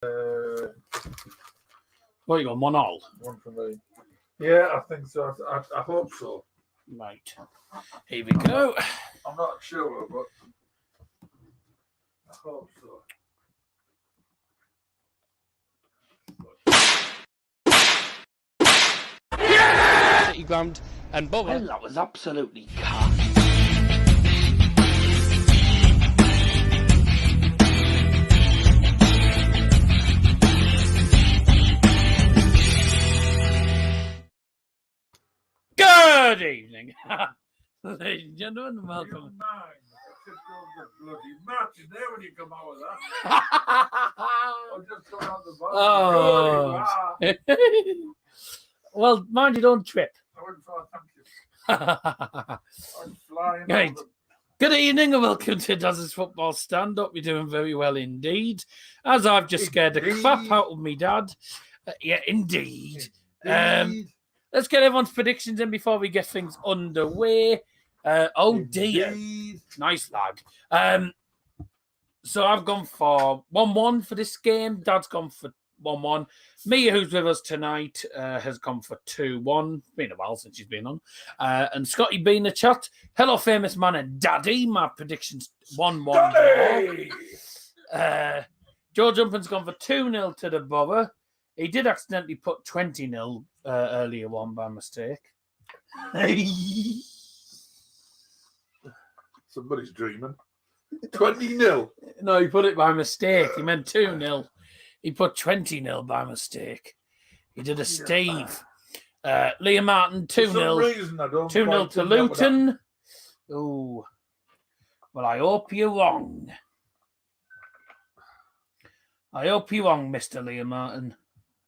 What you got? 1-1? One for me. Yeah, I think so. I hope so. Right. Here we go. I'm not sure, but I hope so. City ground and Bubba. Well, that was absolutely calm. Good evening, ladies and gentlemen. Welcome. Bloody match in there when you come out with that. I'll just come out the bar. Oh. Well, mind you, don't trip. I went for thank you. I'm flying. Right. Good evening and welcome to Daz's Football Stand-Up. You're doing very well indeed. As I've just scared the crap out of me dad. Yeah, indeed. Let's get everyone's predictions in before we get things underway. Dear. Nice lad. So I've gone for 1-1 for this game. Dad's gone for 1-1. Mia, who's with us tonight, has gone for 2-1. Been a while since she's been on. And Scotty B in the chat. Hello, famous man and daddy. My prediction's 1-1. Joe Jumpin's gone for 2-0 to the Borough. He did accidentally put 20-0 earlier on by mistake. Somebody's dreaming. 20-0. No, he put it by mistake. He meant 2-0. He put 20-0 by mistake. He did a Steve. Liam Martin, 2-0. 2-0 to Luton. Oh. Well, I hope you're wrong. I hope you're wrong, Mr. Liam Martin.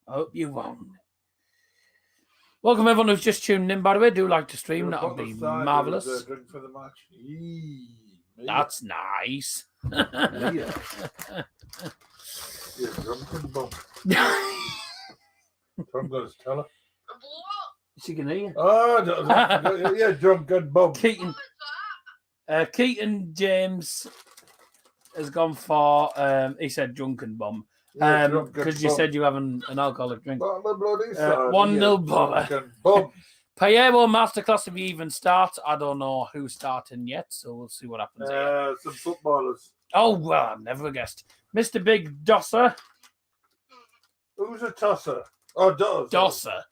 I hope you're wrong. Welcome, everyone who's just tuning in, by the way. Do like to stream. That would be marvellous. Drink for the match. That's nice. Yeah. Yeah, drunken bum. I'm going to tell her. She can hear you. Oh, yeah, drunken bum. Keaton James has gone for, he said drunken bum. Yeah, because you said you're having an alcoholic drink. 1-0 Borough. Payero Masterclass, if you even start. I don't know who's starting yet, so we'll see what happens here. Some footballers. Oh, well, I've never guessed. Mr. Big Dosser. Who's a tosser? Oh, Dosser.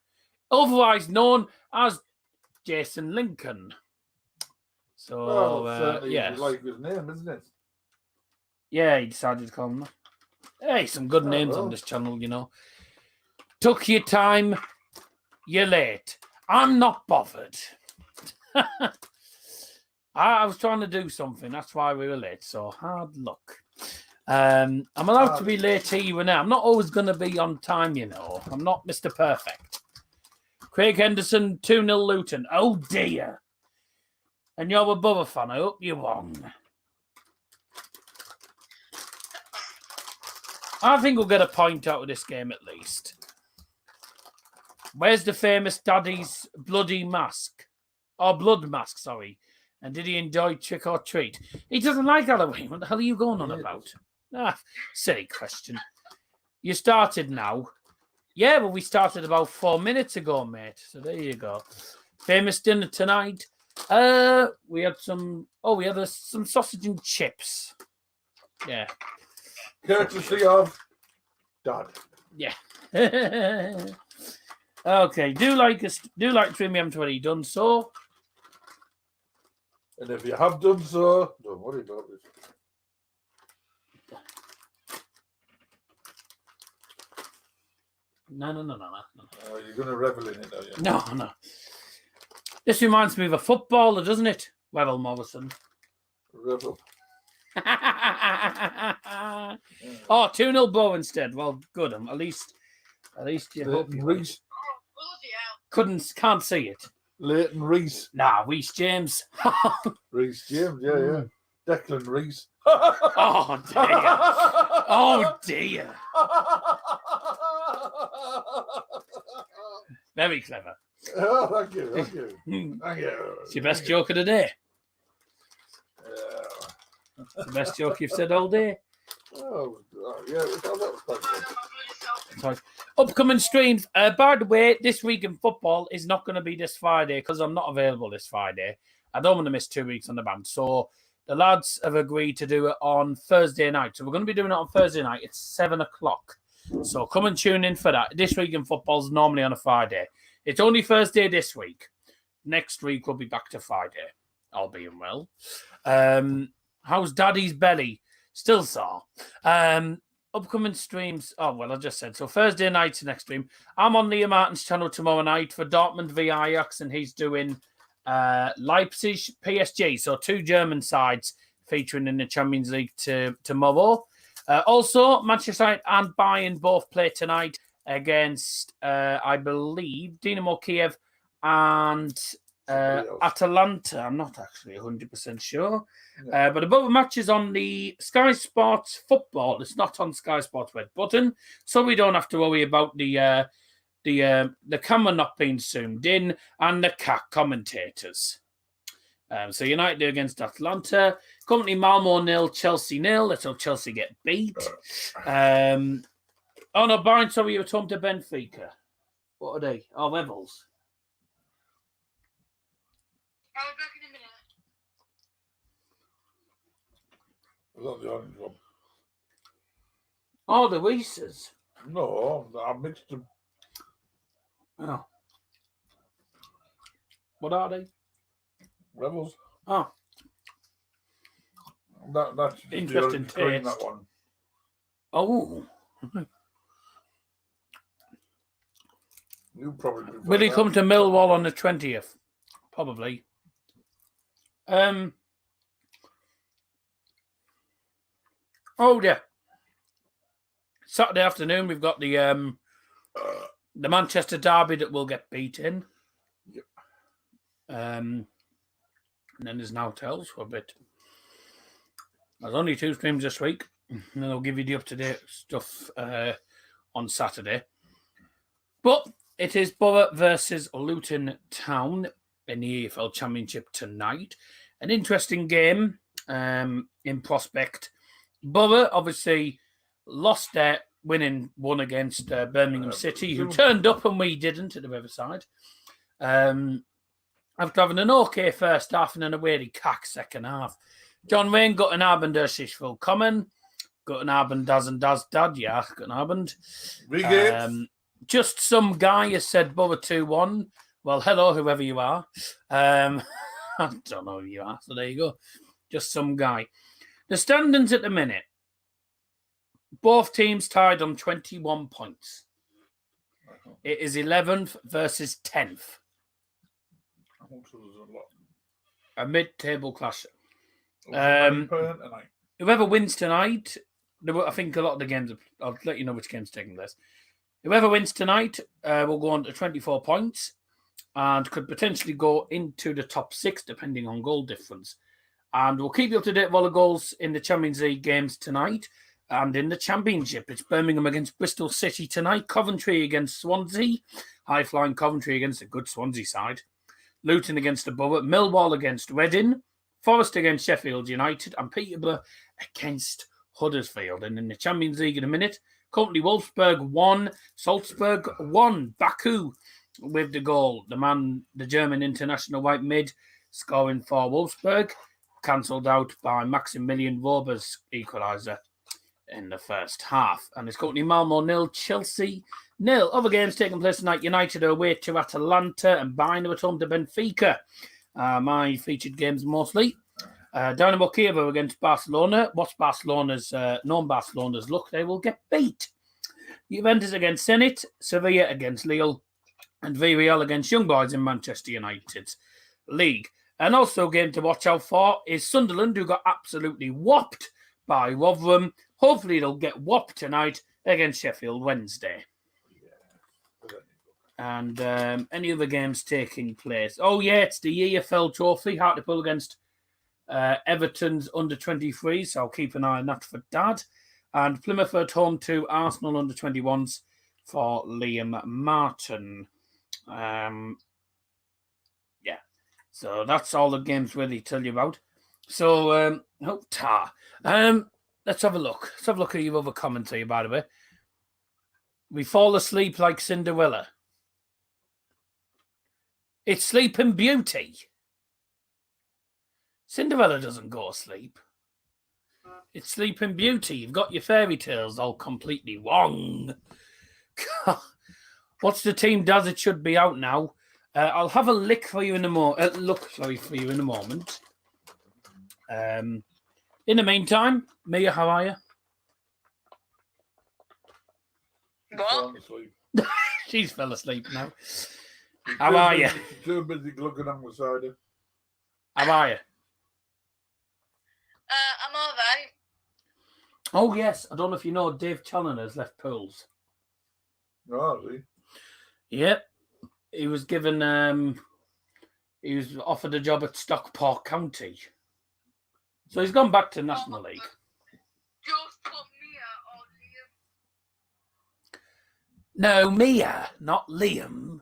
Otherwise known as Jason Lincoln. So, yeah. Like his name, isn't it? Yeah, he decided to call him that. Hey, some good names on this channel, you know. Took your time. You're late. I'm not bothered. I was trying to do something. That's why we were late. So hard luck. I'm allowed to be late here and now. I'm not always going to be on time, you know. I'm not Mr. Perfect. Craig Henderson, 2-0 Luton. Oh, dear. And you're a Borough fan. I hope you're wrong. I think we'll get a point out of this game at least. Where's the famous daddy's bloody mask? Or blood mask, sorry. And did he enjoy trick or treat? He doesn't like Halloween. What the hell are you going on about? Silly question. You started now. Yeah, well, we started about 4 minutes ago, mate. So there you go. Famous dinner tonight. We had some sausage and chips. Yeah. Courtesy of Dad. Yeah. Okay. Do like Trim M20 already done so. And if you have done so, don't worry about it. No. Oh, you're going to revel in it, are you? No. This reminds me of a footballer, doesn't it? Revel Morrison. Revel. Oh, 2-0 Bow instead. Well, good. At least you hope you Reese. can't see it. Leighton Reese. Nah, Reece James. Reece James, yeah. Declan Reese. Oh dear. Oh dear. Very clever. Oh, thank you. It's your best joke of the day. Yeah. It's the best joke you've said all day. Yeah, that was quite good. Sorry. Upcoming streams. By the way, this week in football is not going to be this Friday because I'm not available this Friday. I don't want to miss 2 weeks on the band. So the lads have agreed to do it on Thursday night. So we're going to be doing it on Thursday night. It's 7 o'clock. So come and tune in for that. This week in football is normally on a Friday. It's only Thursday this week. Next week we'll be back to Friday, all being well. How's Daddy's belly? Still sore. Upcoming streams. Oh, well, I just said. So Thursday night's the next stream. I'm on Liam Martin's channel tomorrow night for Dortmund v Ajax, and he's doing Leipzig PSG. So 2 German sides featuring in the Champions League tomorrow. Also, Manchester United and Bayern both play tonight against, I believe, Dynamo Kiev and Atalanta. I'm not actually 100% sure. But the both matches on the Sky Sports football. It's not on Sky Sports Red Button, so we don't have to worry about the camera not being zoomed in and the cat commentators. So United against Atalanta. Currently Malmo 0, Chelsea 0. Let's hope Chelsea get beat. Oh no, Brian, sorry, you were talking to Benfica. What are they? Oh, Rebels. I'll be back in a minute. Was that the orange one? Oh, the Reese's. No, I mixed them. Oh. What are they? Rebels. Oh. That's Interesting the orange green, taste. that one. Oh. You probably prefer Will he that. come to Millwall on the 20th? Probably. Oh, yeah. Saturday afternoon, we've got the Manchester derby that will get beaten. Yep. And then there's now tells for a bit. There's only 2 streams this week. And then I'll give you the up-to-date stuff on Saturday. But it is Borough versus Luton Town in the EFL Championship tonight. An interesting game in prospect. Borough obviously lost their winning one against Birmingham City, who turned up and we didn't at the Riverside. After having an okay first half and an really cack second half. John Wayne, guten Abend, sich willkommen. Guten Abend, das Dad, ja, guten Abend. Wie geht's? Just some guy has said Borough 2-1. Well, hello, whoever you are. I don't know who you are, so there you go. Just some guy. The standings at the minute. Both teams tied on 21 points. It is 11th versus 10th. A mid-table clash. Whoever wins tonight, I think a lot of the games, I'll let you know which game's taking place. Whoever wins tonight will go on to 24 points and could potentially go into the top 6 depending on goal difference. And we'll keep you up to date with all the goals in the Champions League games tonight and in the Championship. It's Birmingham against Bristol City tonight, Coventry against Swansea, high-flying Coventry against a good Swansea side, Luton against the Borough, Millwall against Reading, Forest against Sheffield United, and Peterborough against Huddersfield. And in the Champions League in a minute, currently Wolfsburg 1, Salzburg 1, Baku with the goal. The German international white mid scoring for Wolfsburg, cancelled out by Maximilian Rober's equaliser in the first half. And it's currently Malmo 0, Chelsea 0. Other games taking place tonight. United are away to Atalanta and Bayern are at home to Benfica. My featured games mostly. Dynamo Kiev are against Barcelona. What's Barcelona's, known Barcelona's luck? They will get beat. Juventus against Zenit, Sevilla against Lille, and Villarreal against Young Boys in Manchester United's league. And also a game to watch out for is Sunderland, who got absolutely whopped by Rotherham. Hopefully they'll get whopped tonight against Sheffield Wednesday. And any other games taking place? Oh, yeah, it's the EFL Trophy. Hartlepool against Everton's under-23, so I'll keep an eye on that for Dad. And Plymouth at home to Arsenal under-21s for Liam Martin. So that's all the games really tell you about. So, let's have a look. Let's have a look at your other commentary, by the way. We fall asleep like Cinderella. It's Sleeping Beauty. Cinderella doesn't go to sleep. It's Sleeping Beauty. You've got your fairy tales all completely wrong. What's the team does? It should be out now. I'll have a look for you in a moment. In the meantime, Mia, how are you? What? She's fell asleep now. How are you? Too busy looking on the side. How are you? I'm all right. Oh, yes. I don't know if you know, Dave Challoner's left Pools. Oh, really? Yep. He was given, he was offered a job at Stockport County. So he's gone back to National League. Just put Mia or Liam. No, Mia, not Liam.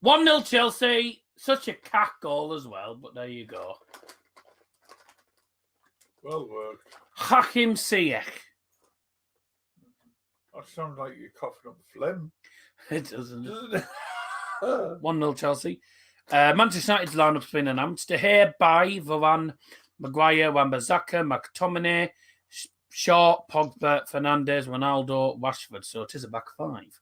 1-0 Chelsea. Such a cack goal as well, but there you go. Well worked. Hakim Ziyech. That sounds like you're coughing up phlegm. It doesn't. Doesn't it? 1-0 Chelsea. Manchester United's lineup's been announced. De Gea, Bailly, Varane, Maguire, Wan-Bissaka, McTominay, Shaw, Pogba, Fernandes, Ronaldo, Rashford. So it is a back five.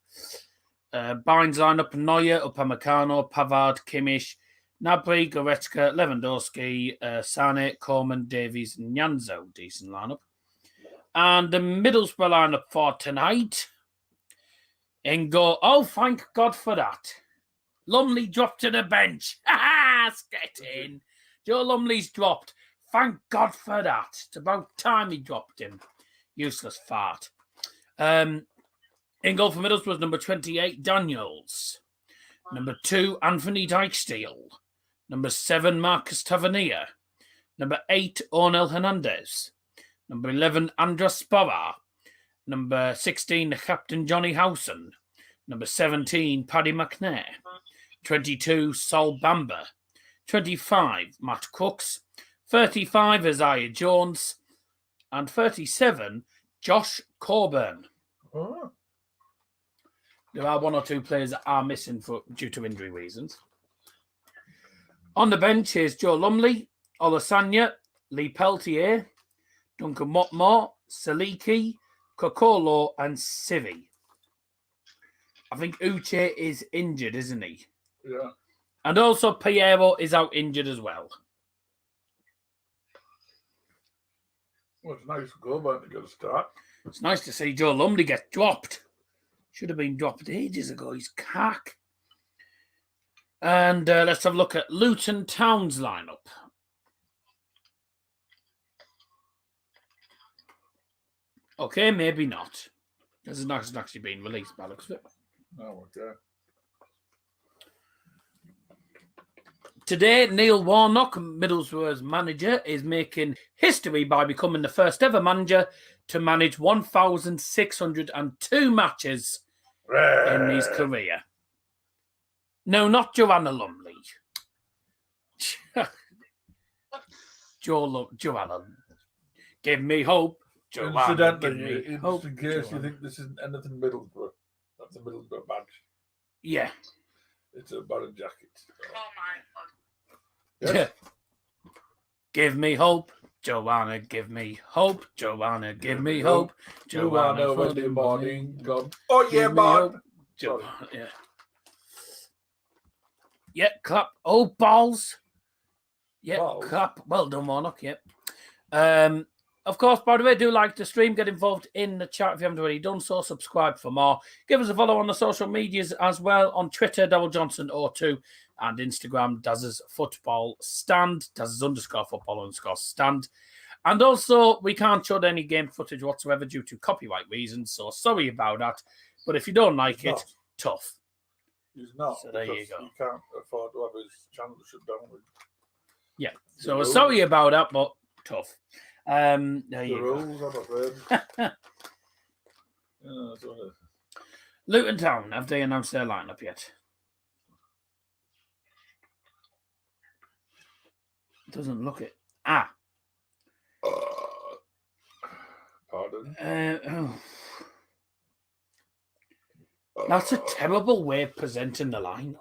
Bayern's lineup: Neuer, Upamecano, Pavard, Kimmich, Gnabry, Goretzka, Lewandowski, Sane, Coleman, Davies, and Nyanzo. Decent lineup. And the Middlesbrough lineup for tonight. In goal. Oh, thank God for that. Lumley dropped to the bench. Get in. Joe Lumley's dropped. Thank God for that. It's about time he dropped him. Useless fart. In goal for Middlesbrough was number 28, Daniels. Number 2, Anthony Dijksteel. Number 7, Marcus Tavernier. Number 8, Ornel Hernandez. Number 11, Andras Sporra. Number 16, Captain Johnny Howson. Number 17, Paddy McNair. 22, Sol Bamba. 25, Matt Cooks. 35, Isaiah Jones. And 37, Josh Coburn. Oh. There are 1 or 2 players that are missing due to injury reasons. On the bench is Joe Lumley, Olasanya, Lee Peltier, Duncan Watmore, Saliki, Kokolo, and Civi. I think Uche is injured, isn't he? Yeah. And also Piero is out injured as well. Well, it's nice to go about to get a start. It's nice to see Joe Lumley get dropped. Should have been dropped ages ago. He's cack. And let's have a look at Luton Town's lineup. Okay, maybe not. This is actually been released by the looks of it. Oh, okay. Today, Neil Warnock, Middlesbrough's manager, is making history by becoming the first ever manager to manage 1,602 matches in his career. No, not Joanna Lumley. Joanna. Give me hope. Joanna, give me Incidentally, hope. in case Joanna. you think this isn't anything Middlesbrough, that's a Middlesbrough badge. Yeah. It's a Baron jacket. Oh my God. Yes. Give me hope. Joanna, give me hope. Joanna, give me hope. Joanna, Wednesday morning, come. Oh, yeah, Give me hope. man. Joanna, yeah. Yeah, clap. Oh, balls. Yeah, Balls? clap. Well done, Warnock. Yep. Of course, by the way, do like the stream. Get involved in the chat if you haven't already done so. Subscribe for more. Give us a follow on the social medias as well. On Twitter, DoubleJohnson02, and Instagram, Daz's Football Stand. Daz's _football_stand. And also, we can't show any game footage whatsoever due to copyright reasons. So sorry about that. But if you don't like it, tough. He's not. So there you because go. He can't afford to have his channel shut down. Yeah. So we're sorry about that, but tough. There The you go. rules, I'm afraid. Yeah, that's what it is. Luton Town, have they announced their lineup yet? Doesn't look it. Sunderland. That's a terrible way of presenting the lineup.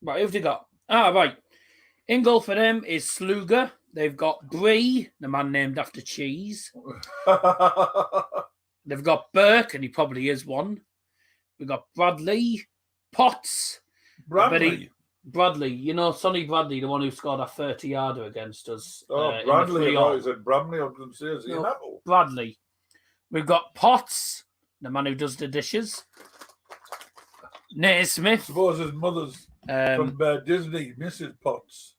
Right, who've they got? Right. In goal for them is Sluga. They've got Brie, the man named after cheese. They've got Burke, and he probably is one. We've got Bradley, Potts. Bradley. Bradley, you know, Sonny Bradley, the one who scored a 30-yarder against us. Bradley. I thought he said Bramley. I was going to say, is he an apple? Bradley. We've got Potts, the man who does the dishes. Naismith. I suppose his mother's from Disney, Mrs. Potts.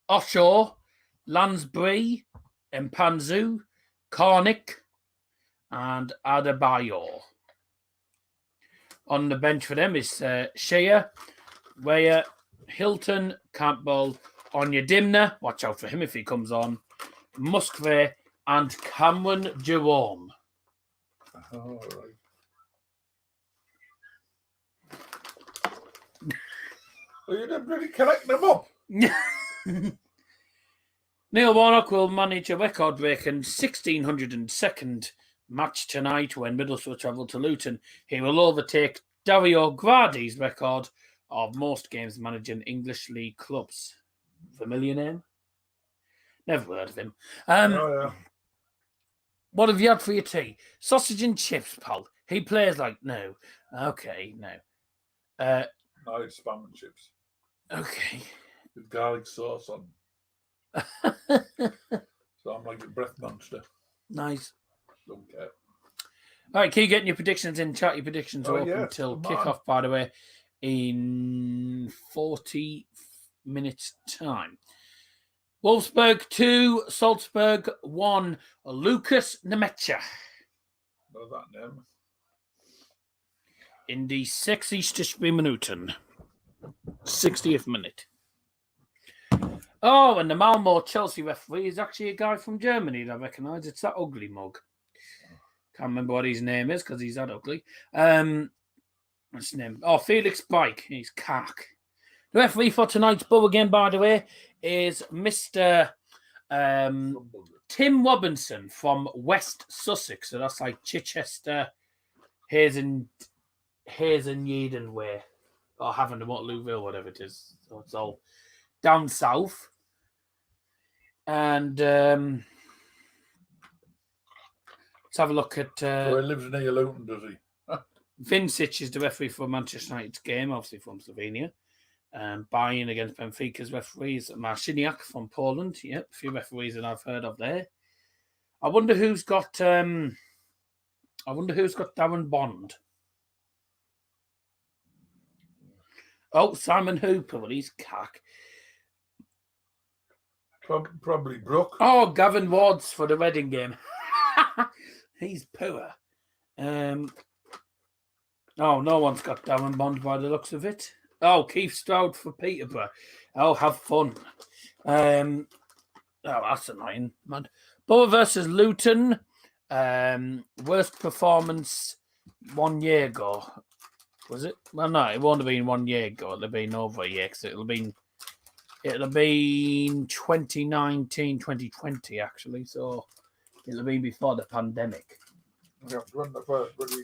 Oshaw, Lansbury, Mpanzu, Cornick, and Adebayor. On the bench for them is Shea, Weyer, Hilton, Campbell, Onyedimna, watch out for him if he comes on, Musgrave, and Cameron Jerome. All right. Well, you didn't really collect them up. Neil Warnock will manage a record-breaking 1602nd match tonight when Middlesbrough travel to Luton. He will overtake Dario Gradi's record of most games managing English League clubs. Familiar name? Never heard of him. Yeah. What have you had for your tea? Sausage and chips, pal. He plays like, no. Okay, no. No, it's spam and chips Okay. with garlic sauce on. So I'm like a breath monster. Nice. Don't care. All right, keep getting your predictions in. Chat your predictions are open until kick-off, by the way, in 40 minutes' time. Wolfsburg 2, Salzburg 1, Lucas Nemecha. Know that name. In the 60th Minuten. 60th minute. Oh, and the Malmo Chelsea referee is actually a guy from Germany that I recognise. It's that ugly mug. Can't remember what his name is because he's that ugly. What's his name? Oh, Felix Bike. He's cack. The referee for tonight's Borough game, by the way, is Mr. Tim Robinson from West Sussex. So that's like Chichester, Hayes and Yeadon way. Or Havant and Waterlooville, whatever it is. So it's all down south. And let's have a look at... So he lives near Luton, does he? Vincic is the referee for Manchester United's game, obviously from Slovenia. Bayern against Benfica's referees. Marciniak from Poland. Yep, a few referees that I've heard of there. I wonder who's got Darren Bond. Oh, Simon Hooper. Well, he's cack. Probably Brooke. Oh, Gavin Wards for the Reading game. He's poor. Oh, no one's got Darren Bond by the looks of it. Oh, Keith Stroud for Peterborough. Oh, have fun. Oh, that's annoying, man. Borough versus Luton. Worst performance 1 year ago. Was it? Well, no, it won't have been 1 year ago. It'll have been over a year because it'll have been 2019, 2020, actually. So it'll have been before the pandemic. Yeah, run the first, buddy.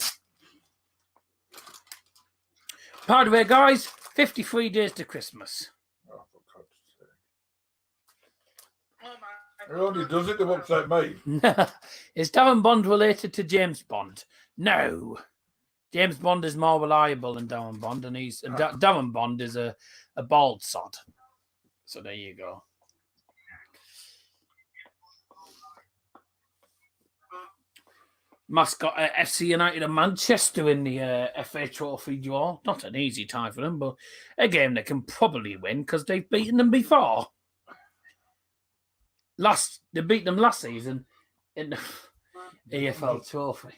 By the way, guys, 53 days to Christmas. Oh, for God's sake. Oh my He only does it to upset me. Is Darren Bond related to James Bond? No. James Bond is more reliable than Darren Bond, and Darren Bond is a bald sod. So there you go. Mascot FC United of Manchester in the FA Trophy draw. Not an easy tie for them, but a game they can probably win because they've beaten them before. They beat them last season in the EFL Trophy.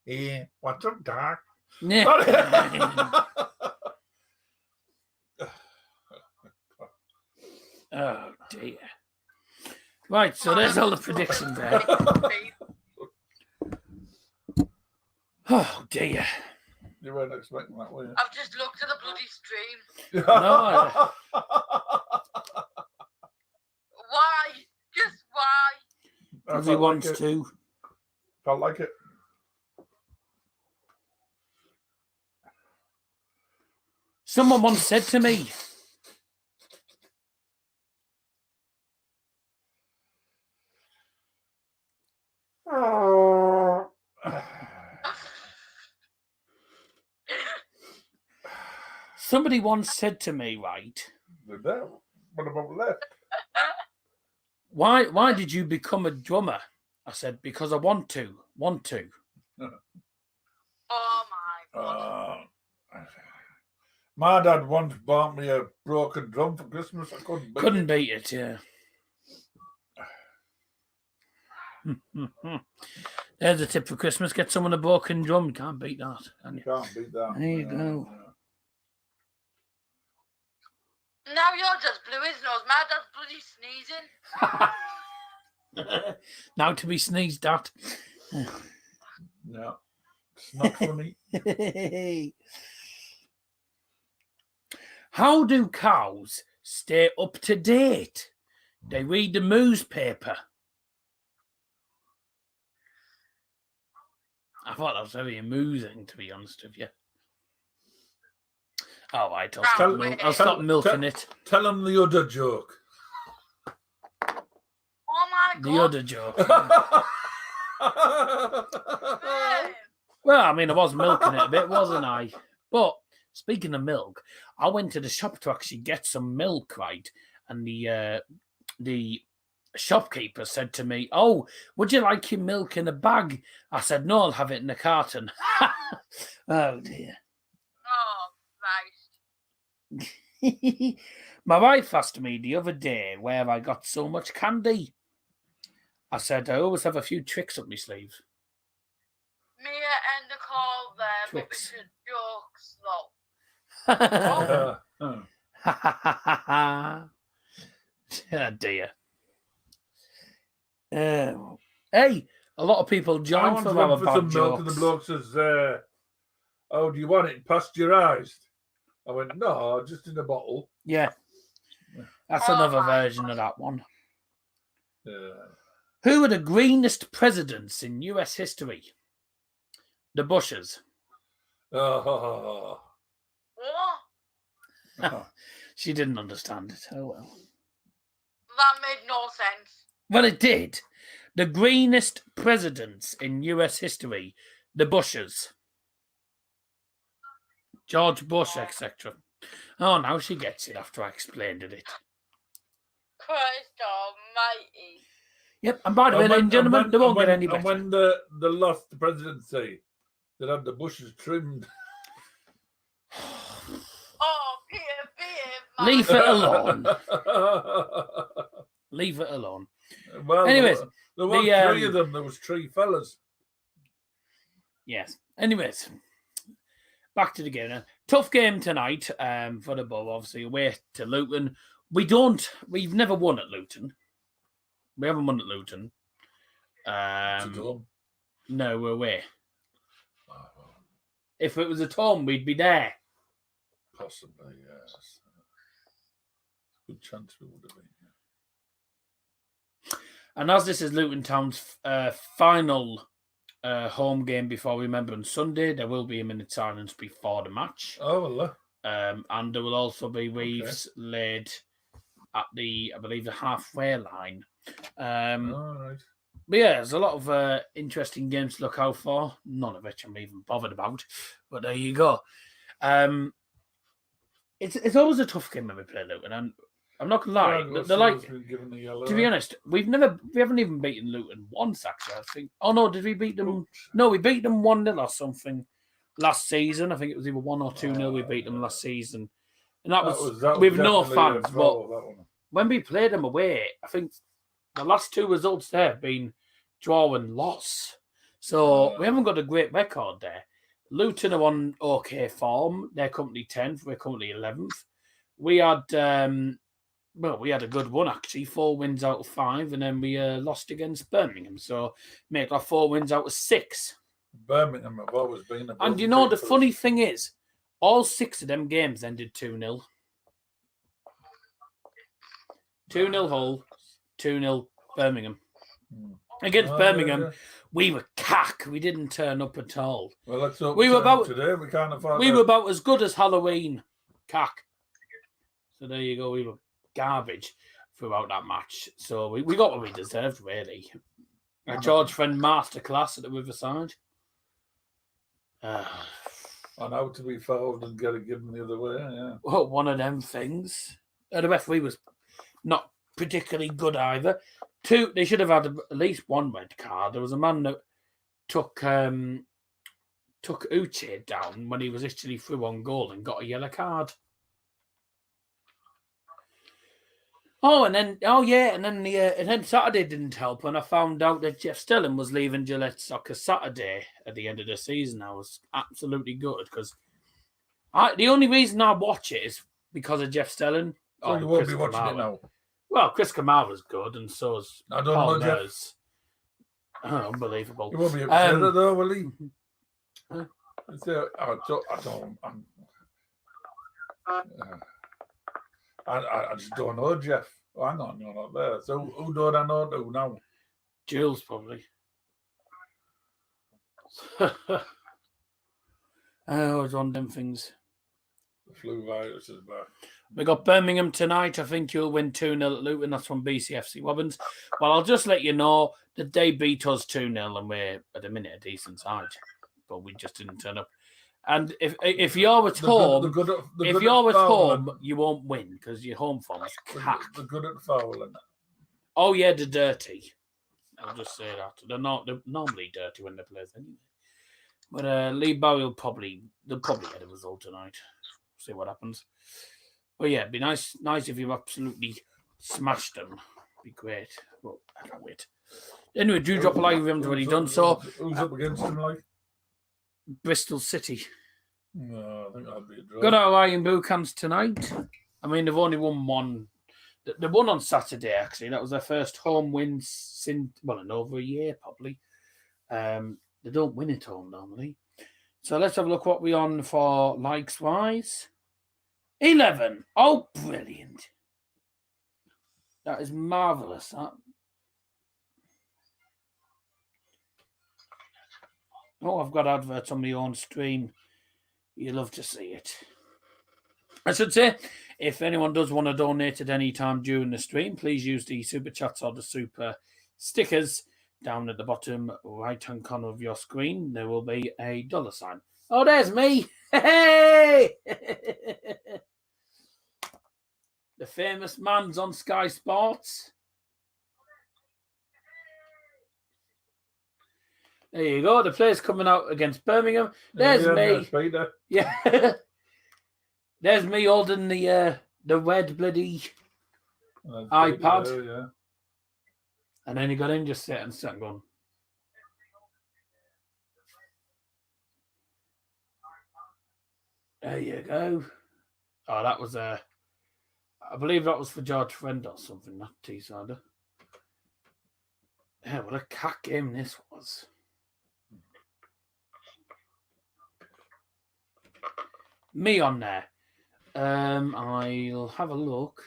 Yeah, what's up, Doc? Yeah. Oh dear. Right, so there's all the predictions there. Oh dear. You weren't expecting that, were you? I've just looked at the bloody stream. No. Because he wants to. Felt like it. Someone once said to me, right, What about left? why did you become a drummer? I said, because I want to. Oh my god. My dad once bought me a broken drum for Christmas. I couldn't beat Beat it, yeah. There's a tip for Christmas. Get someone a broken drum. Can't beat that. Can you? Can't beat that. There you go. Now you're just blew his nose. My dad's bloody sneezing. Now to be sneezed at. No, it's not funny. How do cows stay up to date? They read the newspaper. I thought that was very amusing, to be honest with you. All right, I'll stop milking it. Tell him the other joke. Oh my The god. other joke. Babe. Well, I mean, I was milking it a bit, wasn't I? But speaking of milk, I went to the shop to actually get some milk, right? And the shopkeeper said to me, "Oh, would you like your milk in a bag?" I said, "No, I'll have it in a carton." Oh dear. Oh, Christ. My wife asked me the other day where I got so much candy. I said, I always have a few tricks up my sleeve. Mia and the call there, Tricks. but it's jokes though. Oh dear. Hey, a lot of people I joined once for went our for bad some milk and the jokes. bloke says, "Oh, do you want it pasteurised?" I went, "No, just in a bottle." Yeah. That's Oh another my version of that one. Yeah. Who are the greenest presidents in US history? The Bushes. Oh. What? She didn't understand it. Oh well. That made no sense. Well, it did. The greenest presidents in US history, the Bushes. George Bush, etc. Oh, now she gets it after I explained it. Christ almighty. Yep, and by the way, ladies and gentlemen, they won't get any better. And when they lost the presidency, they had the bushes trimmed. Oh, Peter, Leave it alone. Leave it alone. Well, Anyways, there were three of them. There was three fellas. Yes. Anyways, back to the game now. Tough game tonight for the Bull, obviously, away to Luton. We've never won at Luton. We haven't won at Luton. No, we're away. If it was at home, we'd be there. Possibly, yes. Good chance we would have been. And as this is Luton Town's final home game before we remember on Sunday, there will be a minute silence before the match. Oh, well. And there will also be wreaths laid at I believe, the halfway line. All right. But yeah, there's a lot of interesting games to look out for. None of which I'm even bothered about. But there you go. It's always a tough game when we play Luton, and I'm not gonna lie. They're like, to be honest, we haven't even beaten Luton once actually. I think. Oh no, did we beat them? Oops. No, we beat them 1-0 or something last season. I think it was either 1 or 2-0. We beat them last season, and that was with no fans. But when we played them away, I think the last two results there have been draw and loss. So we haven't got a great record there. Luton are on okay form. They're currently 10th. We're currently 11th. We had we had a good one actually, 4 wins out of 5, and then we lost against Birmingham. So make our 4 wins out of 6. Birmingham have always been. And you know the funny thing is, all 6 of them games ended 2-0. 2-0 Hull, 2-0 Birmingham. Against Oh, Birmingham, yeah. we were cack. We didn't turn up at all. Well, let's hope We were turn up about- today. We can't afford We that. were about as good as Halloween. Cack. So there you go. We were garbage throughout that match. So we got what we deserved, really. A George Friend masterclass at the Riverside. And how to be fouled and get it given the other way, yeah. Well, one of them things. The referee was not particularly good either. They should have had at least one red card. There was a man that took Uche down when he was actually through on goal and got a yellow card. And then Saturday didn't help, and I found out that Jeff Stelling was leaving Gillette Soccer Saturday at the end of the season. I was absolutely gutted because the only reason I watch it is because of Jeff Stelling. So you won't be watching it now. Well, Chris Kamara's good, and so's I don't Paul know, Jeff. Nurse. Unbelievable. You won't be upset though, will he? Huh? I just don't know, Jeff. Oh, hang on, you're not there. So who don't I know now? Jules, probably. It's one of them things. The flu virus is back. We got Birmingham tonight. I think you'll win 2-0 at Luton. That's from BCFC Wobbins. Well, I'll just let you know that they beat us 2-0 and we're, at the minute, a decent side. But we just didn't turn up. And if you're at home, you won't win because your home form's cack. They're good at fouling. Oh, yeah, they're dirty. I'll just say that. They're normally dirty when they play anyway. But Lee Bowie they'll probably get a result tonight. See what happens. But yeah, it'd be nice if you absolutely smashed them. Be great. Well, I can't wait. Anyway, do drop a like if you haven't already done so. Who's up against them, like? Bristol City. No, I think that'd be a draw. Got our Iron Boucans tonight. I mean, they've only won one. They won on Saturday, actually. That was their first home win since, in over a year, probably. They don't win at home normally. So let's have a look what we're on for likes-wise. 11. Oh, brilliant. That is marvellous, that. Oh, I've got adverts on my own stream. You love to see it. I should say, if anyone does want to donate at any time during the stream, please use the super chats or the super stickers down at the bottom right-hand corner of your screen. There will be a $sign. Oh, there's me. Hey! The famous man's on Sky Sports. There you go. The players coming out against Birmingham. There's me. Yeah. There's me holding the red bloody iPad. There, yeah. And then he got in, just sat and going. There you go. Oh, that was I believe that was for George Friend or something, not T-Sider. Yeah, what a cack game this was. Me on there. I'll have a look.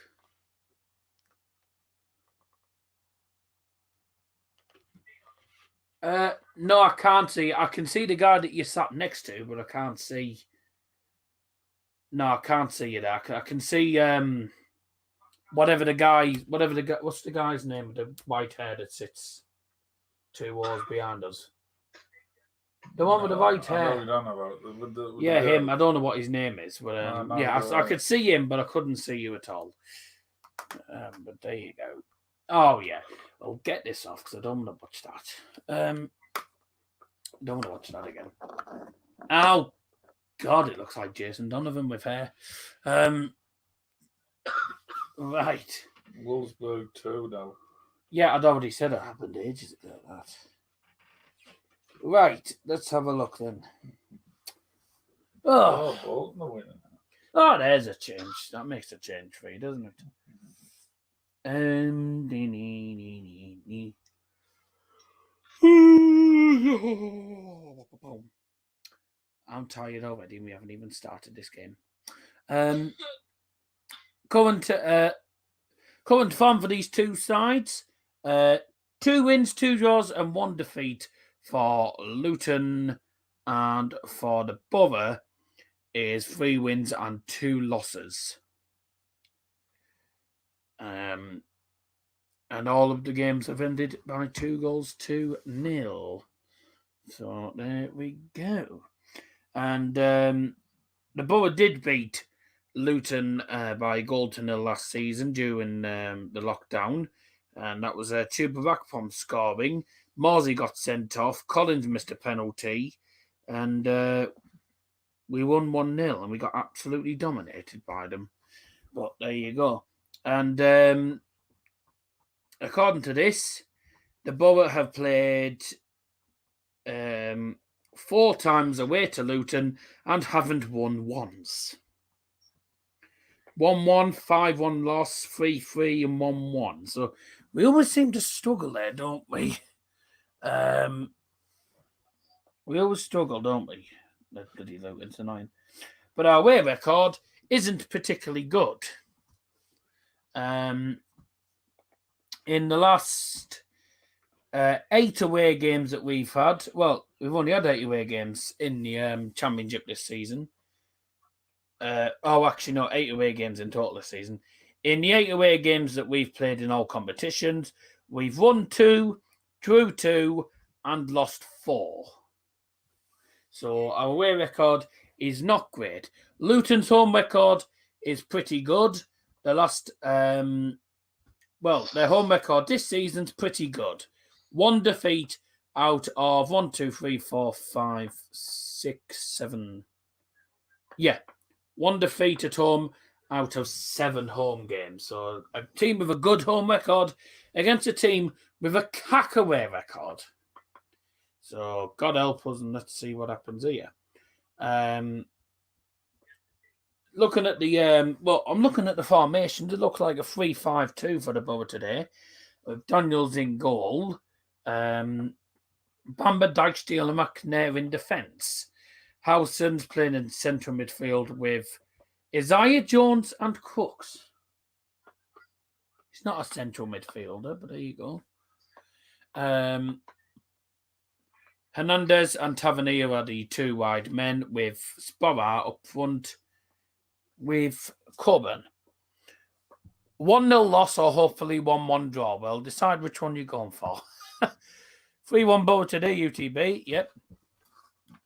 No, I can't see. I can see the guy that you sat next to, but I can't see. No, I can't see you there. I can see what's the guy's name? The white hair that sits 2 walls behind us. The one with the white hair. Yeah, him. I don't know what his name is, but I could see him, but I couldn't see you at all. But there you go. Oh yeah, I'll get this off because I don't want to watch that. Don't want to watch that again. Ow, God, it looks like Jason Donovan with hair. Right. Wolfsburg 2 now. Yeah, I'd already said it happened ages ago. That. Right, let's have a look then. Bolton are winning. Oh, there's a change. That makes a change for you, doesn't it? I'm tired already. We haven't even started this game. Current form for these two sides. 2 wins, 2 draws, and 1 defeat for Luton, and for the Borough is 3 wins and 2 losses. And all of the games have ended by 2 goals to 0. So there we go. And the Borough did beat Luton by a goal to 0 last season during the lockdown. And that was Chuba Rakpom scoring. Morsey got sent off. Collins missed a penalty. And we won 1-0. And we got absolutely dominated by them. But there you go. And according to this, the Borough have played 4 times away to Luton and haven't won once. 1-1, 5-1 loss, 3-3 and 1-1. So we always seem to struggle there, don't we? We always struggle, don't we? That bloody Luton's annoying. But our away record isn't particularly good. In the last 8 away games that we've had, well, we've only had 8 away games in the Championship this season. 8 away games in total this season. In the 8 away games that we've played in all competitions, we've won 2, drew 2, and lost 4. So our away record is not great. Luton's home record is pretty good. The last, their home record this season's pretty good. 1 defeat out of 1, 2, 3, 4, 5, 6, 7. Yeah, 1 defeat at home out of 7 home games. So a team with a good home record against a team with a cack away record. So God help us, and let's see what happens here. Looking at the I'm looking at the formation. It looks like a 3-5-2 for the Borough today, with Daniels in goal, Bamba, Dijksteel, and McNair in defence. Howson's playing in central midfield with Isaiah Jones and Crooks. He's not a central midfielder, but there you go. Hernandez and Tavernier are the 2 wide men, with Sporra up front with Coburn. 1-0 loss or hopefully 1-1 draw. Well, decide which one you're going for. 3-1 Borough today, UTB. Yep.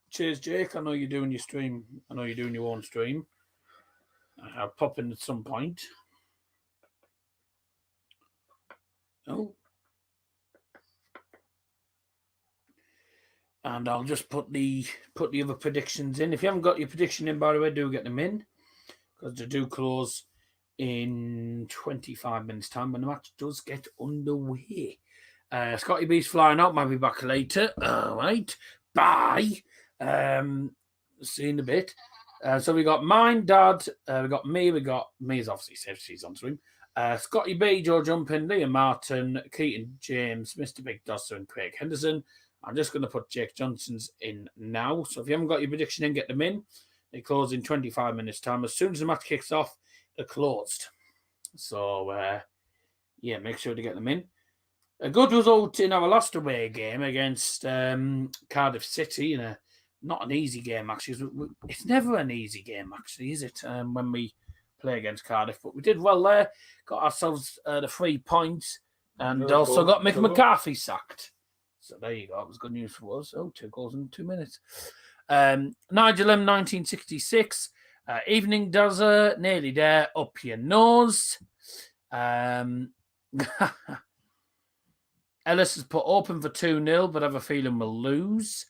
Cheers, Jake. I know you're doing your stream. I know you're doing your own stream. I'll pop in at some point. Oh. And I'll just put the other predictions in. If you haven't got your prediction in, by the way, do get them in, because they do close in 25 minutes' time when the match does get underway. Scotty B's flying out. Might be back later. All right. Bye. See you in a bit. So we got mine, Dad. We got me. Me is obviously safe. She's on stream. Scotty B, Joe Jumpin, Liam Martin, Keaton James, Mr. Big Dosser, and Craig Henderson. I'm just going to put Jake Johnson's in now. So if you haven't got your prediction in, get them in. They close in 25 minutes' time. As soon as the match kicks off, they're closed. So, make sure to get them in. A good result in our last away game against Cardiff City. Not an easy game, actually. It's never an easy game, actually, is it? When we play against Cardiff. But we did well there. Got ourselves the 3 points. And also got Mick McCarthy sacked. So there you go. That was good news for us. 2 goals in 2 minutes. Nigel M, 1966. Evening Dozer, nearly there. Up your nose. Ellis has put open for 2-0, but I have a feeling we'll lose.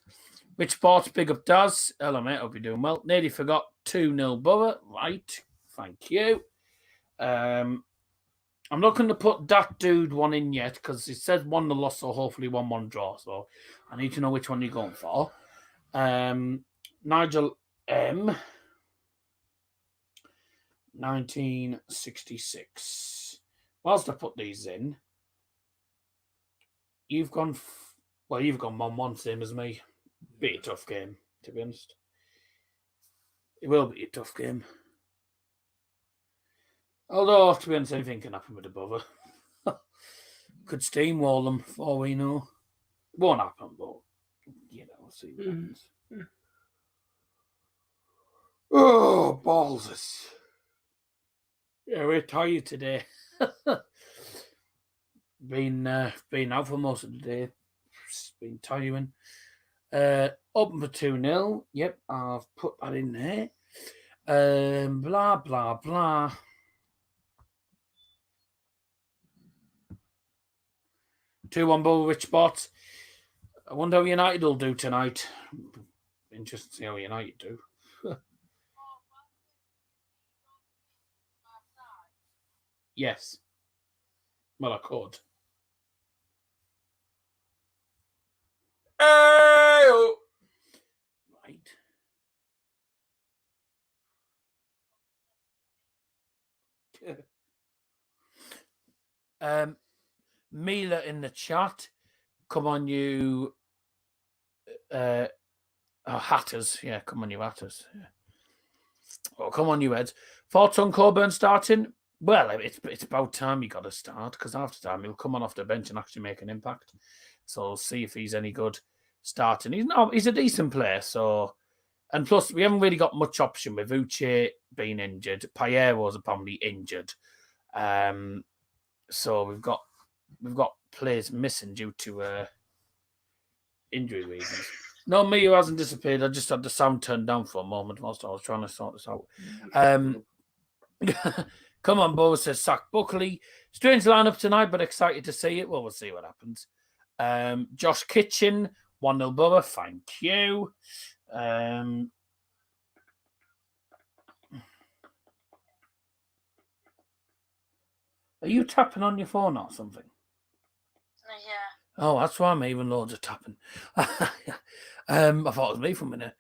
Rich Sports, big up Daz. Hello, mate. Hope you're doing well. Nearly forgot 2-0 Borough. Right. Thank you. I'm not going to put that dude one in yet because it says 1-0 loss, so hopefully 1-1 draw. So I need to know which one you're going for. Nigel M, 1966. Whilst I put these in, you've gone 1-1, same as me. Be a tough game, to be honest. It will be a tough game. Although, to be honest, anything can happen with the Borough. Could steamwall them for all we know. Won't happen, but we'll see what happens. Oh, balls. Yeah, we're tired today. Been out for most of the day. It's been tiring. Open for 2-0. Yep, I've put that in there. Blah, blah, blah. 2-1 Rich Spot. I wonder how United will do tonight. Interesting to see how United do. Yes. Well, I could. Hey! Right. Mila in the chat. Come on, you Hatters. Yeah, come on, you Hatters. Yeah. Oh, come on, you Eds. Thoughts on Coburn starting? Well, it's about time he got to start, because after time he'll come on off the bench and actually make an impact. So we'll see if he's any good starting. He's a decent player. So, and plus we haven't really got much option with Uche being injured. Payero's apparently injured. So we've got players missing due to injury reasons. No, me who hasn't disappeared. I just had the sound turned down for a moment whilst I was trying to sort this out. Come on, Bo, says sack Buckley. Strange lineup tonight, but excited to see it. Well, we'll see what happens. Josh Kitchen, 1-0 Borough. Thank you. Are you tapping on your phone or something? Yeah. Oh, that's why I'm even loads of tapping. I thought it was me for a minute.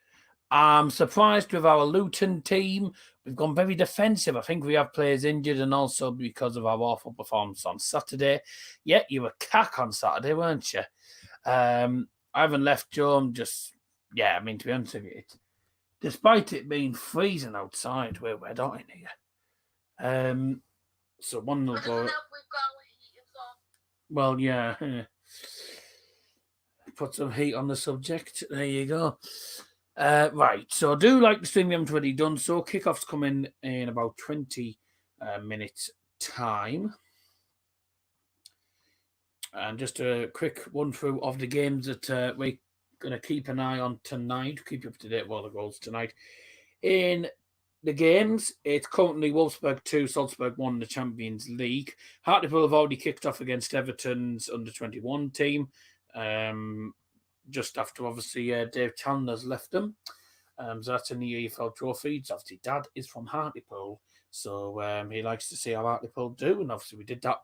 I'm surprised with our Luton team. We've gone very defensive. I think we have players injured, and also because of our awful performance on Saturday. Yeah, you were cack on Saturday, weren't you? I haven't left Joe. I'm just, to be honest with you, despite it being freezing outside, we're wet out in here. So 1-0 Borough. Well, yeah. Put some heat on the subject. There you go. Right, so do like the stream we haven't already done so. Kickoff's coming in about 20 minutes time. And just a quick run through of the games that we're going to keep an eye on tonight. Keep you up to date with all the goals tonight. In the games, it's currently Wolfsburg 2, Salzburg 1 in the Champions League. Hartlepool have already kicked off against Everton's under-21 team. Just after, obviously, Dave Chandler's left them. So that's in the EFL trophy. So obviously, Dad is from Hartlepool. So he likes to see how Hartlepool do. And obviously, we did that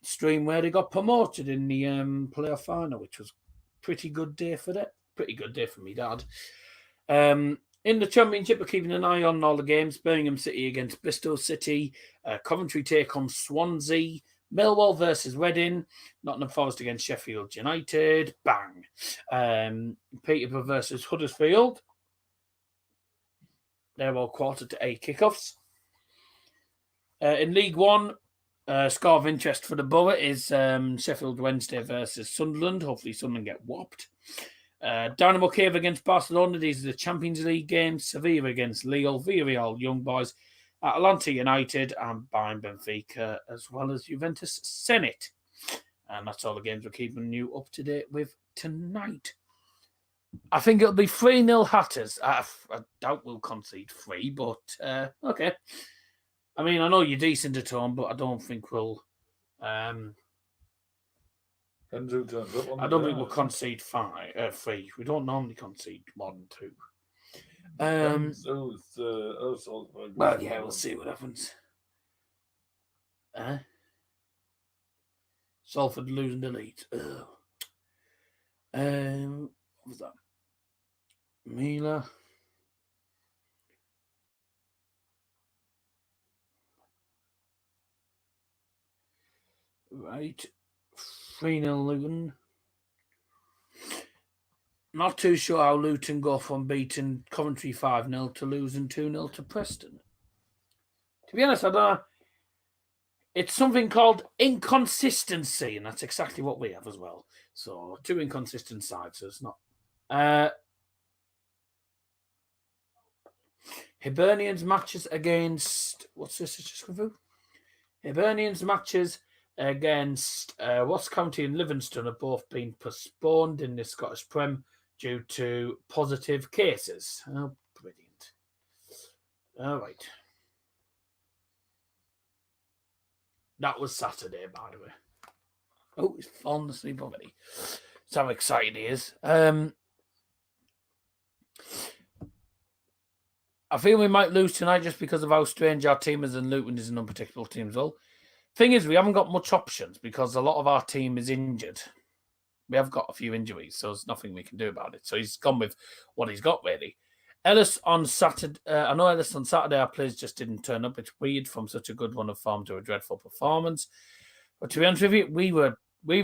stream where they got promoted in the playoff final, which was pretty good day for that. Pretty good day for me, Dad. In the Championship, we're keeping an eye on all the games. Birmingham City against Bristol City. Coventry take on Swansea. Millwall versus Reading. Nottingham Forest against Sheffield United. Bang. Peterborough versus Huddersfield. They're all 7:45 kickoffs. In League One, score of interest for the Borough is Sheffield Wednesday versus Sunderland. Hopefully Sunderland get whopped. Dynamo Kiev against Barcelona. These are the Champions League games. Sevilla against Lille. Villarreal Young Boys. Atalanta United and Bayern Benfica, as well as Juventus Zenit. And that's all the games we're keeping you up to date with tonight. I think it'll be 3-0 Hatters. I doubt we'll concede 3, but okay. I mean, I know you're decent at home, but I don't think we'll... I don't think we'll concede 3. We don't normally concede 1, 2. Well, yeah, we'll see what happens. Salford losing to Leeds. What was that? Mila. Right. 3-0 Luton. Not too sure how Luton go from beating Coventry 5-0 to losing 2-0 to Preston. To be honest, I don't know. It's something called inconsistency, and that's exactly what we have as well. So 2 inconsistent sides, so it's not. Hibernian's matches against... What's this? It's just come through? Hibernian's matches against Ross County and Livingston have both been postponed in the Scottish Prem due to positive cases. Oh, brilliant. All right. That was Saturday, by the way. Oh, he's fallen asleep already. That's how excited he is. I feel we might lose tonight just because of how strange our team is, and Luton is an unpredictable team as well. Thing is, we haven't got much options because a lot of our team is injured. We have got a few injuries, so there's nothing we can do about it. So he's gone with what he's got, really. Ellis on Saturday. I know Ellis on Saturday, our players just didn't turn up. It's weird from such a good one of form to a dreadful performance. But to be honest with you, we were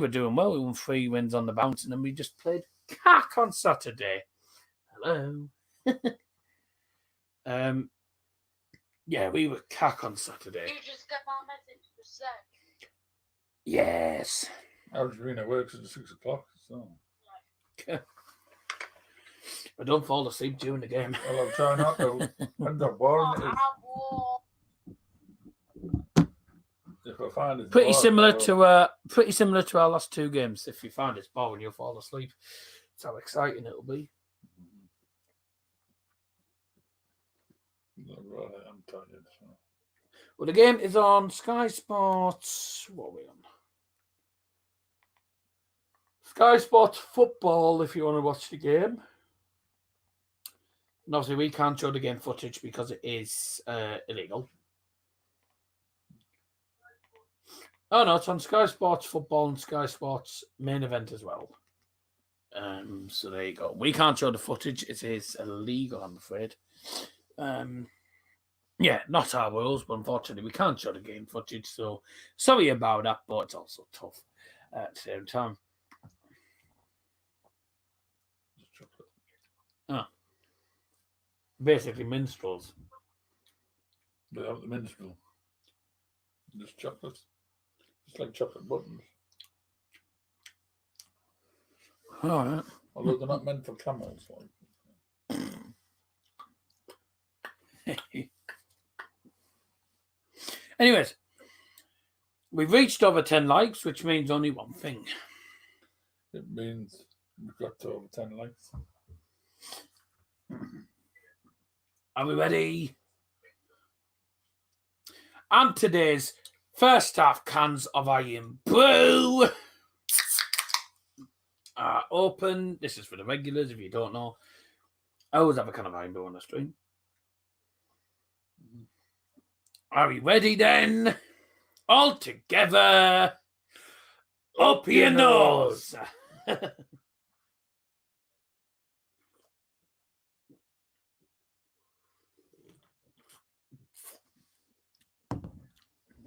doing well. We won 3 wins on the bounce, and then we just played cack on Saturday. Hello. Yeah, we were cack on Saturday. You just got my message for sec. Yes. Arena works at 6 o'clock, so. I don't fall asleep during the game. Well, I'll try not to. End up boring it is. If I find it Pretty boring, similar to our last 2 games. If you find it's boring, you'll fall asleep. That's how exciting it'll be. Right, I'm tired. So. Well, the game is on Sky Sports. What are we on? Sky Sports Football, if you want to watch the game. And obviously, we can't show the game footage because it is illegal. Oh, no, it's on Sky Sports Football and Sky Sports Main Event as well. So there you go. We can't show the footage. It is illegal, I'm afraid. Yeah, not our rules, but unfortunately we can't show the game footage, so sorry about that, but it's also tough at the same time. Ah. Basically minstrels. They have the minstrel. Just chocolate. It's like chocolate buttons. All right. Although they're not meant for camels. Anyways, we've reached over 10 likes, which means only one thing. It means we've got to over 10 likes. Are we ready? And today's first half cans of Iron Brew are open. This is for the regulars, if you don't know. I always have a can of Iron Brew on the stream. Are we ready then? All together. Up your nose.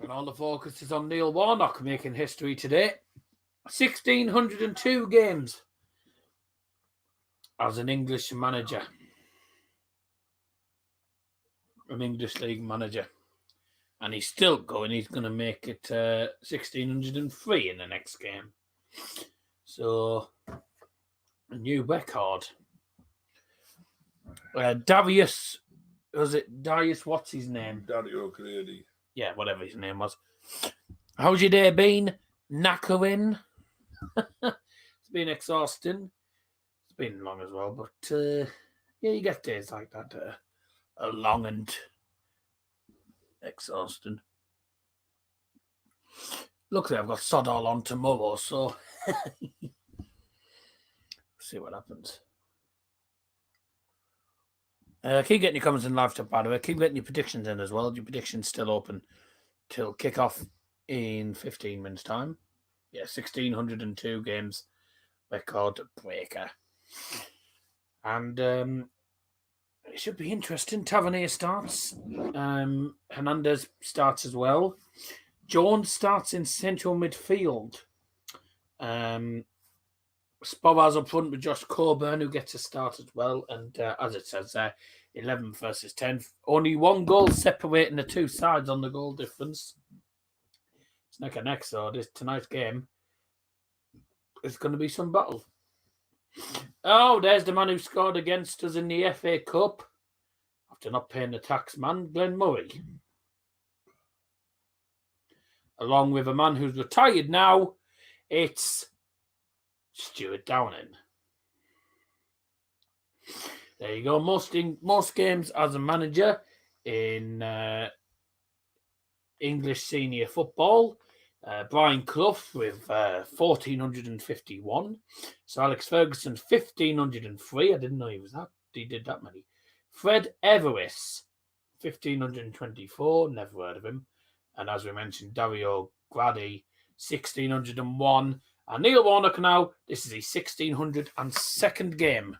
And all the focus is on Neil Warnock making history today. 1,602 games as an English manager. An English league manager. And he's still going. He's going to make it 1,603 in the next game. So, a new record. Darius, was it Darius? What's his name? Daddy O'Grady. Yeah, whatever his name was. How's your day been? Knackering? It's been exhausting. It's been long as well, but yeah, you get days like that. Long and exhausting. Luckily, I've got sod all on tomorrow, so see what happens. Keep getting your comments in live chat, by the way. Keep getting your predictions in as well. Your predictions still open till kick-off in 15 minutes' time. Yeah, 1,602 games, record breaker. And it should be interesting. Tavernier starts. Hernandez starts as well. Jones starts in central midfield. Spovaz up front with Josh Coburn, who gets a start as well. And as it says there, 11 versus 10. Only one goal separating the two sides on the goal difference. neck and neck. So tonight's game is going to be some battle. Oh, there's the man who scored against us in the FA Cup after not paying the tax man, Glenn Murray. Along with a man who's retired now, it's Stuart Downing. There you go. Most games as a manager in English senior football. Brian Clough with 1,451. So Alex Ferguson, 1,503. I didn't know he did that many. Fred Everest, 1,524. Never heard of him. And as we mentioned, Dario Grady, 1,601. And Neil Warnock now, this is his 1,602nd game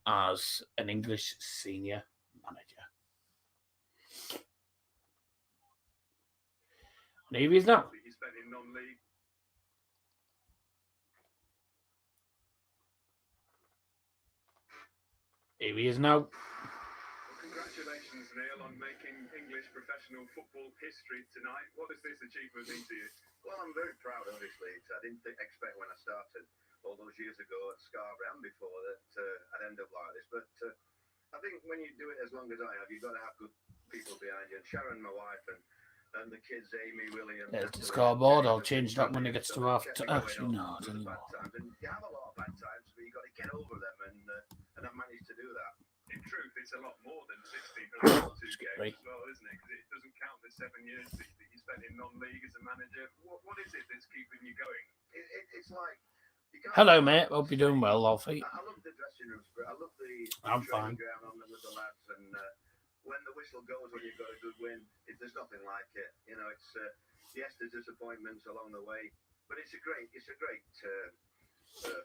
as an English senior manager. And here he is now. Here he is now. Congratulations, Neil, on making English professional football history tonight. What does this achievement mean to you? Well, I'm very proud, obviously. I didn't expect when I started all those years ago at Scarborough and before that I'd end up like this. But I think when you do it as long as I have, you've got to have good people behind you. And Sharon, my wife, and the kids, Amy, William. There's the scoreboard. I'll change that when it gets to half. Actually, no, I don't know. And you have a lot of bad times, but you've got to get over them, and I've managed to do that. In truth, it's a lot more than 60 for the 2 games as well, isn't it? Because it doesn't count the 7 years that you spent in non-league as a manager. What is it that's keeping you going? It's like... Hello, mate. Hope you're doing well, Alfie. I love the dressing rooms. I love the I'm fine. ground on them with the lads, and when the whistle goes when you've got a good win, there's nothing like it. You know, it's yes, there's disappointments along the way, but it's a great.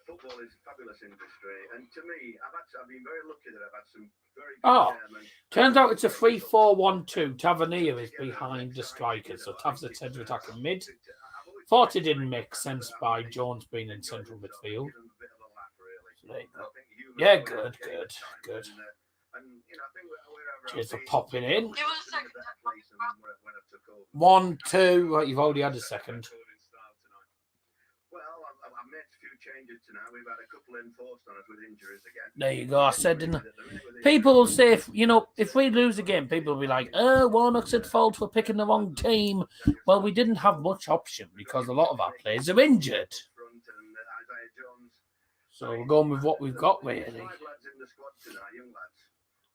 Football is a fabulous industry, and to me, I've been very lucky that I've had some very good chairmen. Turns out it's a 3-4-1-2. Tavernier is behind the strikers, so Tav's at centre attacking mid. Thought it didn't make sense by Jones being in central midfield. Yeah, good. Cheers for popping in. 1, 2. You've already had a second. Well, I've made a few changes tonight. We've had a couple enforced on us with injuries again. There you go. I said, didn't I? People will say, if we lose a game, people will be like, oh, Warnock's at fault for picking the wrong team. Well, we didn't have much option because a lot of our players are injured. So we're going with what we've got, really. 5 lads in the squad tonight, young lads.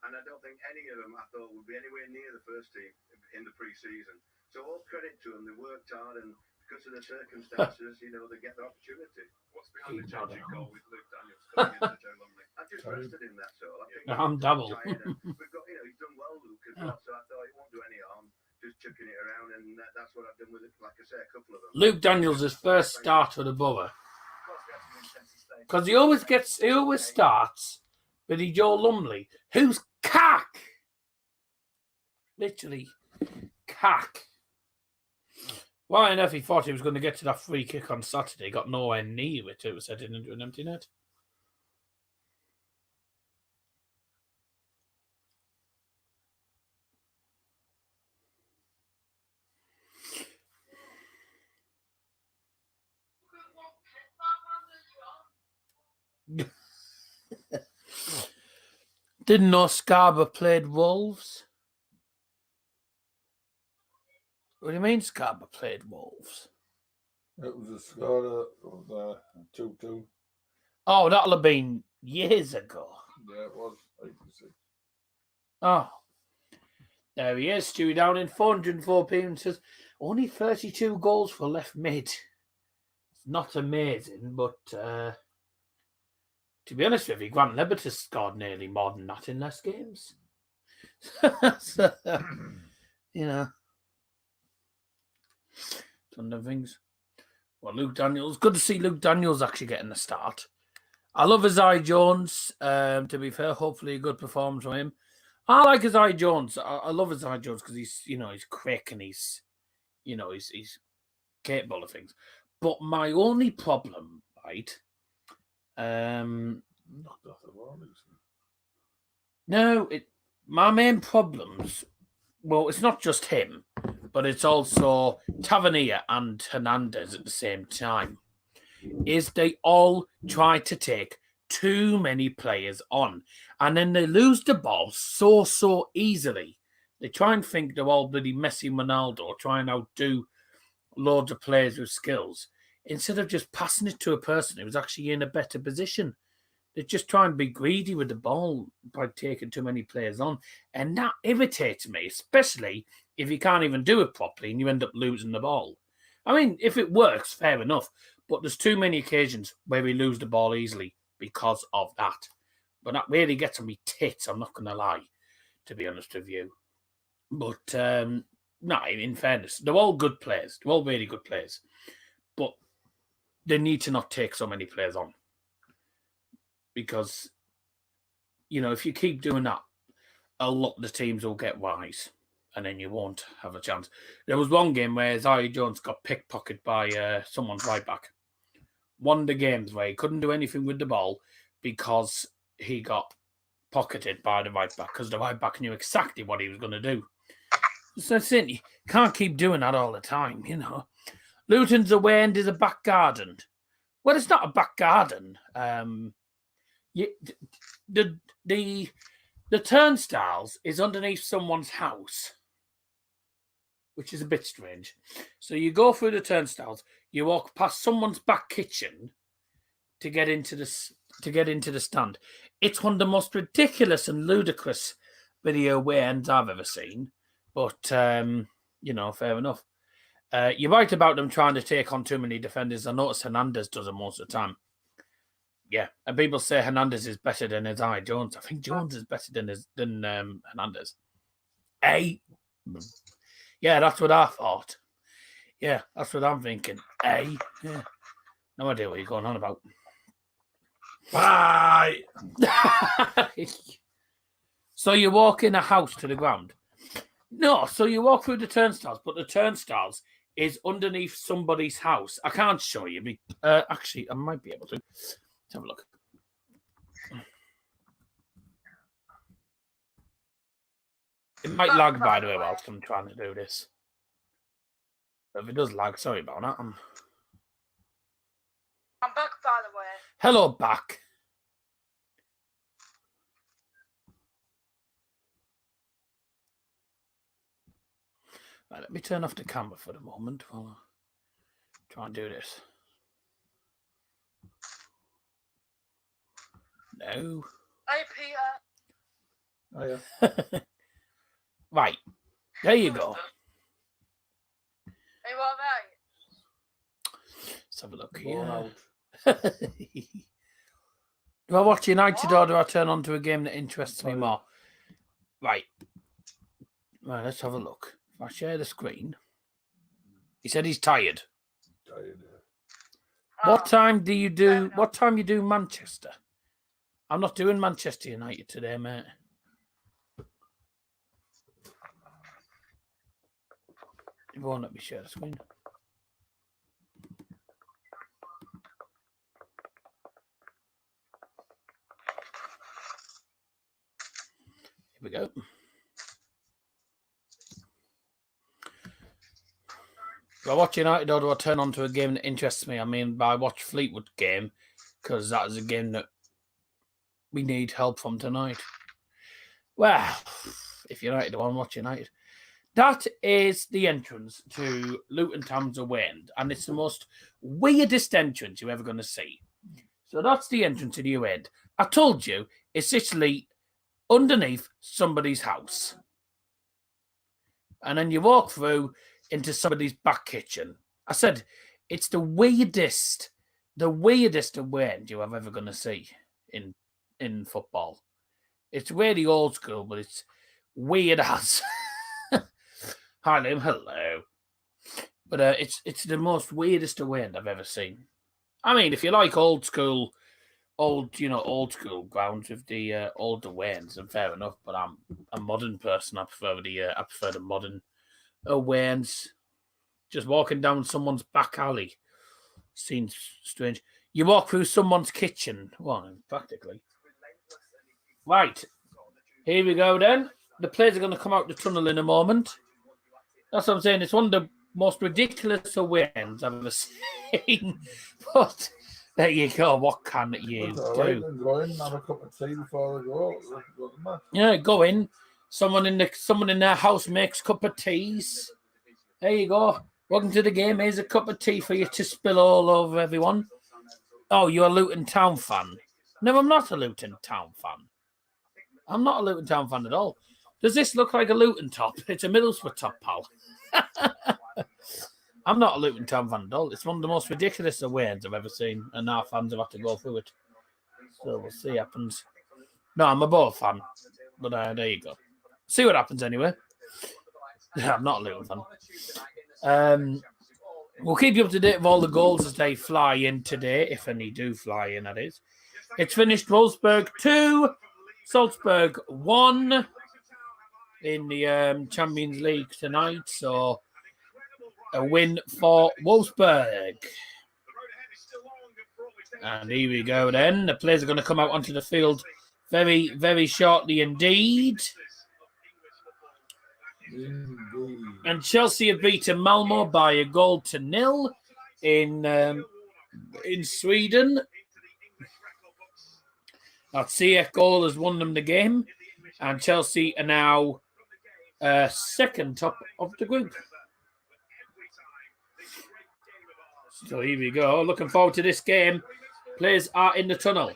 And I don't think any of them I thought would be anywhere near the first team in the pre-season. So all credit to them. They worked hard, and because of the circumstances, they get the opportunity. What's behind the changing goal with Luke Daniels coming into Joe Lumley? I just rested him, that's all. I think I'm double. We've got, he's done well, Luke, as well, so I thought it won't do any harm. Just chucking it around, and that's what I've done with it. Like I say, a couple of them. Luke Daniels' first start for the Borough. Because he always starts with Joe Lumley, who's cack. Literally, cack. Why on earth he thought he was going to get to that free kick on Saturday? Got nowhere near it. It was heading into an empty net. Didn't know Scarborough played Wolves. What do you mean Scarborough played Wolves? It was a score of 2-2. Oh, that'll have been years ago. Yeah, it was 86. Oh. There he is, Stewie Downing, 404 appearances. Only 32 goals for left mid. It's not amazing, but to be honest with you, Grant Lebbert has scored nearly more than that in less games. So, some of the things. Well, Luke Daniels. Good to see Luke Daniels actually getting the start. I love Isaiah Jones. To be fair, hopefully a good performance from him. I like Isaiah Jones. I love Isaiah Jones because he's quick and he's capable of things. But my only problem, right? My main problems well, it's not just him, but it's also Tavernier and Hernandez at the same time, is they all try to take too many players on. And then they lose the ball so easily. They try and think they're all bloody Messi, Ronaldo, try and outdo loads of players with skills, instead of just passing it to a person who's actually in a better position. They just try and be greedy with the ball by taking too many players on. And that irritates me, especially if you can't even do it properly and you end up losing the ball. I mean, if it works, fair enough. But there's too many occasions where we lose the ball easily because of that. But that really gets on me tits, I'm not going to lie, to be honest with you. But, no, in fairness, they're all good players. They're all really good players. But they need to not take so many players on. Because, you know, if you keep doing that, a lot of the teams will get wise. And then you won't have a chance. There was one game where Isaiah Jones got pickpocketed by someone's right back. One of the games where he couldn't do anything with the ball because he got pocketed by the right back, because the right back knew exactly what he was going to do. So that's it. You can't keep doing that all the time, you know. Luton's away end is a back garden. Well, it's not a back garden. The turnstiles is underneath someone's house, which is a bit strange. So you go through the turnstiles, you walk past someone's back kitchen to get into the stand. It's one of the most ridiculous and ludicrous video weekends I've ever seen. But you know, fair enough. You're right about them trying to take on too many defenders. I notice Hernandez does it most of the time. Yeah, and people say Hernandez is better than Isaiah Jones. I think Jones is better than Hernandez. Yeah, that's what I thought. Yeah, that's what I'm thinking. Yeah. No idea what you're going on about. Bye. So you walk in a house to the ground. No, so you walk through the turnstiles, but the turnstiles is underneath somebody's house. I can't show you. Actually, I might be able to. Let's have a look. It might lag, by the way, whilst I'm trying to do this. But if it does lag, sorry about that. I'm back, by the way. Hello, back. Right, let me turn off the camera for the moment while I try and do this. No. Hey, Peter. Oh, yeah. Right. There you go. Hey, what, mate? Let's have a look Blown here. Do I watch United or do I turn on to a game that interests me more? Right. Right, let's have a look. If I share the screen. He said he's tired. What time do you do? What time you do Manchester? I'm not doing Manchester United today, mate. It won't let me share the screen. Here we go. Do I watch United or do I turn on to a game that interests me? I mean, I watch Fleetwood game because that is a game that we need help from tonight. Well, if United don't watch United. That is the entrance to Luton Town's away end, and it's the most weirdest entrance you're ever going to see. So that's the entrance to the away end. I told you, it's literally underneath somebody's house. And then you walk through into somebody's back kitchen. I said, it's the weirdest away end you are ever going to see in football. It's really old school, but it's weird as. Hi, Liam. Hello. But it's the most weirdest away end I've ever seen. I mean, if you like old school grounds with the old away ends, then fair enough. But I'm a modern person. I prefer the modern away ends. Just walking down someone's back alley seems strange. You walk through someone's kitchen. Well, practically. Right. Here we go then. the players are going to come out the tunnel in a moment. That's what I'm saying. It's one of the most ridiculous away ends I've ever seen. But there you go. What can you That's all do? right, then go in and have a cup of tea before I go. Doesn't matter. Yeah, go in. Someone in their house makes cup of teas. There you go. Welcome to the game. Here's a cup of tea for you to spill all over everyone. Oh, you're a Luton Town fan? No, I'm not a Luton Town fan. I'm not a Luton Town fan at all. Does this look like a Luton top? It's a Middlesbrough top, pal. I'm not a Luton Town fan at all. It's one of the most ridiculous away ends I've ever seen, and our fans have had to go through it. So we'll see what happens. No, I'm a Borough fan, but there you go. See what happens anyway. I'm not a Luton fan. We'll keep you up to date with all the goals as they fly in today, if any do fly in, that is. It's finished Wolfsburg 2, Salzburg 1 in the Champions League tonight. So a win for Wolfsburg. And here we go then. The players are going to come out onto the field very, very shortly indeed. And Chelsea have beaten Malmo by 1-0 in Sweden. That CF goal has won them the game, and Chelsea are now second top of the group. So here we go. Looking forward to this game. Players are in the tunnel.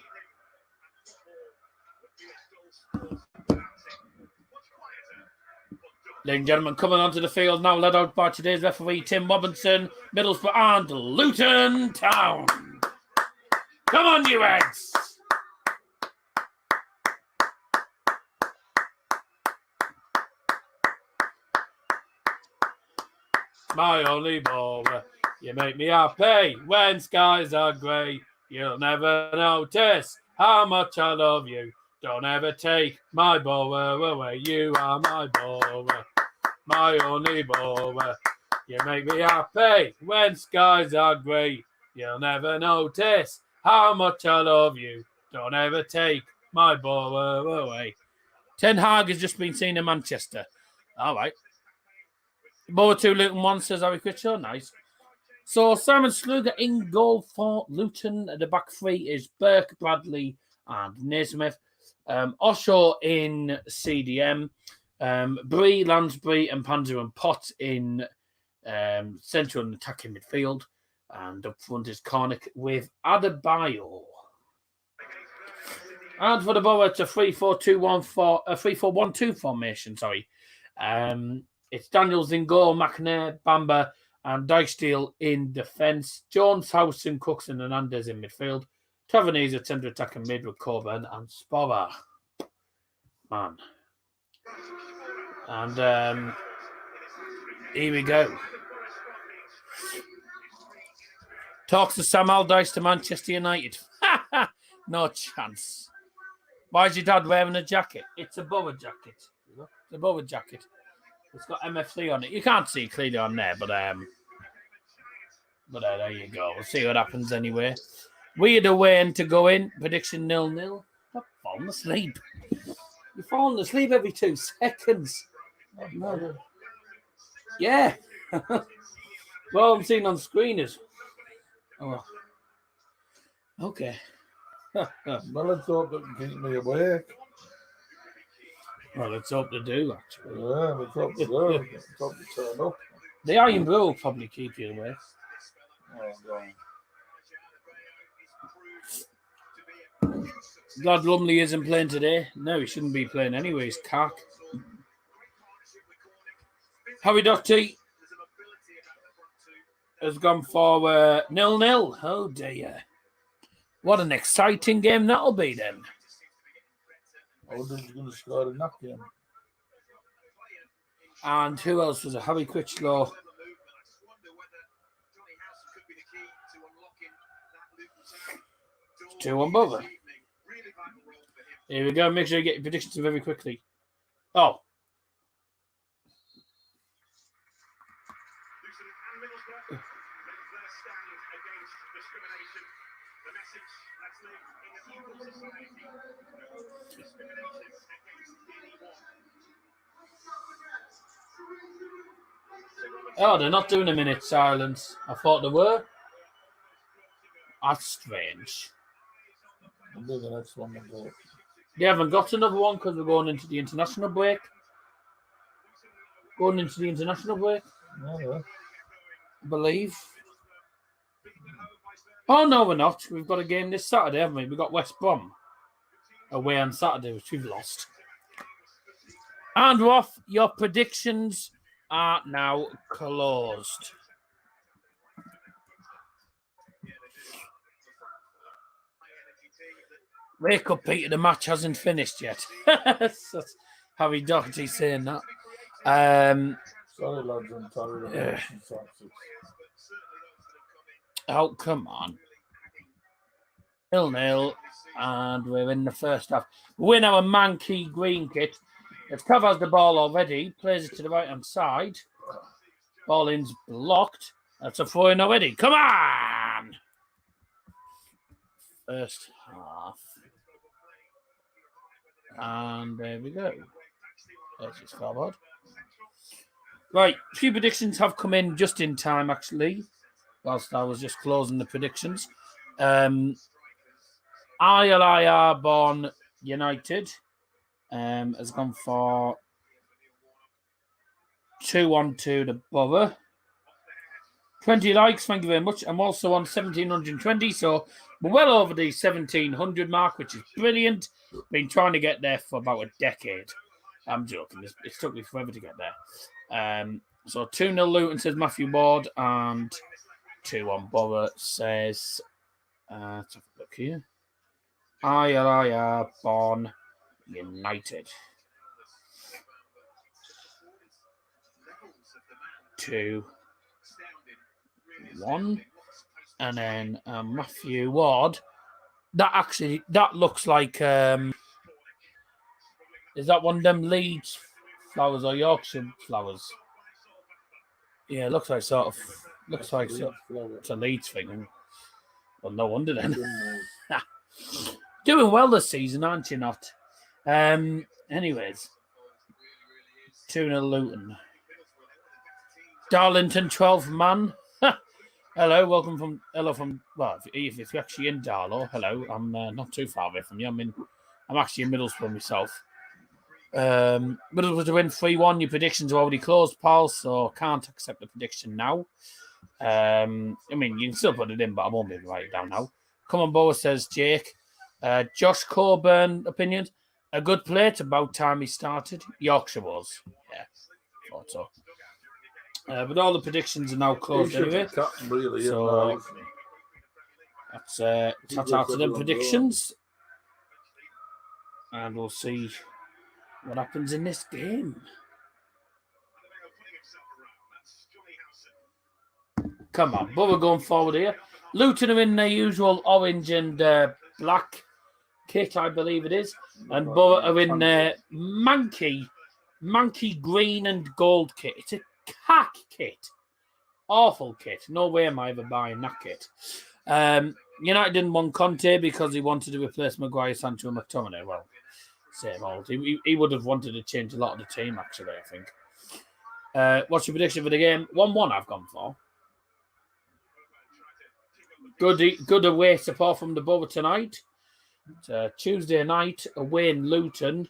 Ladies and gentlemen, coming onto the field now, led out by today's referee, Tim Robinson, Middlesbrough and Luton Town. Come on, you Reds! My only ball, you make me happy when skies are grey. You'll never notice how much I love you. Don't ever take my ball away. You are my ball, my only ball. You make me happy when skies are grey. You'll never notice how much I love you. Don't ever take my ball away. Ten Hag has just been seen in Manchester. All right. Borough 2, Luton 1, says Harry Critchlow. Nice. So Simon Sluga in goal for Luton. The back three is Burke, Bradley and Naismith. Osho in CDM. Bree, Lansbury and Panzer and Pott in central and attacking midfield. And up front is Cornick with Adebayo. And for the Borough, it's a 3-4-2-1-2 formation, sorry. It's Daniels in goal, McNair, Bamba, and Dijksteel in defence. Jones, Howson, Cooks, and Hernandez in midfield. Tavernier at centre attack and mid with Coburn and Sporra. Man. And here we go. Talks to Sam Allardyce to Manchester United. No chance. Why is your dad wearing a jacket? It's a Borough jacket. It's a Borough jacket. It's got MFC on it. You can't see clearly on there, but there you go. We'll see what happens anyway. Weird away to go in. Prediction 0-0. Stop falling asleep. You're falling asleep every 2 seconds. No. Yeah. Well, I'm seeing on screen is. Oh. Okay. Well, let's hope that can keep me awake. Well, let's hope they do, actually. Yeah, let's hope they do. Let's hope they turn up. The Iron Brew will probably keep you awake. Oh, God. Glad Lumley isn't playing today. No, he shouldn't be playing anyway. He's cock. Harry Doherty has gone for 0-0. Oh, dear. What an exciting game that'll be then. I wonder if he's going to score in that game. And who else was it? Harry Critchlow. 2-1 Borough. Here we go. Make sure you get your predictions very quickly. Oh. Oh, they're not doing a minute silence. I thought they were. That's strange. I'll do the next one. They haven't got another one because we're going into the international break. Going into the international break, No. I believe. Oh, no, we're not. We've got a game this Saturday, haven't we? We've got West Brom away on Saturday, which we've lost. And Roth, your predictions are now closed. Wake up, Peter. The match hasn't finished yet. That's Harry Doherty saying that. Sorry, lads. I'm tired of Oh, come on. 0-0. And we're in the first half. Win our Mankey green kit. It covers the ball already. Plays it to the right-hand side. Ball in's blocked. That's a throw-in already. Come on! First half. And there we go. There's your scoreboard. Right, a few predictions have come in just in time, actually, whilst I was just closing the predictions. ILIR Born United has gone for 2-1 to the Borough. 20 likes, thank you very much. I'm also on 1,720, so we're well over the 1,700 mark, which is brilliant. Been trying to get there for about a decade. I'm joking. It's took me forever to get there. So 2-0 Luton, says Matthew Ward, and 2-1 Borough, says... let's have a look here. ILIR Born United. 2-1. And then Matthew Ward. That looks like... is that one of them Leeds flowers or Yorkshire flowers? Yeah, it looks like sort of... Looks like it's a Leeds thing. Well, no wonder then. Doing well this season, aren't you not? Anyways. 2-0 Luton. Darlington 12 man. Hello, welcome from well, if you're actually in Darlow, hello. I'm not too far away from you. I'm actually in Middlesbrough myself. Middlesbrough to win 3-1. Your predictions are already closed, pal, so can't accept the prediction now. I mean, you can still put it in, but I won't be able to write it down now. Come on, Boa, says Jake. Josh Coburn opinions. A good play. It's about time he started. Yorkshire was. Yeah, thought so. But all the predictions are now closed anyway. So that's out to them predictions. And we'll see what happens in this game. Come on, Borough going forward here. Luton are in their usual orange and black kit, I believe it is. And Borough are in their manky green and gold kit. It's a cack kit. Awful kit. No way am I ever buying that kit. United didn't want Conte because he wanted to replace Maguire, Sancho and McTominay. Well, same old. He would have wanted to change a lot of the team, actually, I think. What's your prediction for the game? 1-1 I've gone for. Good away support from the Borough tonight. It's Tuesday night away in Luton.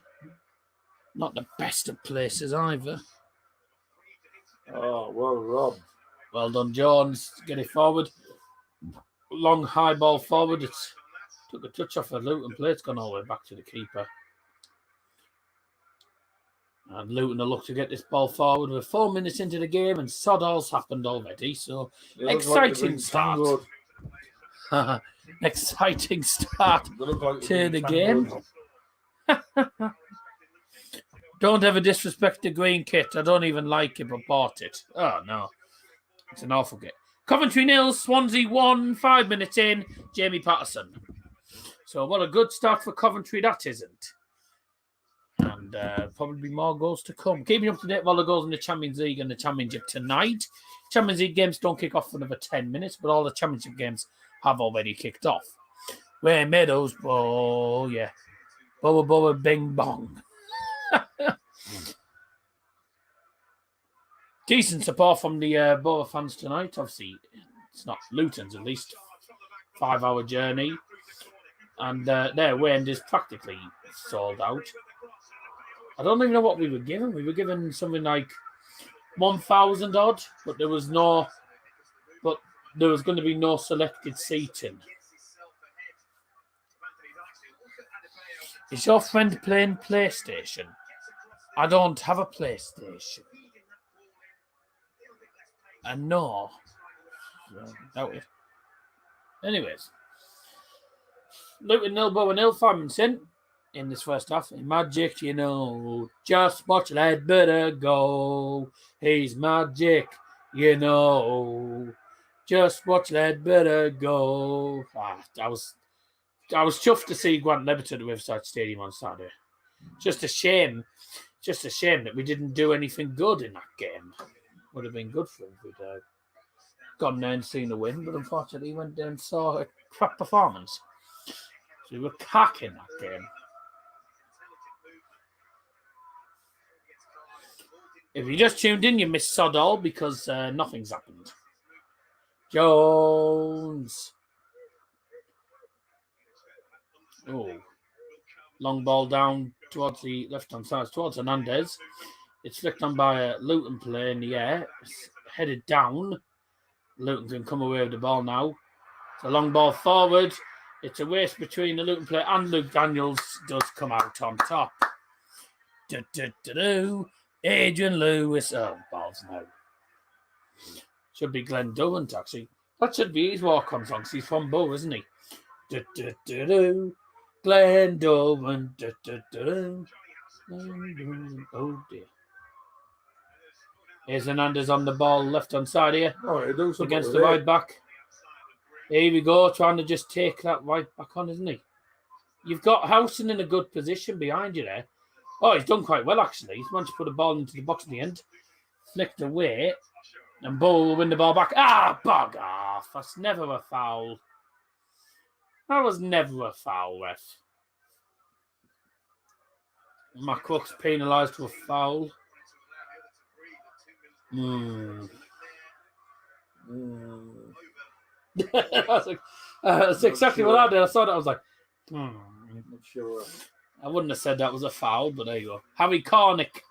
Not the best of places either. Oh, well, Rob. Well done, Jones. Get it forward. Long high ball forward. It's took a touch off the Luton play. It's gone all the way back to the keeper. And Luton will look to get this ball forward. We're 4 minutes into the game and sod all's happened already. So exciting start. Exciting start to the game. Don't ever disrespect the green kit. I don't even like it, but bought it. Oh, no. It's an awful kit. Coventry 0, Swansea 1, 5 minutes in, Jamie Patterson. So what a good start for Coventry that isn't. And probably more goals to come. Keeping up to date with all the goals in the Champions League and the Championship tonight. Champions League games don't kick off for another 10 minutes, but all the Championship games have already kicked off. We're Meadows, oh yeah. Boa, bing, bong. Decent support from the Borough fans tonight. Obviously, it's not Luton's, at least 5-hour journey. And their wind is practically sold out. I don't even know what we were given. We were given something like 1,000 odd, but there was going to be no selected seating. Is your friend playing PlayStation? I don't have a PlayStation. And no. Doubt it. Anyways. Luton 0, Borough 0, 5 minutes in this first half. Magic, just watch Ledbetter go. He's magic, just watch Ledbetter go. I was chuffed to see Grant Leverton at the Riverside Stadium on Saturday. Just a shame that we didn't do anything good in that game. Would have been good for him if we'd gone there and seen a win, but unfortunately he went there and saw a crap performance. So we were cacking that game. If you just tuned in, you missed sod all because nothing's happened. Jones. Oh. Long ball down towards the left-hand side, towards Hernandez. It's flicked on by a Luton player in the air. It's headed down. Luton can come away with the ball now. It's a long ball forward. It's a race between the Luton player and Luke Daniels. Does come out on top. Adrian Lewis. Oh, balls now. Should be Glenn Durant, actually. That should be his walk-on song. He's from Bow, isn't he? Glenn Durant. Oh, dear. Here's Hernandez on the ball, left-hand side here. Against the right back. Here we go, trying to just take that right back on, isn't he? You've got Howson in a good position behind you there. Oh, he's done quite well, actually. He's managed to put the ball into the box in the end. Flicked away. And Bull will win the ball back. Bug off. That's never a foul. That was never a foul, ref. McCook's penalised to a foul. That's exactly what I did. I saw that. I was like, not sure. I wouldn't have said that was a foul, but there you go. Harry Cornick.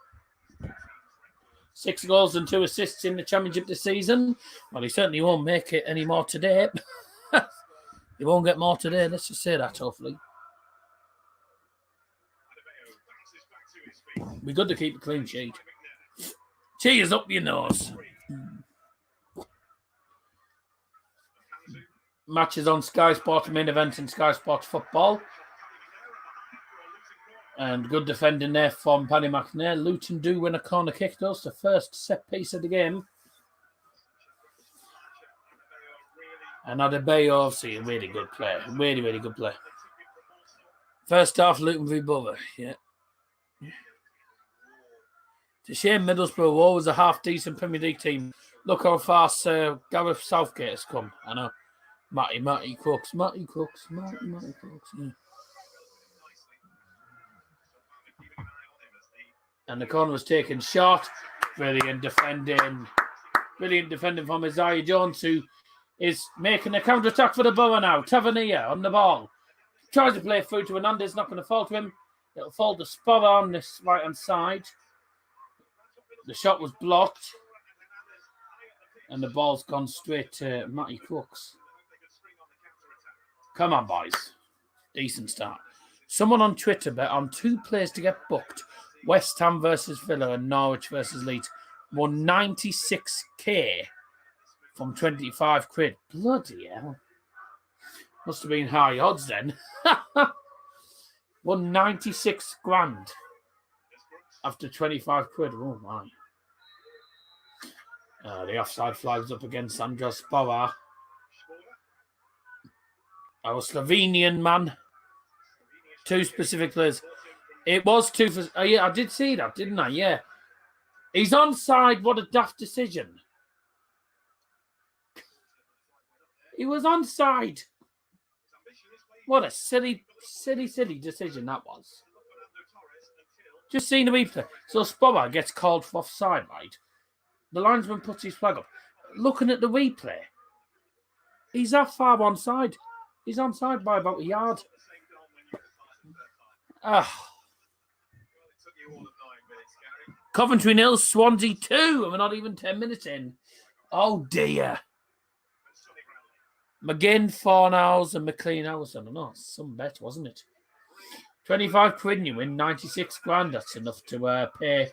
6 goals and 2 assists in the Championship this season. Well, he certainly won't make it any more today. He won't get more today. Let's just say that, hopefully. Be good to keep a clean sheet. Cheers up your nose. Matches on Sky Sport, main event in Sky Sport Football. And good defending there from Paddy McNair. Luton do win a corner kick, though. It's the first set piece of the game. And Adebayo, obviously, a really good player. Really, really good player. First half, Luton v Borough. Yeah. It's a shame Middlesbrough were always a half-decent Premier League team. Look how fast Gareth Southgate has come. I know. Matty Crooks. Yeah. And the corner was taken short. Brilliant defending from Isaiah Jones, who is making a counter-attack for the Borough now. Tavernier on the ball. Tries to play through to Hernandez, not going to fall to him. It'll fall to Spotter on this right-hand side. The shot was blocked. And the ball's gone straight to Matty Crooks. Come on, boys. Decent start. Someone on Twitter bet on 2 players to get booked. West Ham versus Villa and Norwich versus Leeds. Won 96k from 25 quid. Bloody hell. Must have been high odds then. Won 96 grand after 25 quid. Oh, my. The offside flags up against Andros Sporar. Our Slovenian man. 2 specific players. It was 2 for... yeah, I did see that, didn't I? Yeah. He's onside. What a daft decision. He was onside. What a silly decision that was. Just seen the replay. So Sporar gets called for offside, right? The linesman puts his flag up. Looking at the replay, he's that far onside. He's onside by about a yard. Coventry 0, Swansea 2, and we're not even 10 minutes in. Oh dear. McGinn, Fornals, and McLean House. I don't know, some bet, wasn't it? 25 quid you win, 96 grand. That's enough to pay.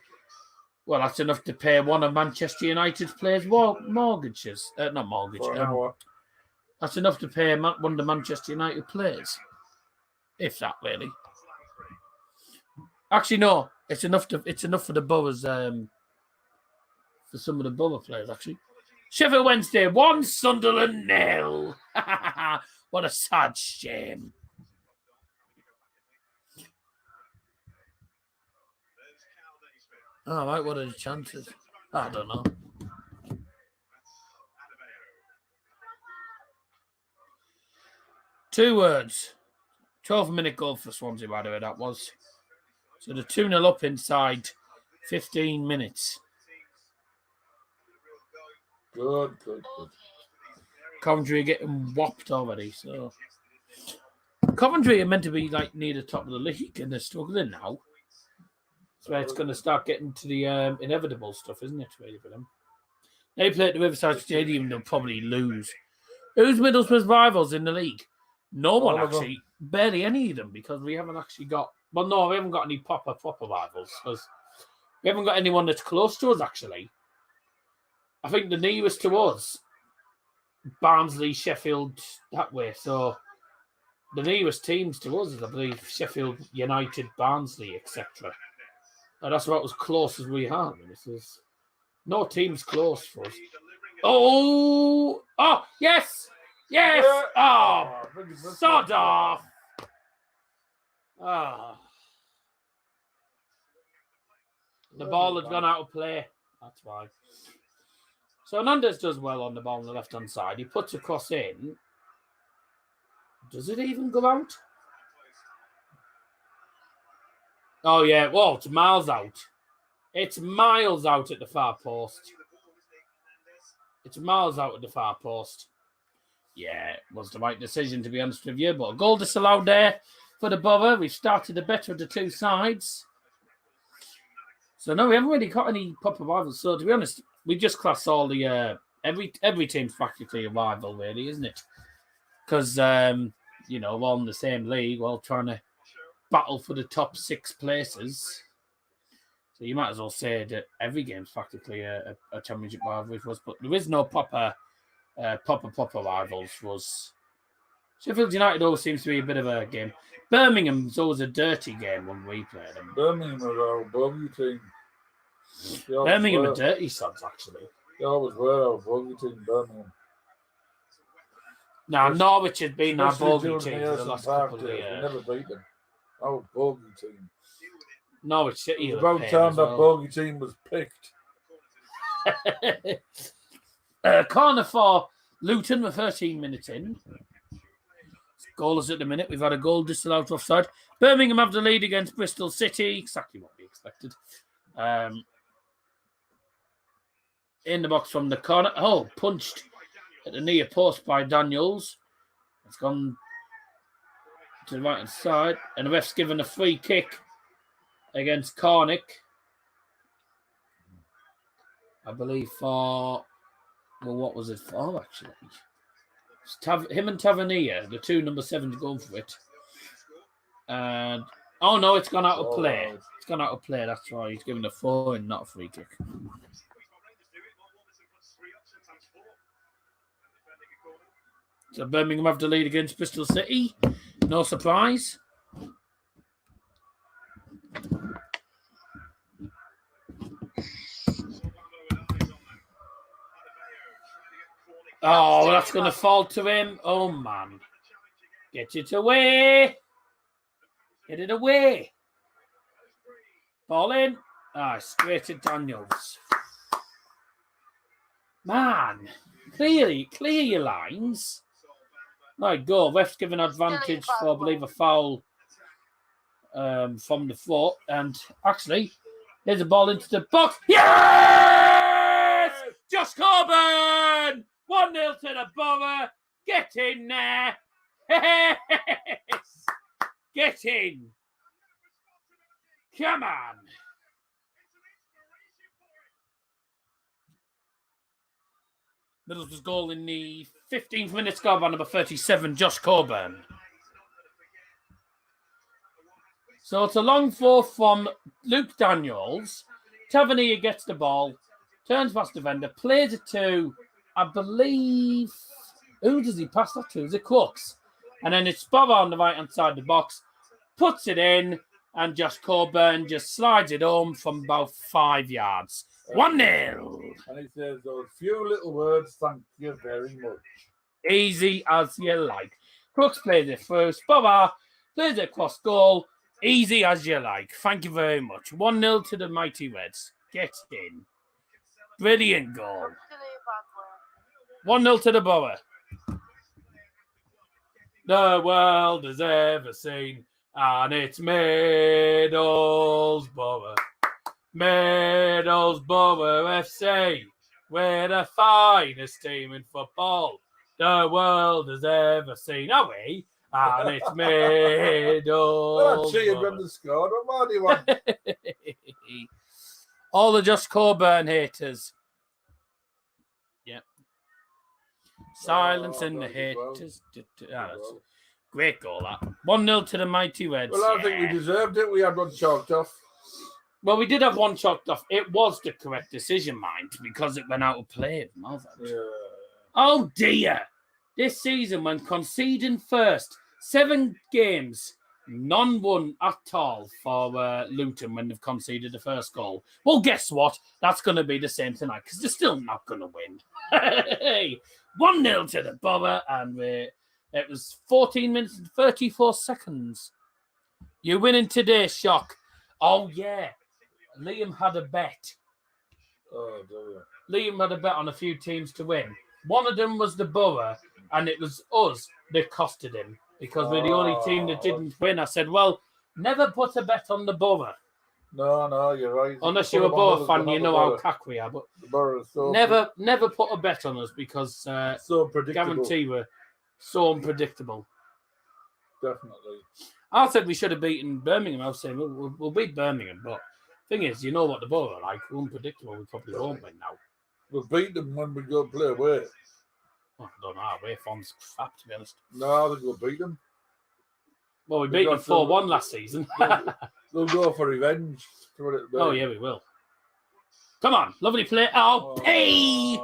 Well, that's enough to pay one of Manchester United's players' mortgages. Not mortgage. That's enough to pay one of the Manchester United players. If that, really. Actually, no. It's enough for the Boroughs, for some of the Borough players, actually. Sheffield Wednesday 1, Sunderland 0. What a sad shame. All right, what are the chances? I don't know. Two words. 12-minute goal for Swansea, by the way, that was. So the 2-0 up inside 15 minutes. Good. Coventry are getting whopped already. So Coventry are meant to be like near the top of the league, and they're struggling now. So it's going to start getting to the inevitable stuff, isn't it, really, for them? They play at the Riverside Stadium, they'll probably lose. Who's Middlesbrough's rivals in the league? No one, actually. Barely any of them, because we haven't actually got... Well, no, we haven't got any proper rivals, because we haven't got anyone that's close to us, actually. I think the nearest to us, Barnsley, Sheffield, that way. So the nearest teams to us is, I believe, Sheffield United, Barnsley, etc. And that's about as close as we are. There's no team's close for us. Oh, yes! Yes! Oh, sod off! The ball had gone out of play. That's why. So Hernandez does well on the ball on the left-hand side. He puts a cross in. Does it even go out? Oh, yeah. Well, it's miles out. It's miles out at the far post. It's miles out at the far post. Yeah, it was the right decision, to be honest with you. But a goal disallowed there for the Borough. We've started the better of the two sides. So, no, we haven't really got any proper rivals. So, to be honest, we just class all the... every team's practically a rival, really, isn't it? Because, we're all in the same league. We're all trying to battle for the top 6 places. So you might as well say that every game's practically a championship rivalry for us. But there is no proper rivals for us. Sheffield United always seems to be a bit of a game. Birmingham's always a dirty game when we play them. Birmingham are our bogey team. Birmingham are dirty sods, actually. They always were our bogey team, Birmingham. Now, Norwich has been our bogey team for the last couple of years. We never beat them. Our bogey team. Norwich City. It was about time that bogey team was picked. Corner for Luton. We're 13 minutes in. Goalless at the minute. We've had a goal disallowed offside. Birmingham have the lead against Bristol City. Exactly what we expected. In the box from the corner. Oh, punched at the near post by Daniels. It's gone to the right hand side. And the ref's given a free kick against Cornick. I believe for... Well, what was it for, actually? Him and Tavernier, the two number 7s going for it. And oh no, it's gone out of play. It's gone out of play. That's why he's given a 4 and not a free kick. So Birmingham have the lead against Bristol City. No surprise. Oh, that's going to fall to him. Oh, man. Get it away. Get it away. Ball in. Straight to Daniels. Man. Clear your lines. Right, go. Ref's given advantage for, I believe, a foul from the foot. And actually, here's a ball into the box. Yes! Josh Coburn! 1-0 to the Borough. Get in there. Yes. Get in. Come on. Middlesbrough's goal in the 15th minute, scored by number 37, Josh Coburn. So it's a long forth from Luke Daniels. Tavernier gets the ball, turns past the defender, plays it to, I believe, who does he pass that to? Is it Crooks? And then it's Bobber on the right-hand side of the box, puts it in, and Josh Coburn just slides it home from about 5 yards. 1-0. And he says those few little words, thank you very much. Easy as you like. Crooks plays it first. Bobber plays it across goal. Easy as you like. Thank you very much. 1-0 to the Mighty Reds. Get in. Brilliant goal. 1-0 to the Borough. The world has ever seen, and it's Middlesbrough. Middlesbrough FC. We're the finest team in football the world has ever seen. Are we? And it's Middlesbrough. I'd see you when they scored. What do you want? All the Josh Coburn haters. Yep. Silence in the haters. Well. Great goal, that. 1-0 to the Mighty Reds. Well, I think we deserved it. We had one chalked off. Well, we did have one chalked off. It was the correct decision, mind, because it went out of play. Yeah. Oh, dear. This season, when conceding first, 7 games, none won at all for Luton when they've conceded the first goal. Well, guess what? That's going to be the same tonight because they're still not going to win. 1-0 to the Borough, and it was 14 minutes and 34 seconds. You're winning today, Shock. Oh, yeah. Liam had a bet. Oh, dear. Liam had a bet on a few teams to win. One of them was the Borough, and it was us that costed him because we're the only team that didn't win. I said, well, never put a bet on the Borough. No, you're right. Unless you're a Borough fan, you know how cack we are. But the Borough is so never put a bet on us because so predictable. Guarantee we're so unpredictable. Definitely. I said we should have beaten Birmingham. I was saying we'll beat Birmingham, but thing is, you know what the Borough are like. We're unpredictable. We probably won't win now. We'll beat them when we go play away. I don't know. Our away form's crap, to be honest. No, I think we'll beat them. Well, we beat them 4-1 last season. They'll go for revenge. Oh, yeah, we will. Come on. Lovely play. Oh, pay!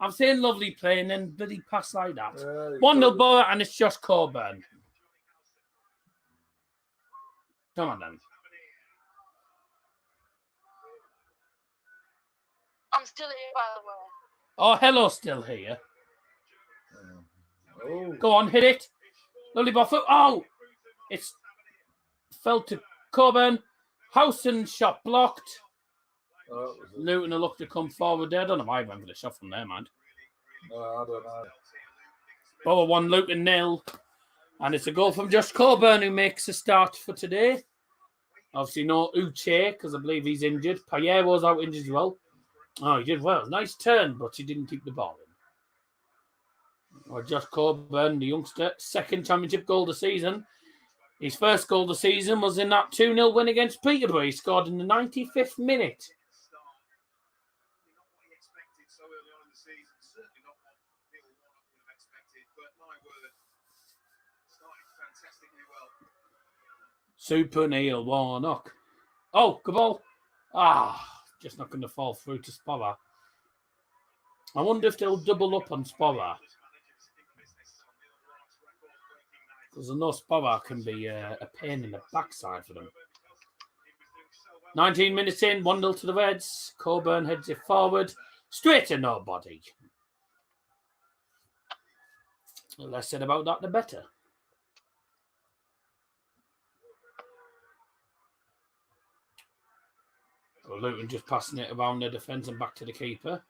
I'm saying lovely play and then bloody pass like that. 1-0 Borough, and it's Josh Coburn. Come on, then. I'm still here, by the way. Oh, hello, still here. Oh. Go on, hit it. Lovely ball. Oh, it's fell to Coburn. Howson shot blocked. Luton will look to come forward there. I don't know why I went for the shot from there, man. No, I don't know. Borough 1, Luton 0. And it's a goal from Josh Coburn who makes a start for today. Obviously, no Uche because I believe he's injured. Payero's out injured as well. Oh, he did well. Nice turn, but he didn't keep the ball in. Or Josh Coburn, the youngster, second championship goal of the season. His first goal of the season was in that 2-0 win against Peterborough. He scored in the 95th minute. Super Neil Warnock. Oh, good ball. Just not going to fall through to Sporra. I wonder if they'll double up on Sporra. Because I know Sporra can be a pain in the backside for them. 19 minutes in, 1-0 to the Reds. Coburn heads it forward. Straight to nobody. The less said about that, the better. Well, Luton just passing it around their defence and back to the keeper.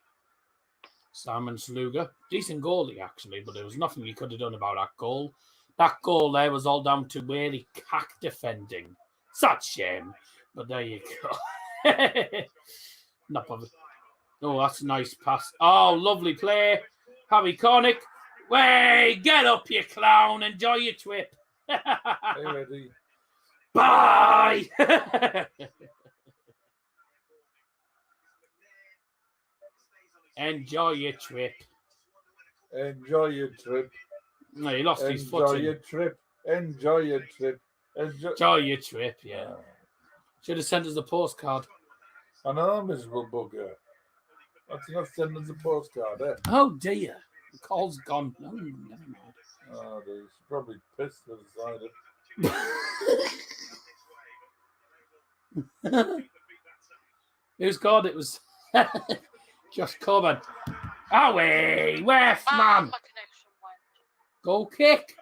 Simon Sluga. Decent goalie, actually, but there was nothing he could have done about that goal. That goal there was all down to really cack defending. Such shame. But there you go. Not bothered. Oh, that's a nice pass. Oh, lovely play. Harry Cornick. Way, get up, you clown. Enjoy your trip. Hey, ready? Bye. Enjoy your trip. Enjoy your trip. No, he lost his Enjoy footing. your trip. Enjoy your trip. Enjoy your trip, yeah. Should have sent us a postcard. I know, miserable bugger. That's not sending us a postcard, eh? Oh, dear. The call's gone. No, never mind. Oh, he's probably pissed beside it. Who scored? It was Josh Coburn. Away, West, man. My connection went. Goal kick.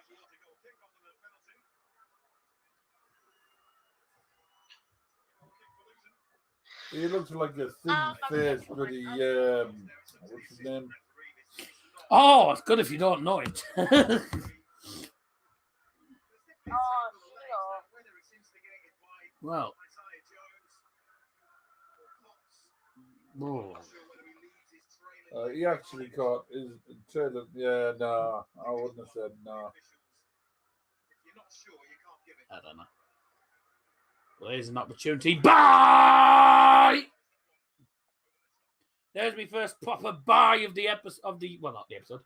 He looks like a thin-faced bloody, what's his name? Oh, it's good if you don't know it. Well. Oh. He actually caught his trailer. Yeah, no, I wouldn't have said no. I don't know. Well, here's an opportunity. Bye! There's my first proper bye of the episode. Not the episode.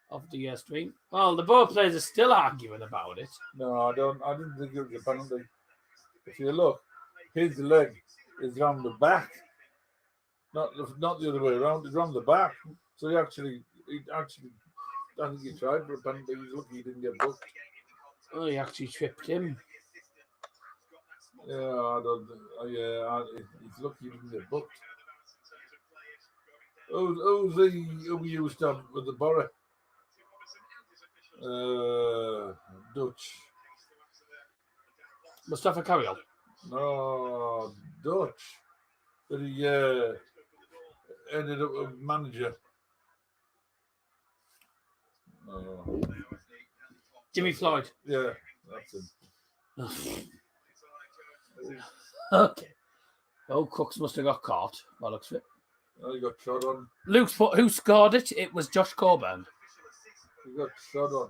Of the stream. Well, the both players are still arguing about it. No, I didn't think it was a penalty. If you look, his leg is round the back. Not the other way around. It's round the back. So he actually, I think he tried for a penalty. He's lucky he didn't get booked. Oh, he actually tripped him. Yeah, I don't. He's lucky he didn't get booked. Who we used to have with the Borough? Dutch. Mustafa Carriel. No, Dutch. But he ended up a manager. Jimmy Floyd. Yeah, that's him. Okay. Oh, Cooks must have got caught. By the looks of it. Oh, he got shot on. Luke's foot. Who scored it? It was Josh Coburn. He got shot on.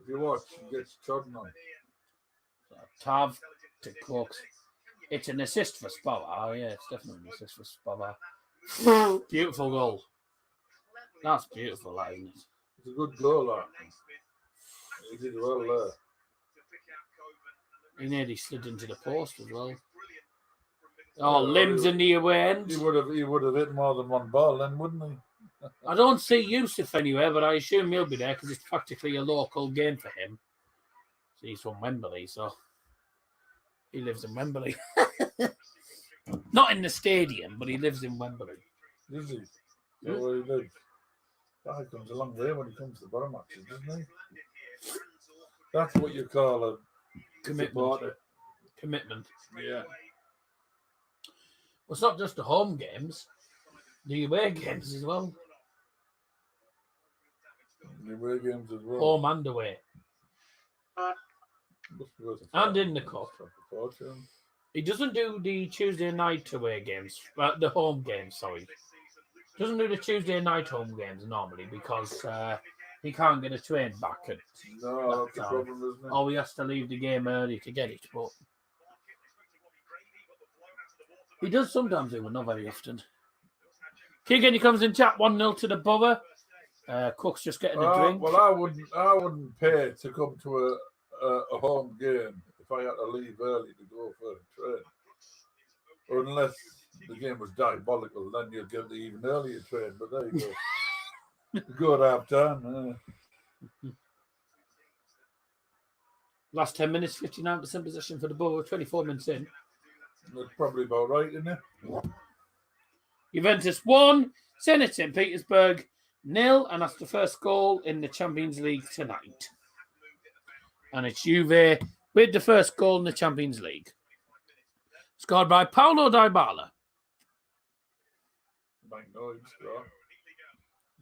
If you watch, he gets trodden on. Tav to Cooks. It's an assist for Spava. Oh, yeah, it's definitely an assist for Spava. Beautiful goal. That's beautiful, that, isn't it? It's a good goal, that. He did well there. He nearly slid into the post as well. Oh, limbs in the away end. He would have hit more than one ball then, wouldn't he? I don't see Yusuf anywhere, but I assume he'll be there because it's practically a local game for him. So he's from Wembley, so he lives in Wembley. Not in the stadium, but he lives in Wembley. Does he? That's where he lives. That comes a long way when he comes to the Borough matches, doesn't he? That's what you call a Commitment. Commitment. Yeah. Well, it's not just the home games, the away games as well. The away games as well. Home and away. And in the cup. He doesn't do the Tuesday night away games, the home games, sorry. Doesn't do the Tuesday night home games normally because he can't get a train back at No, that's the problem, isn't it? Oh, he has to leave the game early to get it, but he does sometimes do it, not very often. Keegan, he comes in chat 1-0 to the Borough. Cook's just getting a drink. Well, I wouldn't pay to come to a home game if I had to leave early to go for a train. Unless the game was diabolical, then you'd get the even earlier train. But there you go. Go at half time. Last 10 minutes, 59% possession for the Borough, 24 minutes in. That's probably about right, isn't it? Juventus 1, Zenit St. Petersburg 0, and that's the first goal in the Champions League tonight. And it's Juve with the first goal in the Champions League. Scored by Paulo Dybala.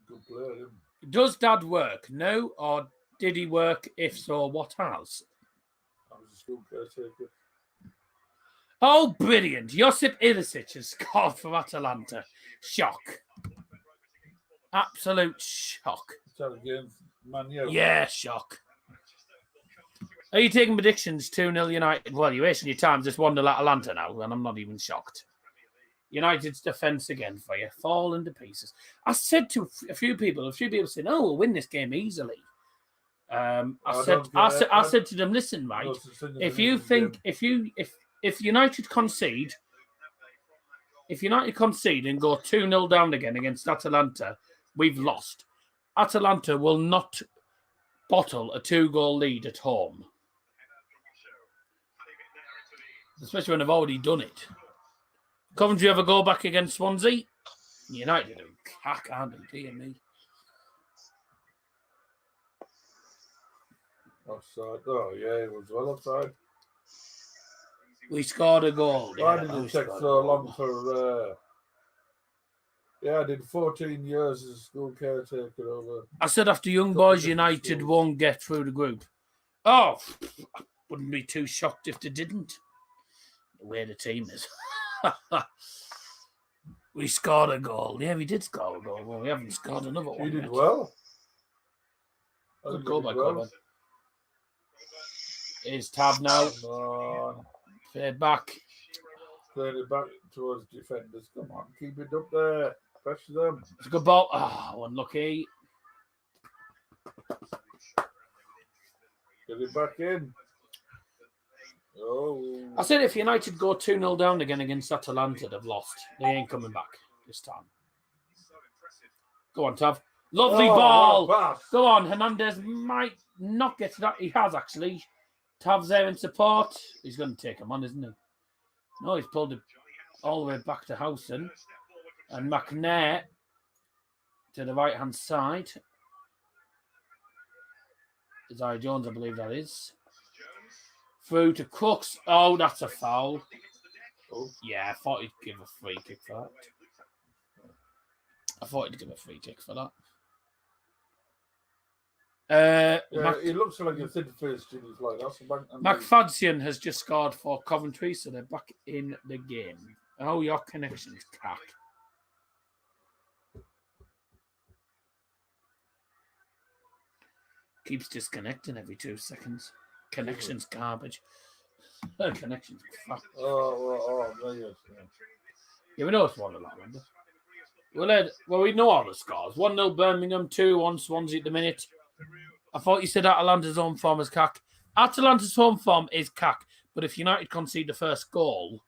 Good player, isn't he? Does Dad work? No, or did he work? If so, what has? I was a school caretaker. Oh, brilliant. Josip Ilicic has scored for Atalanta. Shock. Absolute shock. Is that against Man U? Yeah, shock. Are you taking predictions 2-0 United? Well, you're wasting your time. Just 1-0 Atalanta now, and I'm not even shocked. United's defence again for you. Falling to pieces. I said to a few people said, oh, we'll win this game easily. I said to them, listen, right, if United concede and go 2-0 down again against Atalanta, we've lost. Atalanta will not bottle a 2-goal lead at home. Especially when they've already done it. Coventry ever go back against Swansea? United are cack, aren't they? Dear me. Offside. Oh, yeah, it was well offside. We scored a goal. Why did it take so long for... I did 14 years as a school caretaker over... I said after Young Boys United won't get through the group. Oh, I wouldn't be too shocked if they didn't. The way the team is. We scored a goal. Yeah, we did score a goal. Well, we haven't scored another one. You did yet. well. Good goal by Coleman. Here's Tab now. Come on. Fade back. Playing it back towards defenders. Come on, keep it up there. Pressure them. It's a good ball. Unlucky. Get it back in. Oh. I said if United go 2-0 down again against Atalanta, they've lost. They ain't coming back this time. Go on, Tav. Lovely ball. Go on. Hernandez might not get to that. He has, actually. Tav's there in support. He's going to take him on, isn't he? No, he's pulled it all the way back to Howson. And McNair to the right-hand side. Isaiah Jones, I believe that is. Through to Crooks. Oh, that's a foul. Oh. Yeah, I thought he'd give a free kick for that. He looks like a thin-faced in his life. McFadzean has just scored for Coventry, so they're back in the game. Oh, your connection's cack. Keeps disconnecting every 2 seconds. Connection's garbage. Connection's crap. Yeah, we know it's 1-0, we know all the scores. 1-0 Birmingham, 2-1 Swansea at the minute. I thought you said Atalanta's home form is cack. Atalanta's home form is cack, but if United concede the first goal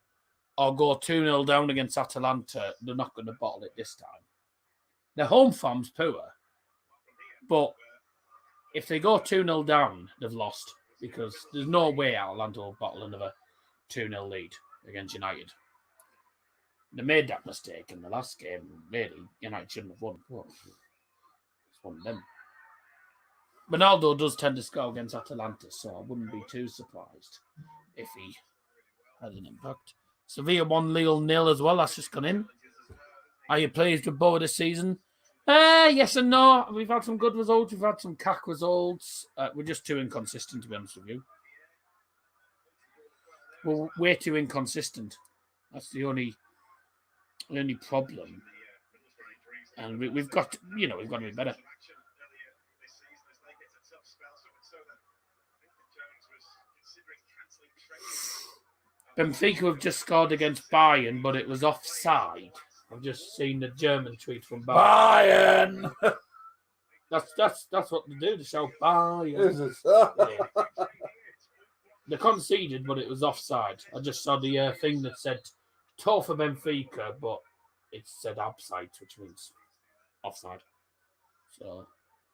or go 2-0 down against Atalanta, they're not going to bottle it this time. Their home form's poor, but if they go 2-0 down, they've lost because there's no way Atalanta will bottle another 2-0 lead against United. They made that mistake in the last game. Really, United shouldn't have won. Well, it's one of them. Ronaldo does tend to score against Atalanta, so I wouldn't be too surprised if he had an impact. Sevilla won Lille 0 as well. That's just gone in. Are you pleased with Boa this season? Yes and no. We've had some good results. We've had some cack results. We're just too inconsistent, to be honest with you. We're way too inconsistent. That's the only problem. And we've got to be better. Benfica have just scored against Bayern, but it was offside. I've just seen the German tweet from Bayern. That's what they do. They shout Bayern. Is it? Yeah. They conceded, but it was offside. I just saw the thing that said "toe for Benfica," but it said "abside," which means offside. So,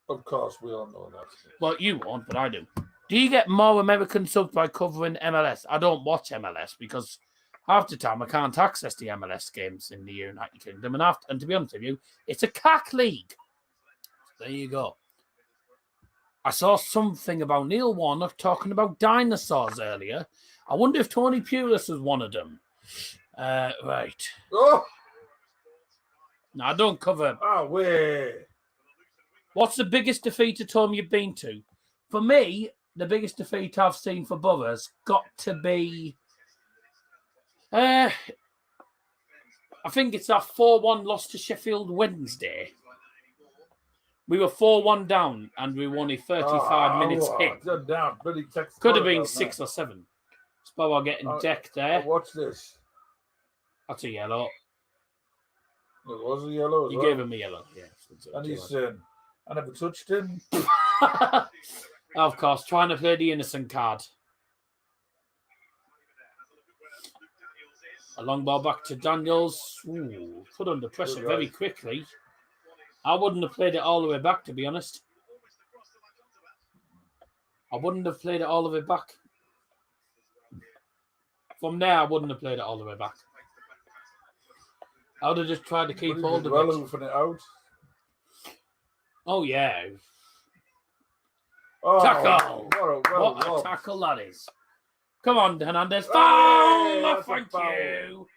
of course, we all know that. Well, you won't, but I do. Do you get more American subs by covering MLS? I don't watch MLS because half the time I can't access the MLS games in the United Kingdom. And to be honest with you, it's a cack league. There you go. I saw something about Neil Warnock talking about dinosaurs earlier. I wonder if Tony Pulis was one of them. Right. Oh! No, I don't cover. Oh, wait. What's the biggest defeat at home you've been to? For me, the biggest defeat I've seen for Borough's got to be I think it's our 4-1 loss to Sheffield Wednesday. We were 4-1 down and we won a 35 minutes hit. Down. Could have been 6 or 7. Sparrow getting decked there. Watch this. That's a yellow. It was a yellow as You well. gave him a yellow, yeah. And he's saying, I never touched him. Of course, trying to play the innocent card. A long ball back to Daniels. Ooh, put under pressure very quickly. I wouldn't have played it all the way back, to be honest. I wouldn't have played it all the way back. From there, I wouldn't have played it all the way back. I would have just tried to keep hold of it. It out. Oh, yeah. Oh, Tackle. What a tackle that is. Come on, Hernandez. Foul! Thank you.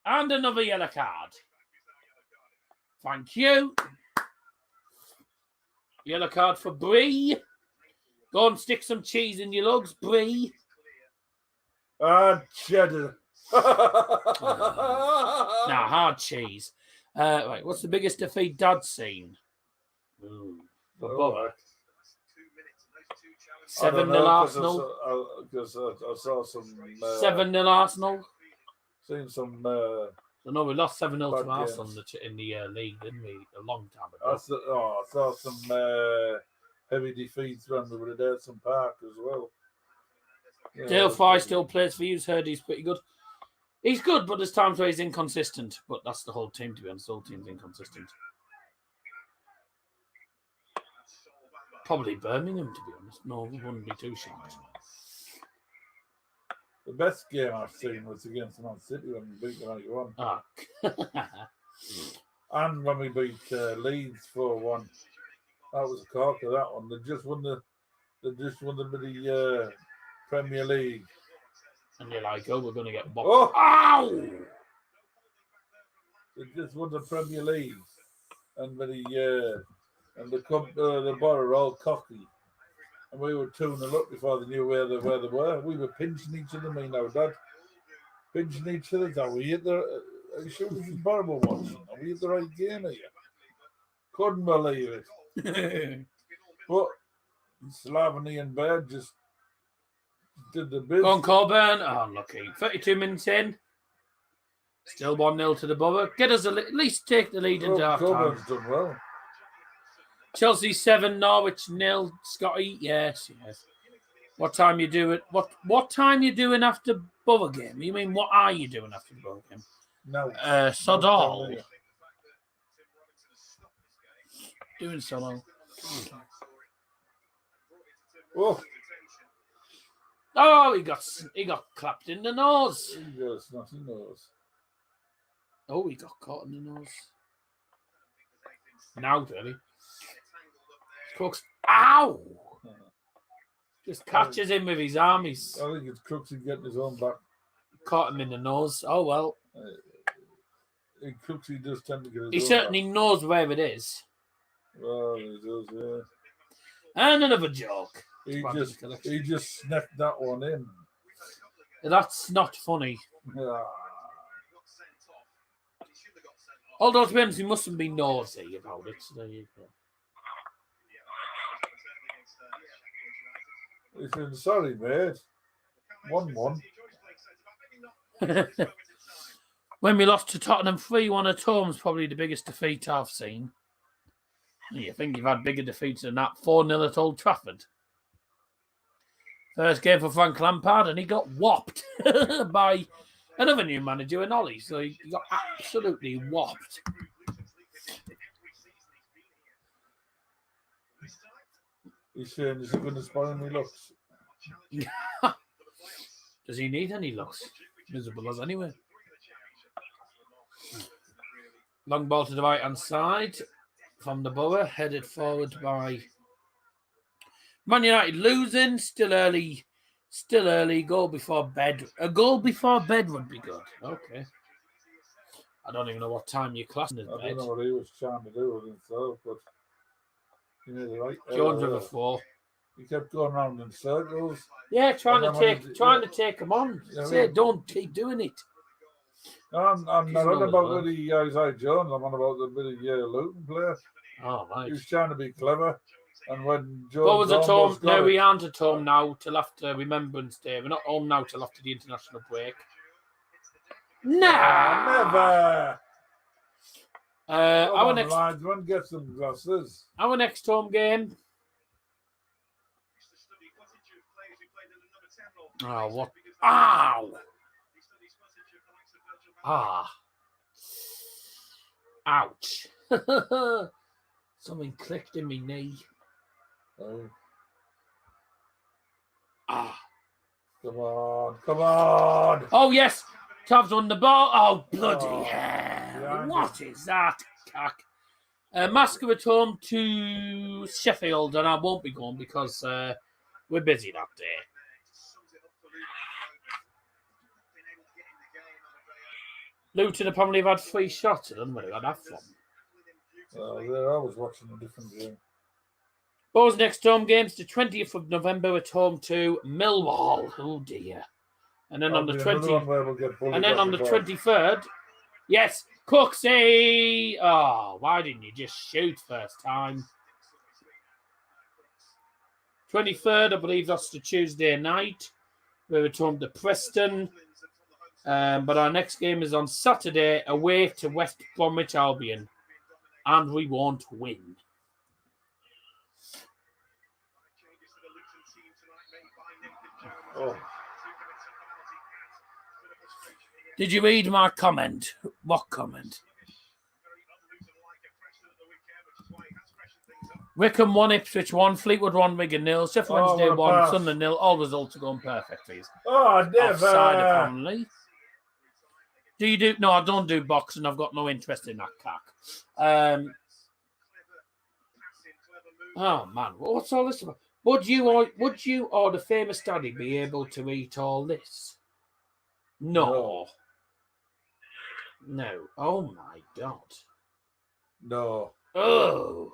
And another yellow card. Thank you. Yellow card for Bree. Go and stick some cheese in your lugs, Bree. Cheddar. Nah, hard cheese. Right, what's the biggest defeat Dad's seen? For 7-0 Arsenal. Because I saw some 7-0 Arsenal. Seen some. I know we lost 7-0 to bad Arsenal games. in the league, didn't we? A long time ago. I saw some heavy defeats when we were at Edson Park as well. Dale Fry still plays for you. Heard he's pretty good. He's good, but there's times where he's inconsistent. But that's the whole team, to be honest. The whole team's inconsistent. Probably Birmingham, to be honest. No, we wouldn't be too shocked. The best game I've seen was against Man City when we beat them 8-1. Ah. And when we beat Leeds 4-1. That was a corker, that one. They just won the Premier League. And you're like, oh, we're going to get boxed. Oh! Ow! They just won the Premier League. And the borough were all cocky. And we were 2-0 up before they knew where they were. We were pinching each other, me now, Dad. Pinching each other. Are we at the... Are you sure this is Borough watching? Are we at the right game here? Couldn't believe it. But Slavony and Baird just did the bit. Go on, Coburn. Oh, unlucky. 32 minutes in. Still 1-0 to the Borough. Get us at least take the lead into half time. Coburn's done well. Chelsea 7, Norwich 0. Scotty, yes. What time you doing? What time you doing after Borough game? You mean what are you doing after the Borough game? No. Sod all. Doing sod all. Oh, he got clapped in the nose. He got a snotty nose. Oh, he got caught in the nose. Now, really. Crooks. Ow! Just catches him with his arm. I think it's Crooksy getting his own back. Caught him in the nose. Oh, well. Crooksy does tend to get his He own certainly back. knows where it is. Well, he does, yeah. And another joke. He just snuck that one in. That's not funny. Yeah. Although, to be honest, he mustn't be nosy about it. So there you go. He said, sorry, mate. 1-1. When we lost to Tottenham 3-1 at home is probably the biggest defeat I've seen. You think you've had bigger defeats than that? 4-0 at Old Trafford. First game for Frank Lampard, and he got whopped by another new manager in Ollie. So he got absolutely whopped. He's saying, is he going to spoil any looks? Does he need any looks? Miserable as anyway. Long ball to the right-hand side from the Borough, headed forward by Man United losing. Still early. Goal before bed. A goal before bed would be good. Okay. I don't even know what time you're classing as I bed. don't know what he was trying to do with himself, but you know, right. Jones with a 4. He kept going round in circles. Yeah, trying And to then when take him on. Yeah, Say, we- don't keep doing it. I'm not He's on not about well. Willie Isaiah Jones. I'm on about the Billy Luton player. Oh, right. He was trying to be clever. And when Jones What was at home? almost got No, it, we aren't at home now till after Remembrance Day. We're not home now till after the international break. Nah. never. Come Our on, next lads, one get some glasses. our next home game. Oh, what? Ow! Ah. Ouch. Something clicked in my knee. Oh, Ah. come on, come on. Oh, yes. Tav's on the ball. Oh, bloody Oh, hell. behind What is that? Cack. Masker at home to Sheffield, and I won't be going because we're busy that day. Luton apparently have had 3 shots. I don't know where they got that from. They're always watching a different game. Bo's next home game's the 20th of November at home to Millwall. Oh dear. And then on the 23rd, yes, Cooksey. Oh, why didn't you just shoot first time? 23rd, I believe that's the Tuesday night. We're at home to Preston. But our next game is on Saturday away to West Bromwich Albion. And we won't win. Oh, Did you read my comment? What comment? Wickham 1, Ipswich 1, Fleetwood 1, Wigan 0, Sheffield Wednesday 1, pass. Sunderland 0. All results are going perfect, please. Oh, never. Offside, apparently. Do you do? No, I don't do boxing. I've got no interest in that cack. Oh man, what's all this about? Would you or the famous daddy be able to eat all this? No. No. Oh my god. No. Oh,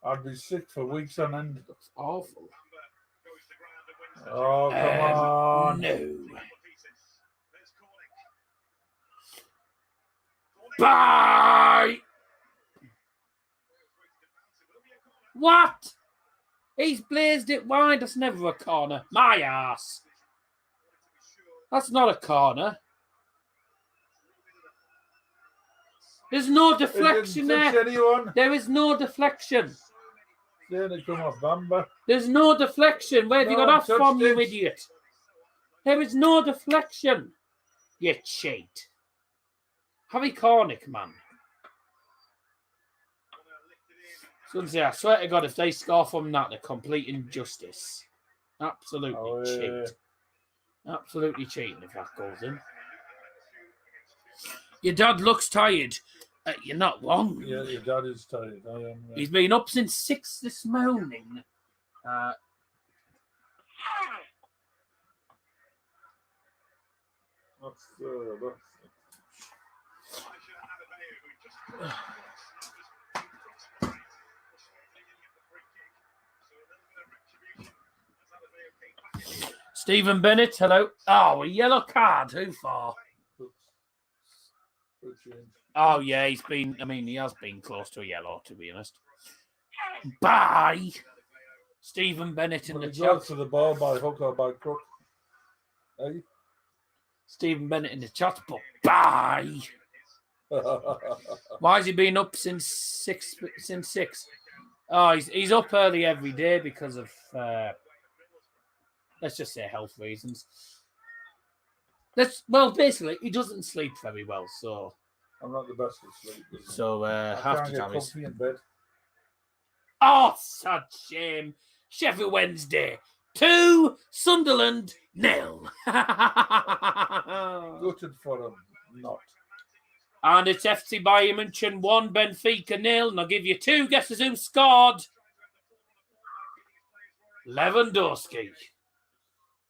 I'd be sick for weeks on end. that's awful. Oh, come on. No. Bye. What? He's blazed it wide. That's never a corner. My ass. That's not a corner. There's no deflection Touch there. anyone. There is no deflection. Then they come off Bamba. There's no deflection. Where have you No got that one from, touched you it. idiot? There is no deflection. You cheat. Harry Cornick, man. Swansea, I swear to God, if they score from that, they're complete injustice. Absolutely cheat. Absolutely cheating if that goes in. Your dad looks tired. You're not wrong. Yeah, your dad is tired. I am. He's been up since 6 this morning. Stephen Bennett, hello. Oh, a yellow card. Who for? Oh, yeah, he has been close to a yellow, to be honest. Bye. Stephen Bennett in the Goes chat. to the ball by hook or by crook. Hey? Stephen Bennett in the chat, but bye. Why has he been up since 6? Oh, he's up early every day because of, let's just say, health reasons. Basically, he doesn't sleep very well, so. I'm not the best at sleep. So, half the time he's. in bed. Oh, such shame. Sheffield Wednesday 2, Sunderland 0. Gutted for him, not. And it's FC Bayern München 1, Benfica 0. And I'll give you 2 guesses who scored. Lewandowski.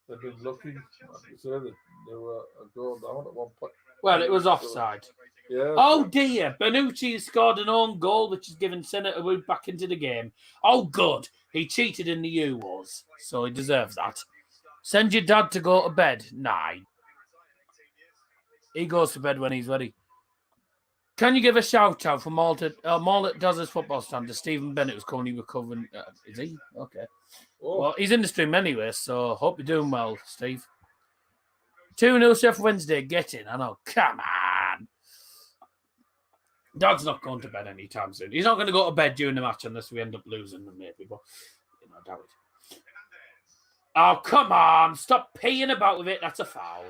They've been lucky. Like you say, they were a goal down at one point. Well, it was offside. Yeah. Oh dear, Benucci has scored an own goal, which has given Senator Wood back into the game. Oh good, he cheated in the U-Wars, so he deserves that. Send your dad to go to bed. Nah, he goes to bed when he's ready. Can you give a shout out from all that does his football stand to Stephen Bennett, who's currently recovering? Is he? Okay. Oh. Well, he's in the stream anyway, so hope you're doing well, Steve. 2-0 Sheffield Wednesday, get in. I know, come on. Dad's not going to bed anytime soon. He's not going to go to bed during the match unless we end up losing, maybe, but I doubt it. Oh, come on. Stop peeing about with it. That's a foul.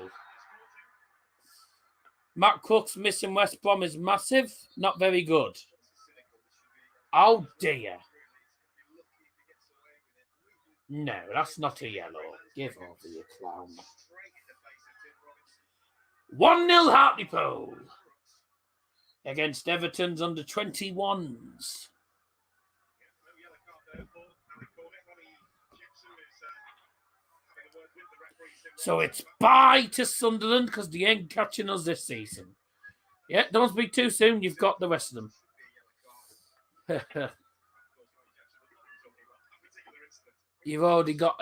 Matt Cook's missing West Brom is massive. Not very good. Oh, dear. No, that's not a yellow. Give over, you clown. 1-0 Hartlepool against Everton's under 21s. So it's bye to Sunderland because they ain't catching us this season. Yeah, don't speak too soon. You've got the rest of them. You've already got...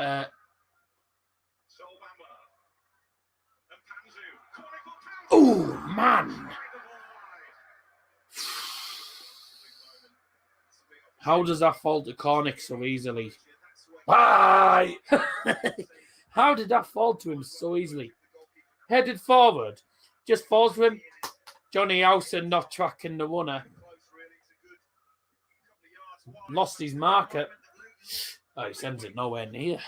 Oh, man. How does that fall to Cornick so easily? Bye! How did that fall to him so easily? Headed forward. Just falls to him. Johnny Howson not tracking the runner. Lost his marker. Oh, he sends it nowhere near.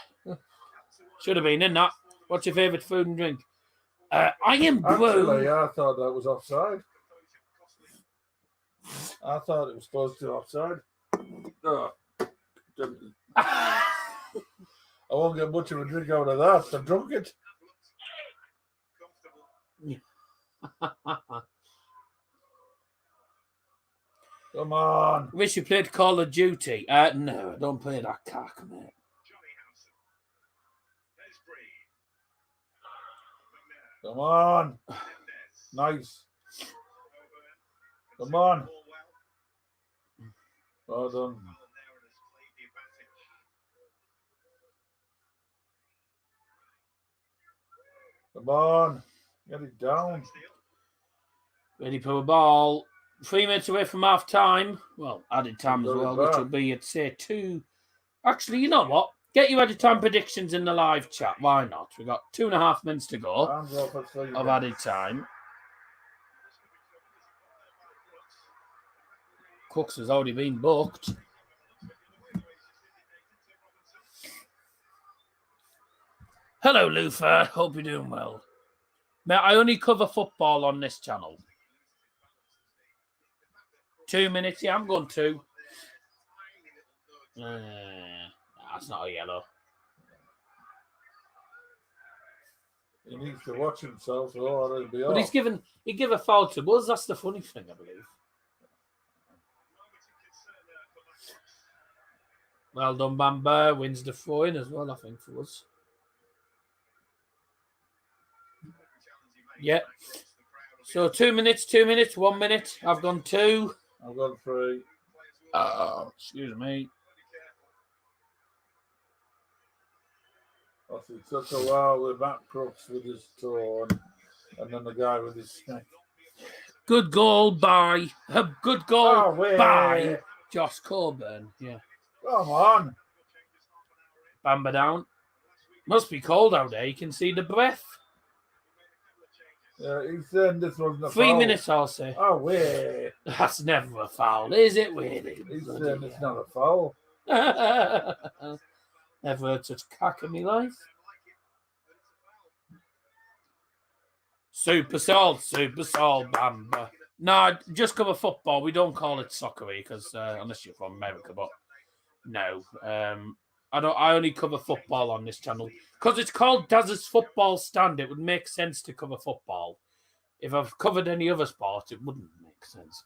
Should have been in that. What's your favourite food and drink? I am blue. Actually, I thought that was offside. I thought it was close to offside. Oh, I won't get much of a drink out of that. I drunk it. Come on. Wish you played Call of Duty. No, don't play that cock, mate. Come on. Nice. Come on. Well done. Come on. Get it down. Ready for a ball. 3 minutes away from half time. Well, added time as well, which will be at say 2. Actually, you know what? Get your added time predictions in the live chat. Why not? We've got 2.5 minutes to go of added time. Cooks has already been booked. Hello, Lufa. Hope you're doing well. Mate, I only cover football on this channel. 2 minutes. Yeah, I'm going 2. That's not a yellow. He needs to watch himself, or it'll be But off. he gave a foul to Buzz. That's the funny thing, I believe. Well done, Bamba. Wins the throw-in as well, I think, for us. Yeah. So 2 minutes, 1 minute. I've gone 2. I've gone 3. Excuse me. It took a while with Matt Crooks with his toe and then the guy with his neck. Good goal by... good goal Oh, by Josh Coburn. Yeah. Come on. Bamba down. Must be cold out there. You can see the breath. Yeah, he said this wasn't a 3 foul. minutes, I'll say. Oh, wait. That's never a foul, is it, really? He said it's not a foul. Never heard such cack in my life. Super Soul, Bamba. No, just cover football. We don't call it soccery because unless you're from America, but no. I only cover football on this channel because it's called Daz's Football Stand. It would make sense to cover football. If I've covered any other sport, it wouldn't make sense.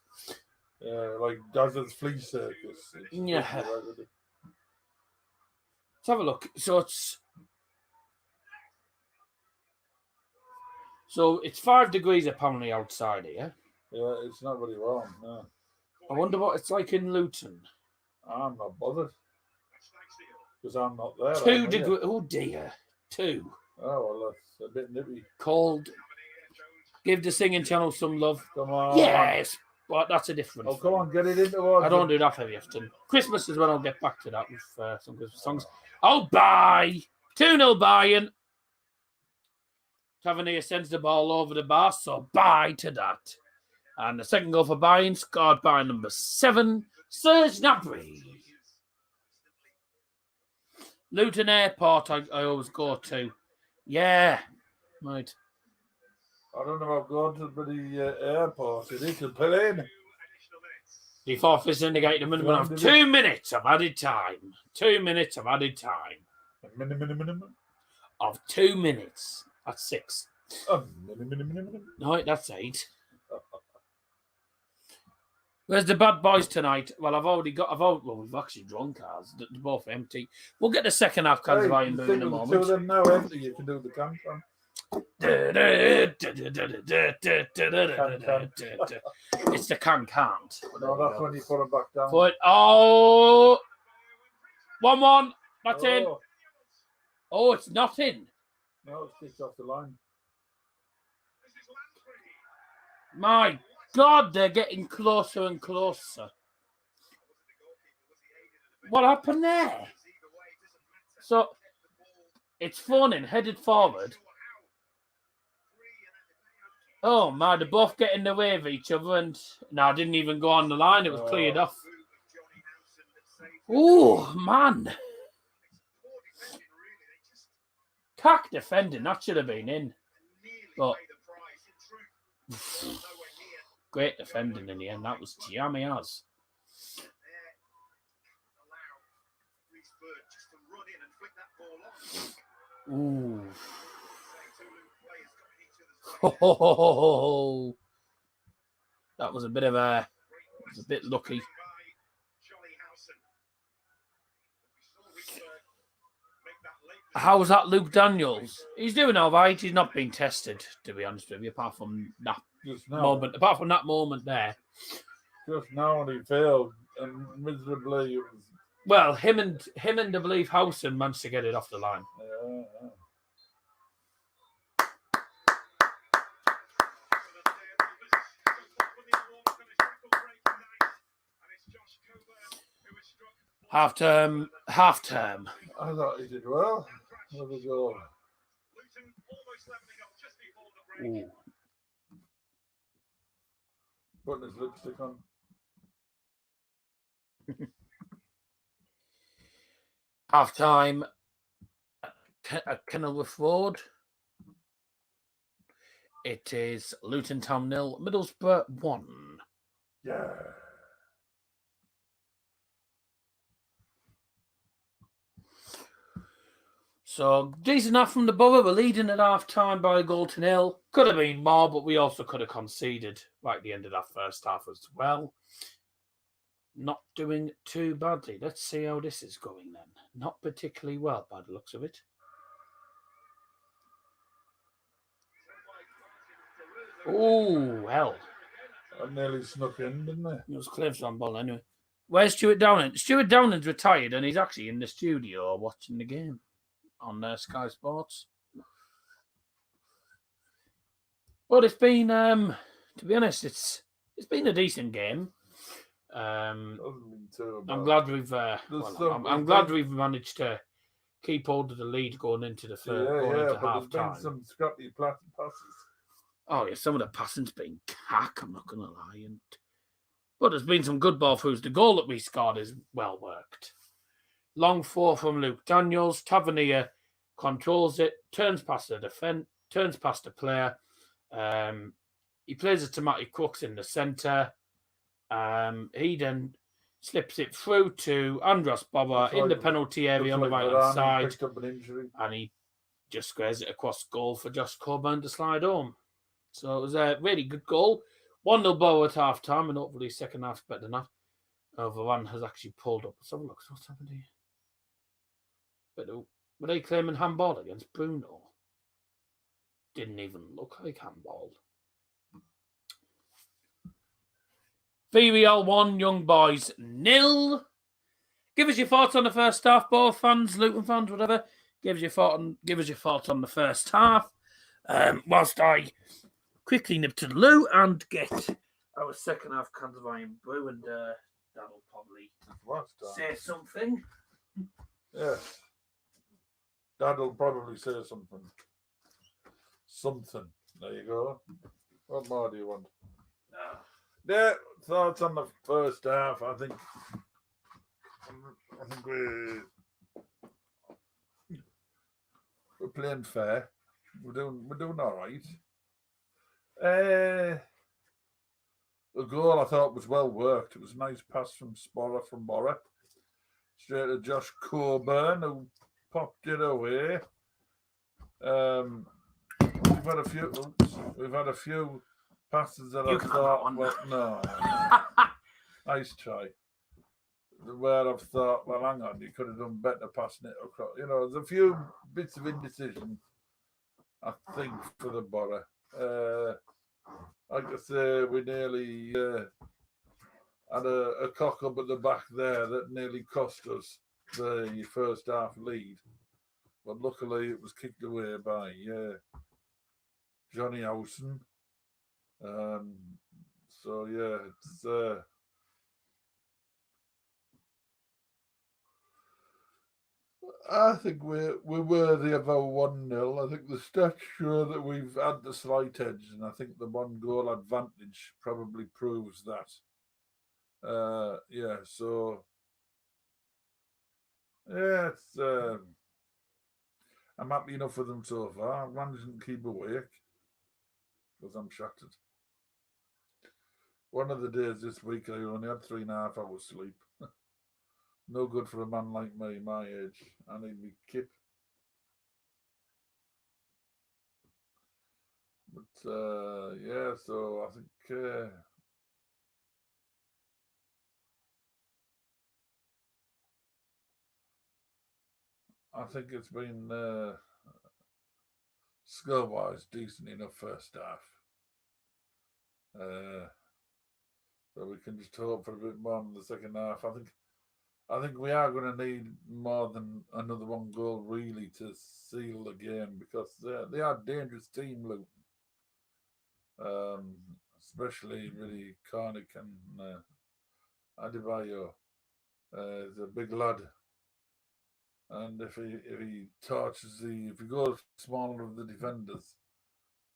Like Daz's Flea Circus. Yeah. Let's have a look. So it's 5 degrees apparently outside here. Yeah, it's not very warm. No. I wonder what it's like in Luton. I'm not bothered. Because I'm not there. 2 degrees. Oh dear. 2. Oh, well, that's a bit nippy. Cold. Give the singing channel some love. Come on. Yes. But that's a different Oh, come thing. on, get it into one. I don't do that very often. Christmas is when I'll get back to that with some Christmas songs. Oh, bye. 2-0 Bayern. Tavernier sends the ball over the bar, so bye to that. And the second goal for Bayern, scored by number 7, Serge Gnabry. Luton Airport, I always go to. Yeah, right. I don't know about going to the bloody airport. It is a plane. The fourth is indicating a minimum of 2 minutes of added time. 2 minutes of added time. Minimum. Of 2 minutes. That's 6. Minimum. No, that's 8. Where's the bad boys tonight? Well, we've actually drunk ours. They're both empty. We'll get the second half cans of Iron Boom in a moment. Two of them now empty. You can do the can. It's the can't. No, that's when you put them back down. But 1-1. That's in. Oh, it's not in. No, it's kicked off the line. My God, they're getting closer and closer. What happened there? So it's phoning, headed forward. Oh my, they're both getting in the way of each other, and no, I didn't even go on the line, it was cleared off. Oh man. Cack defending, that should have been in. But great defending in the end, that was jammy as. Ooh. Oh, that was a bit lucky. How was that, Luke Daniels? He's doing all right. He's not been tested, to be honest with you, apart from that moment. Apart from that moment there. Just now when he failed and miserably. It was... Well, him and I believe Howson managed to get it off the line. Yeah. Half term. I thought he did well. With a goal. Ooh. Putting his lipstick on. Half time at Kenilworth Road. It is Luton Town 0, Middlesbrough 1. Yeah. So decent enough from the Borough. We're leading at half time by a goal to 0. Could have been more, but we also could have conceded right at the end of that first half as well. Not doing too badly. Let's see how this is going then. Not particularly well by the looks of it. Oh, well. I nearly snuck in, didn't I? It was Cliff's on ball anyway. Where's Stuart Downing? Stuart Downing's retired and he's actually in the studio watching the game on Sky Sports. But it's been, to be honest, it's been a decent game. I'm glad we've I'm glad we've managed to keep hold of the lead going into the third, half time. Been some scrappy passes. Oh yeah, some of the passing's been cack, I'm not gonna lie. But there's been some good ball throughs. The goal that we scored is well worked. Long throw from Luke Daniels. Tavernier controls it, turns past the defence, turns past the player. He plays it to Matty Crooks in the centre. He then slips it through to Andros Bobber in the penalty area on the right-hand side. And he just squares it across goal for Josh Coburn to slide home. So it was a really good goal. 1-0 Borough at half-time, and hopefully second half's better than that. Varane has actually pulled up. Let's have a look. What's happened here? But were they claiming handball against Bruno? Didn't even look like handball. VRL 1, Young Boys 0. Give us your thoughts on the first half, both fans, Luton fans, whatever. Give us your thoughts on the first half. Whilst I quickly nip to the loo and get our second half cans of Iron Brew, and that'll probably say something. Yes. Dad'll probably say something. Something. There you go. What more do you want? Yeah, thoughts on the first half. I think we're playing fair. We're doing all right. The goal I thought was well worked. It was a nice pass from Borough. Straight to Josh Coburn, who popped it away. We've had a few passes that I thought, well, no. Nice try. Where I've thought, well, hang on, you could have done better passing it across. You know, there's a few bits of indecision, I think, for the Borough. Like I say, we nearly had a cock up at the back there that nearly cost us the first half lead. But luckily it was kicked away by Johnny Howson. So yeah, it's I think we're worthy of our 1-0. I think the stats show that we've had the slight edge, and I think the 1 goal advantage probably proves that. Yeah, so yeah, it's I'm happy enough with them so far. I'm managing to keep awake because I'm shattered. One of the days this week I only had 3.5 hours sleep. No good for a man like me, my age. I need me kip. But yeah, so I think it's been score-wise decent enough first half. So we can just hope for a bit more in the second half. I think we are going to need more than another 1 goal really to seal the game, because they are a dangerous team, Luton. Especially really Cornick and Adebayo. He's a big lad, and if he goes smaller of the defenders,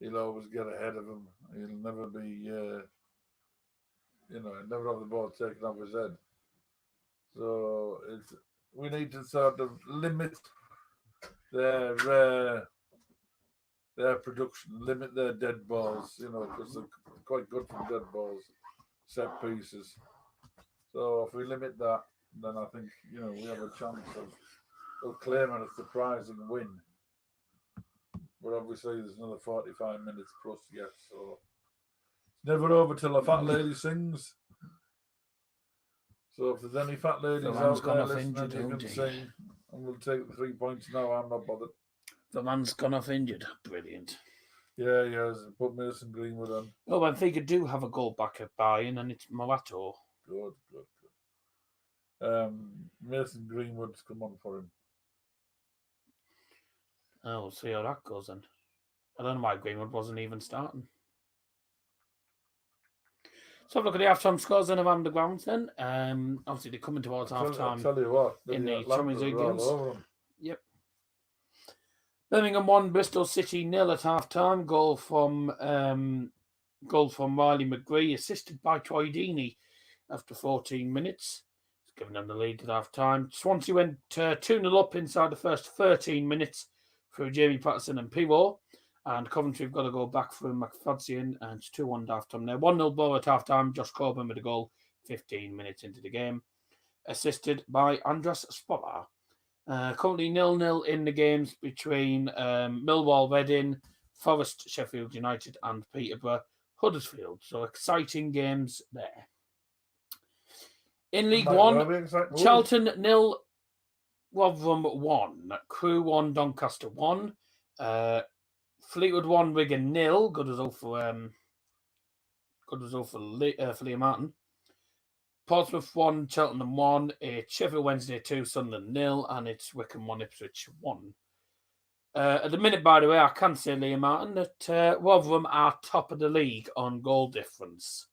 he'll always get ahead of them. He'll never be, never have the ball taken off his head. So we need to sort of limit their production, limit their dead balls, because they're quite good from dead balls, set pieces. So if we limit that, then I think, we have a chance of claiming a surprising win. But obviously there's another 45 minutes plus yet, so it's never over till a fat lady sings. So if there's any fat ladies out there listening, you can sing, and we'll take the 3 points now. I'm not bothered. The man's gone off injured. Brilliant. Yeah, he has. Put Mason Greenwood on. Oh, Benfica do have a goal back at Bayern, and it's Morato. Good. Mason Greenwood's come on for him. Oh, we'll see how that goes then. I don't know why Greenwood wasn't even starting. So have a look at the half-time scores then of Underground then. Obviously, they're coming towards half-time. I'll tell you what. In the Champions League games. Yep. Birmingham 1, Bristol City 0 at half-time. Goal from Riley McGree, assisted by Troy Deeney after 14 minutes. He's given them the lead at half-time. Swansea went 2-0 up inside the first 13 minutes through Jamie Patterson and Pivot. And Coventry have got to go back through McFadzean, and it's 2-1 half-time there. 1-0 Borough at half-time. Josh Coburn with a goal 15 minutes into the game. Assisted by Andras Sporar. Currently 0-0 in the games between Millwall, Reading, Forest, Sheffield United and Peterborough, Huddersfield. So exciting games there. In League One, Charlton 0, Rotherham 1, Crewe 1, Doncaster 1, Fleetwood 1, Wigan 0. Good result for Liam Martin. Portsmouth 1, Cheltenham 1. It's Sheffield Wednesday 2, Sunderland 0, and it's Wycombe 1, Ipswich 1. At the minute, by the way, I can say, Liam Martin, that Rotherham are top of the league on goal difference.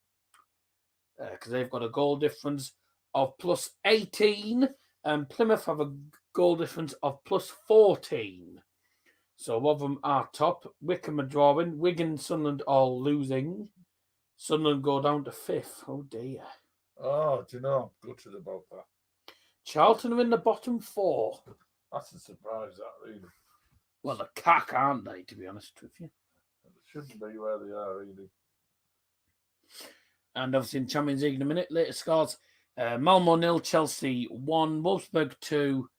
Because they've got a goal difference of plus 18, and Plymouth have a goal difference of plus 14. So Rotherham are top. Wycombe are drawing. Wigan, Sunderland all losing. Sunderland go down to 5th. Oh, dear. Oh, do you know, I'm gutted about that. Charlton are in the bottom 4. That's a surprise, that, really. Well, the cack, aren't they, to be honest with you? It shouldn't be where they are, really. And obviously in Champions League in a minute, later scores. Malmo 0, Chelsea 1, Wolfsburg 2,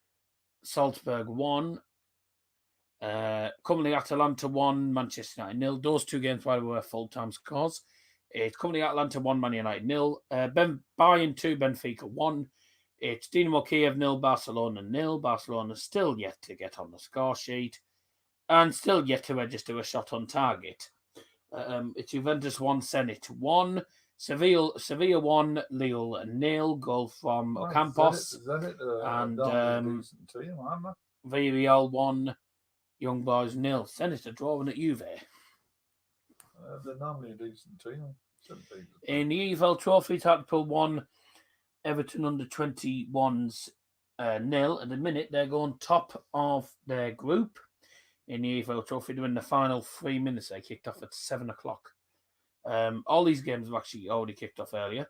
Salzburg 1. Currently Atalanta 1, Manchester United 0. Those 2 games, by the way, were full-time scores. It's currently Atalanta 1, Man United 0. Bayern 2, Benfica 1. It's Dinamo Kiev 0, Barcelona 0. Barcelona still yet to get on the score sheet and still yet to register a shot on target. It's Juventus 1, Zenit 1. Sevilla 1, Lille 0. Goal from Ocampos. And decent team, aren't they? Villarreal 1, Young Boys 0. Zenit are drawing at Juve. They're normally a decent team. In the EFL Trophy, Hartlepool 1, Everton under 21s 0. At the minute, they're going top of their group. In the EFL Trophy, they're in the final 3 minutes. They kicked off at 7 o'clock. All these games have actually already kicked off earlier.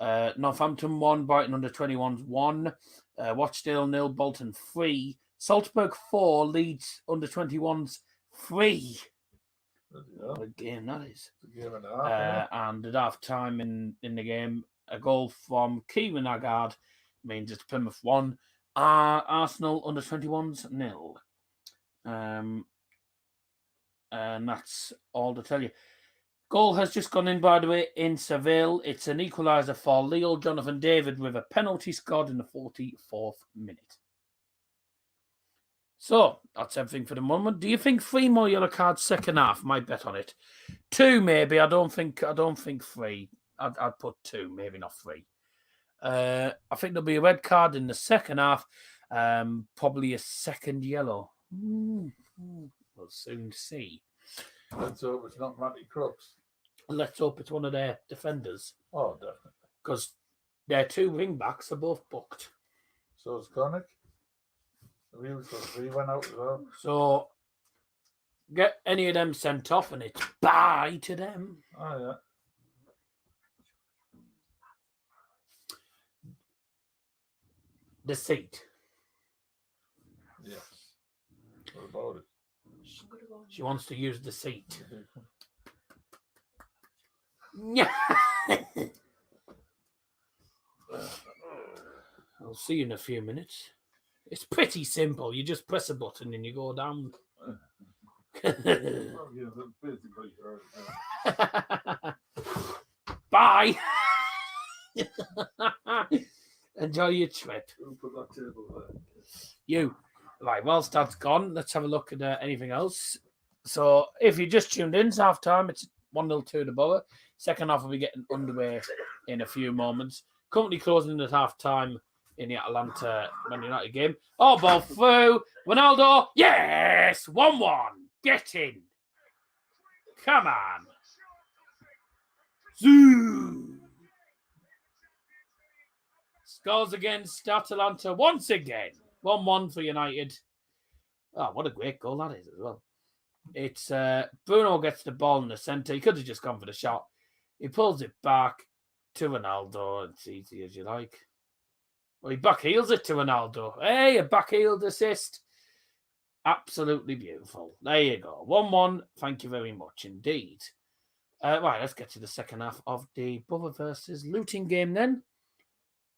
Northampton 1, Brighton under 21s 1. Rochdale 0, Bolton 3. Salzburg 4, Leeds under 21s 3. What a game that is. A game and a half, and at half time in the game, a goal from Kieran Agard means it's Plymouth 1. Arsenal under 21s 0. And that's all to tell you. Goal has just gone in, by the way, in Seville. It's an equaliser for Leo. Jonathan David with a penalty scored in the 44th minute. So, that's everything for the moment. Do you think 3 more yellow cards second half? Might bet on it. 2 maybe. I don't think 3. I'd put 2, maybe not 3. I think there'll be a red card in the second half. Probably a second yellow. We'll soon see. Let's hope it's not Matty Crooks. Let's hope it's one of their defenders. Oh, definitely. Because their 2 wing backs are both booked. So is Connick. He went out as well. So get any of them sent off and it's bye to them. Oh, yeah. The seat. Yes. What about it? She wants to use the seat. Yeah. I'll see you in a few minutes. It's pretty simple. You just press a button and you go down. Bye. Enjoy your trip. Put that table there. You. Right, whilst that's gone, let's have a look at anything else. So, if you just tuned in, it's half time. It's 1-0 to the Borough. Second half will be getting underway in a few moments. Currently closing at half time in the Atalanta Man United game. Oh, ball through. Ronaldo. Yes! 1-1. Get in. Come on. Zoo. Scores against Atalanta once again. 1-1 for United. Oh, what a great goal that is as well. It's Bruno gets the ball in the centre. He could have just gone for the shot. He pulls it back to Ronaldo. It's easy as you like. Well, he backheels it to Ronaldo. Hey, a backheeled assist. Absolutely beautiful. There you go. 1-1. Thank you very much indeed. Right, let's get to the second half of the Borough versus Luton game then.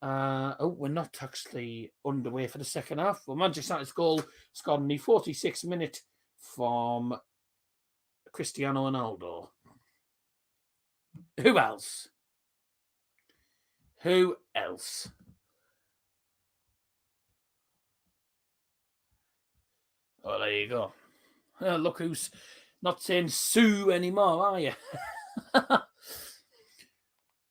We're not actually underway for the second half. Well, Manchester United's goal scored in the 46th minute from Cristiano Ronaldo. Who else? Who else? Oh, there you go. Look who's not saying Sue anymore, are you?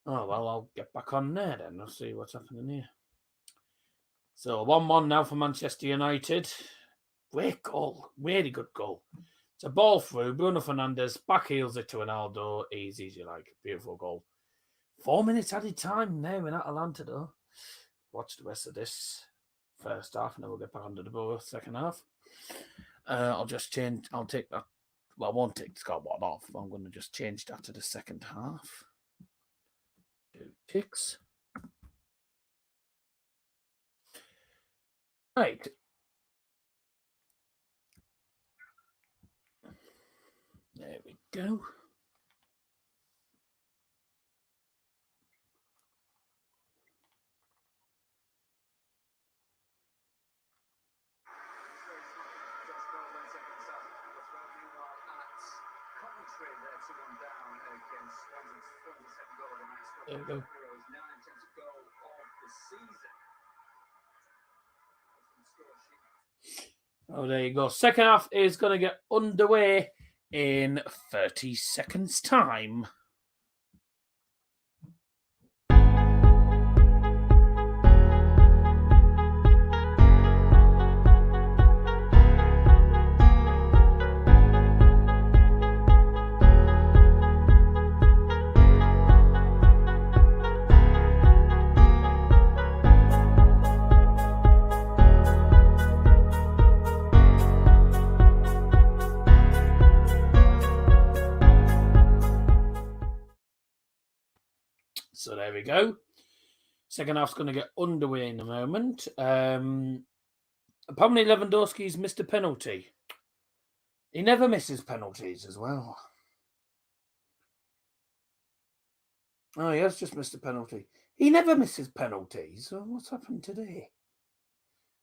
Oh, well, I'll get back on there then. I'll see what's happening here. So 1-1 now for Manchester United. Great goal. Really good goal. It's a ball through. Bruno Fernandes back heels it to Ronaldo. Easy as you like. Beautiful goal. 4 minutes added time there in Atalanta, though. Watch the rest of this first half, and then we'll get back onto the ball second half. I'll just change. I'll take that. Well, I won't take the scoreboard off. I'm going to just change that to the second half. 2 ticks. Right. There we go. There we go. Oh, there you go. Second half is going to get underway in 30 seconds' time. So there we go. Second half's going to get underway in a moment. Apparently Lewandowski's missed a penalty. He never misses penalties as well. Oh, he has just missed a penalty. He never misses penalties. So what's happened today?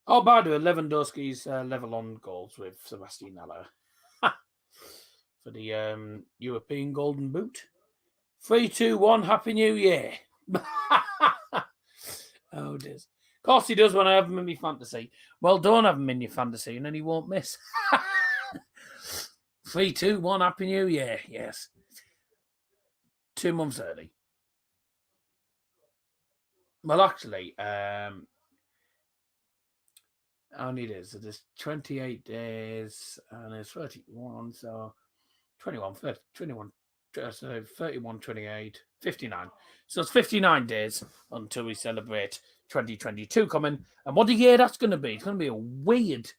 Oh, by the way, Lewandowski's level on goals with Sebastian Haller for the European Golden Boot. 3-2-1, Happy New Year. Oh, dear. Of course he does when I have him in my fantasy. Well, don't have him in your fantasy and then he won't miss. 3-2-1, Happy New Year. Yes. 2 months early. Well, actually, only it is. So there's 28 days and there's 31, so 21, 30, 21. So 31, 28, 59. So it's 59 days until we celebrate 2022 coming. And what a year that's going to be. It's going to be a weird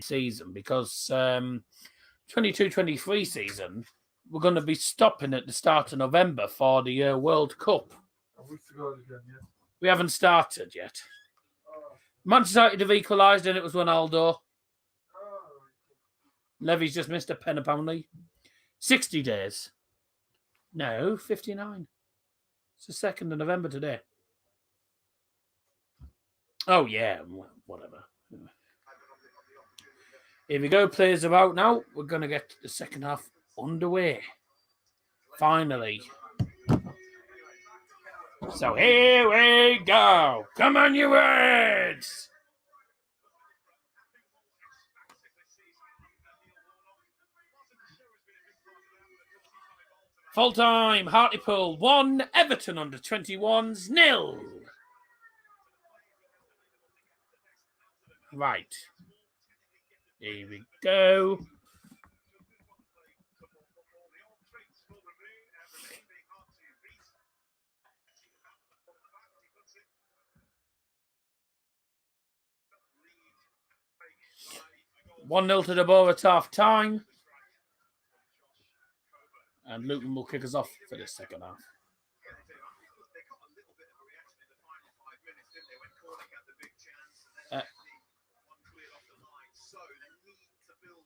season because 22-23 season, we're going to be stopping at the start of November for the World Cup. We haven't started yet. Manchester United have equalised and it was Ronaldo. Levy's just missed a pen apparently. 60 days. No, 59. It's the 2nd of November today. Oh, yeah, whatever. Here we go. Players are out now. We're going to get the second half underway. Finally. So here we go. Come on, you words. Full time, Hartlepool 1, Everton under 21s 0. Right. Here we go. One 0 to the ball at half time. And Luton will kick us off for the second half.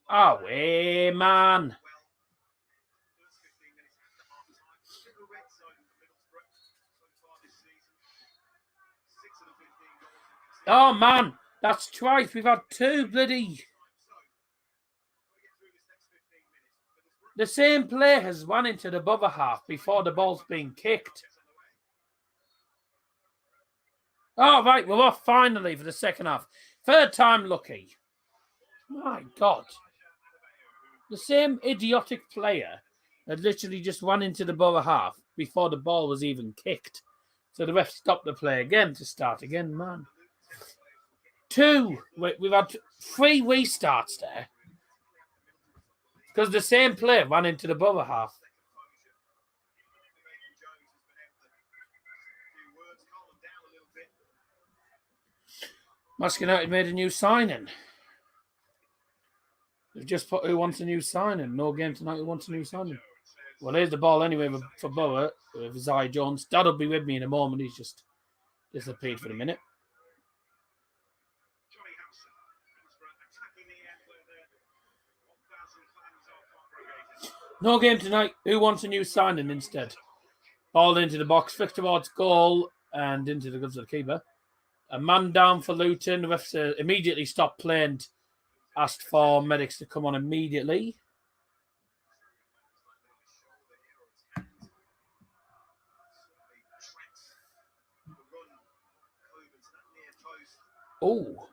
Away, man. Oh, man. That's twice. We've had 2 bloody... The same player has run into the bother half before the ball's been kicked. Oh, right, we're off finally for the second half. Third time lucky. My God. The same idiotic player had literally just run into the bother half before the ball was even kicked. So the ref stopped the play again to start again, man. We've had 3 restarts there. Because the same play ran into the Borough half. Manchester United made a new signing. They've just put who wants a new signing. No game tonight, who wants a new signing. Well, here's the ball anyway for Borough with Zai Jones. Dad'll be with me in a moment. He's just disappeared for a minute. No game tonight. Who wants a new signing instead? Ball into the box, flick towards goal, and into the gloves of the keeper. A man down for Luton. The refs immediately stopped play and asked for medics to come on immediately. Oh.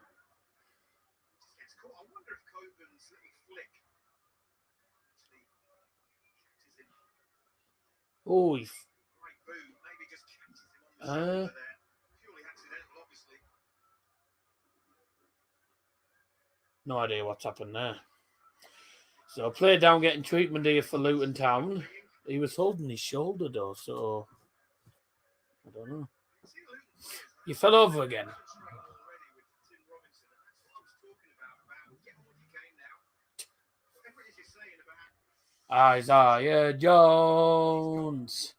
Oh, no idea what's happened there. So play down getting treatment here for Luton Town. He was holding his shoulder though, so I don't know. You fell over again. Isaiah Jones.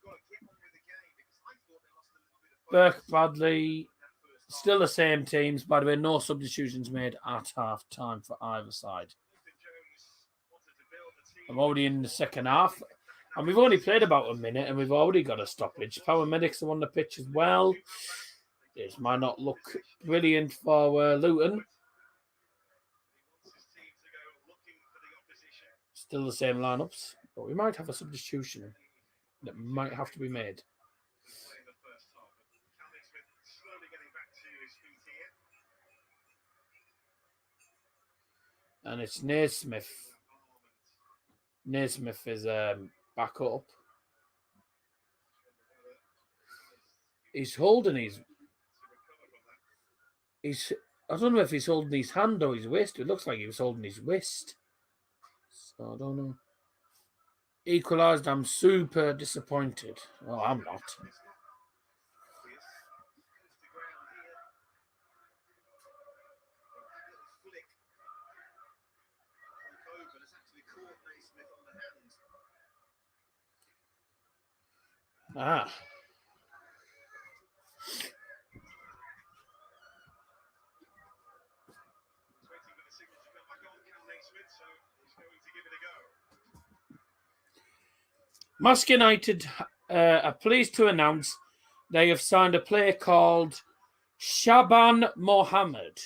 Burke Bradley. Still the same teams. By the way, no substitutions made at half time for either side. I'm already in the second half. And we've only played about a minute and we've already got a stoppage. Paramedics are on the pitch as well. This might not look brilliant for Luton. Still the same lineups, but we might have a substitution that might have to be made. And it's Naismith. Naismith is back up. He's holding his... I don't know if he's holding his hand or his wrist. It looks like he was holding his wrist. So I don't know. Equalised. I'm super disappointed. Well, I'm not. Ah. Manchester United are pleased to announce they have signed a player called Shaban Mohammed.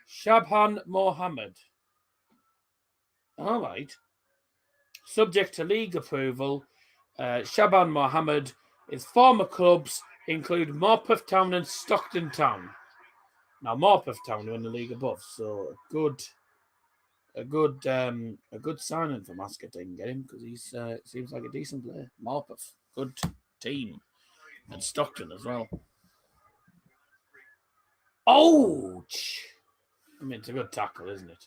Shaban Mohammed. All right. Subject to league approval, Shaban Mohammed, his former clubs include Morpeth Town and Stockton Town. Now, Morpeth Town are in the league above, so a good signing for Mascot to get him because he's seems like a decent player. Morpeth, good team, and Stockton as well. Ouch! I mean, it's a good tackle, isn't it?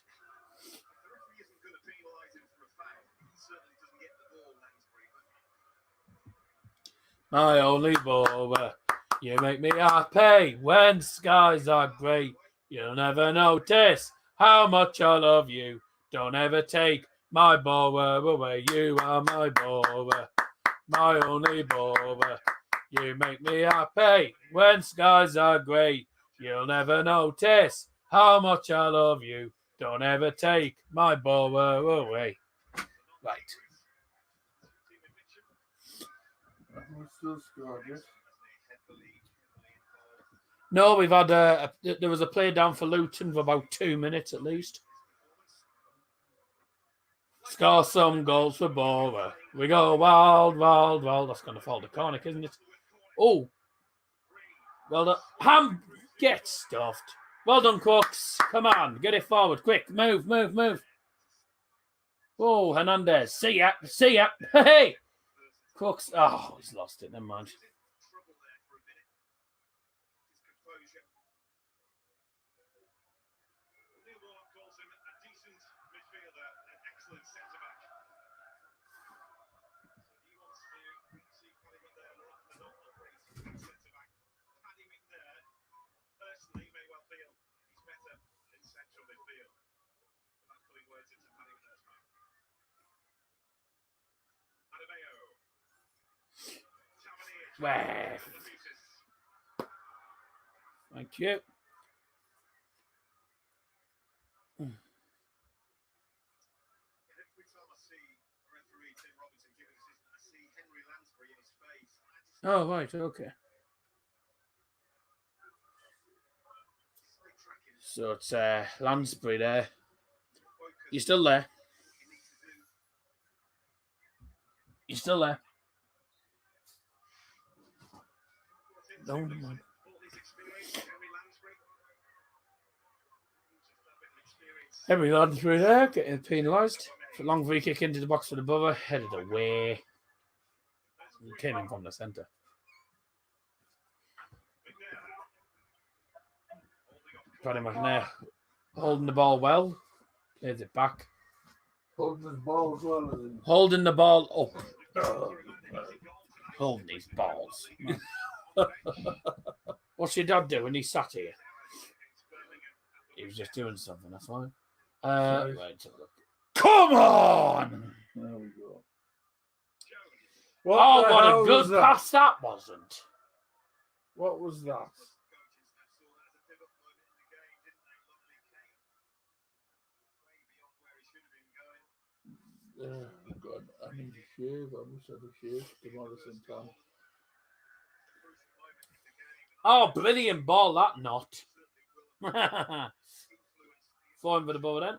My only boy, you make me happy when skies are grey. You'll never notice how much I love you. Don't ever take my boy away. You are my boy, my only boy. You make me happy when skies are grey. You'll never notice how much I love you. Don't ever take my boy away. Right. No, we've had there was a play down for Luton for about 2 minutes at least. Score some goals for Borough. We go wild, wild, wild. That's going to fall to Cornick, isn't it? Oh. Well done. Ham gets stuffed. Well done, Crooks. Come on, get it forward. Quick, move, move, move. Oh, Hernandez. See ya. See ya. Hey. Cooks. Oh, he's lost it. Never mind. Trouble there for a minute. His composure. Neil Warnock calls him a decent midfielder, an excellent centre-back. He wants to see Paddy McNair not operate as centre-back. Paddy McNair, personally, may well feel he's better in central midfield. But that's putting words into Paddy McNair's mouth. Adebayo. Well, thank you. Every time I see referee Tim Robinson give a decision, I see Henry Lansbury in his face. Oh, right, okay. So it's Lansbury there. You still there? You still there? No, man. Henry Lansbury there, getting penalised. Long free kick into the box for the Borough, headed away. He came in from the centre. Paddy McNair holding the ball well. Plays it back. Holding his ball as well. Holding the ball up. Holding these balls. What's your dad doing when he sat here? He was just doing something, that's why. Right, let's have a look. Come on! There we go. What a good pass that wasn't. What was that? God, I need a shave. I wish I had a shave tomorrow sometime. Oh, brilliant ball, that not. Flying for the ball then.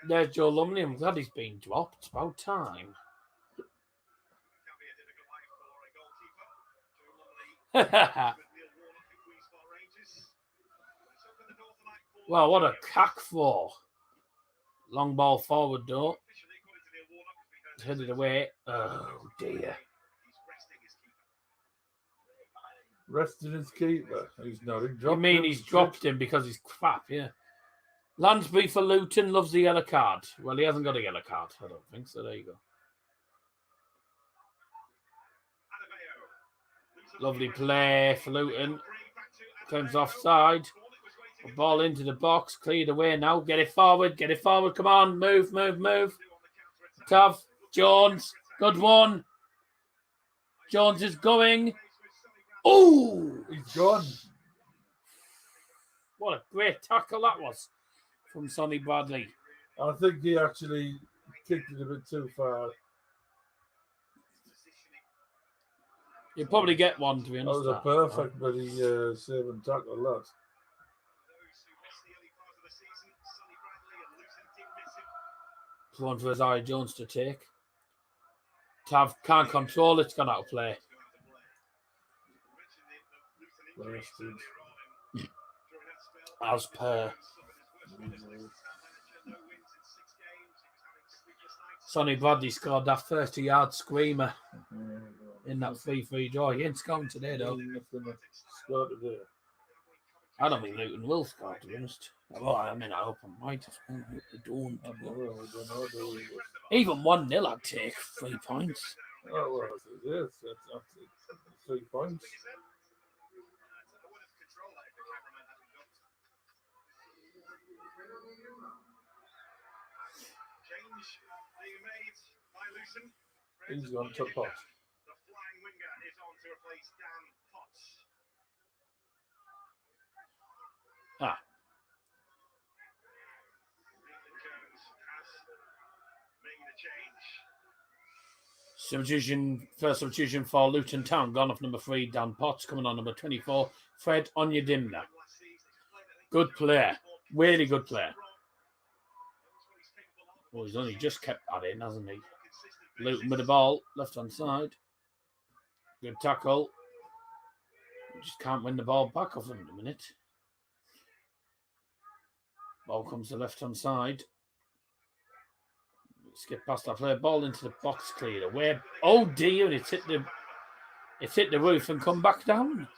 There's Joe Lumley. I'm glad he's been dropped. It's about time. Well, what a cack for. Long ball forward, though. Headed away. Oh, dear. Resting his keeper. He's not. You mean he's dropped him because he's crap, yeah. Lansbury for Luton loves the yellow card. Well, he hasn't got a yellow card, I don't think, so there you go. Lovely play for Luton. Comes offside. Ball into the box. Cleared away now. Get it forward. Get it forward. Come on. Move, move, move. Tough. Jones. Good one. Jones is going. Oh! He's gone. What a great tackle that was from Sonny Bradley. I think he actually kicked it a bit too far. You'll probably get one, to be That honest. was a perfect, but he saving tackle that. It's one for Isaiah Jones to take. Tav can't control it. It's gone out of play. As per Sonny Bradley scored that 30-yard screamer in that 3-3 draw. He ain't scoring today, though. I don't think Luton will score, to be honest. Well, I mean, I hope I might. I hope they don't. Even 1-0, I'd take 3 points. Oh, well, yes, that's 3 points. He's gone to pot. The flying winger is on to replace Dan Potts. Ah. Jones has made a change. First substitution for Luton Town. Gone off number 3, Dan Potts. Coming on number 24, Fred Onyedinma. Good player. Really good player. Well, he's only just kept that in, hasn't he? Luton with the ball, left-hand side. Good tackle. Just can't win the ball back off him in a minute. Ball comes to left-hand side. Skip past that player. Ball into the box, cleared away. Oh dear! It's hit the roof and come back down.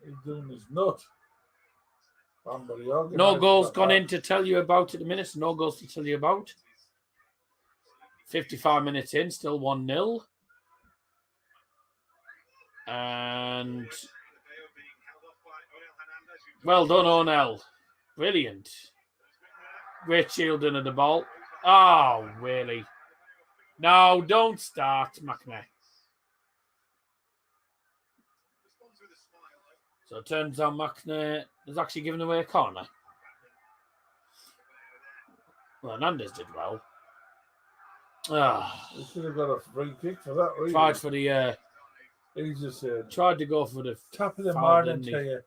He's doing his nut. No goals gone in to tell you about at the minute. No goals to tell you about. 55 minutes in, still 1-0. And well done, O'Neill. Brilliant. Great shielding of the ball. Oh, really? No, don't start, McNair. So it turns out McNair is actually giving away a corner. Well, Hernandez did well. He should have got a free kick for that. Really. Tried for the... He just tried to go for the... Top of the foul, morning didn't he? to you.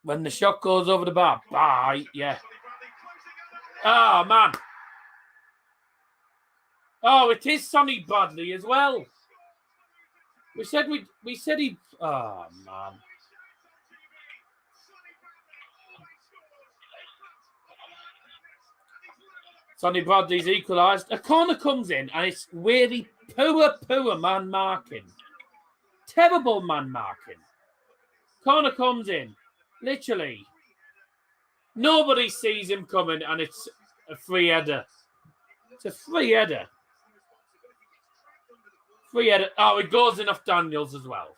When the shot goes over the bar. Bye, yeah. Oh, man. Oh, it is Sonny Bradley as well. We said he... Oh, man. Sonny Bradley's equalised. A corner comes in and it's really poor man marking. Terrible man marking. Corner comes in. Literally. Nobody sees him coming and it's a free header. It's a free header. Free header. Oh, it goes in off Daniels as well.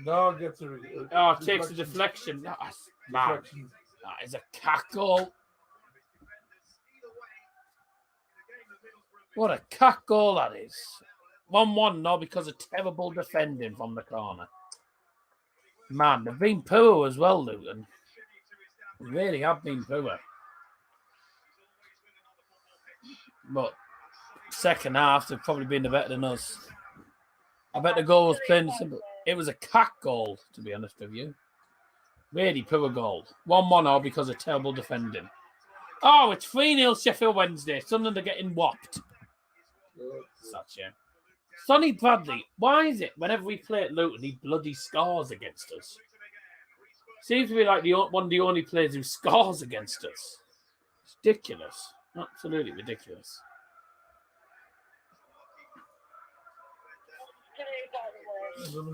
No, gets a... Oh, takes a deflection. That's man. That is a cackle. What a cack goal that is. 1-1 now because of terrible defending from the corner. Man, they've been poor as well, Luton. They really have been poor. But second half, they've probably been better than us. I bet the goal was plain and simple. It was a cack goal, to be honest with you. Really poor goal. 1-1 all because of terrible defending. Oh, it's 3-0 Sheffield Wednesday. Sunderland are getting whopped. Such a... Sonny Bradley, why is it whenever we play at Luton, he bloody scores against us? Seems to be like one of the only players who scores against us. It's ridiculous. Absolutely ridiculous.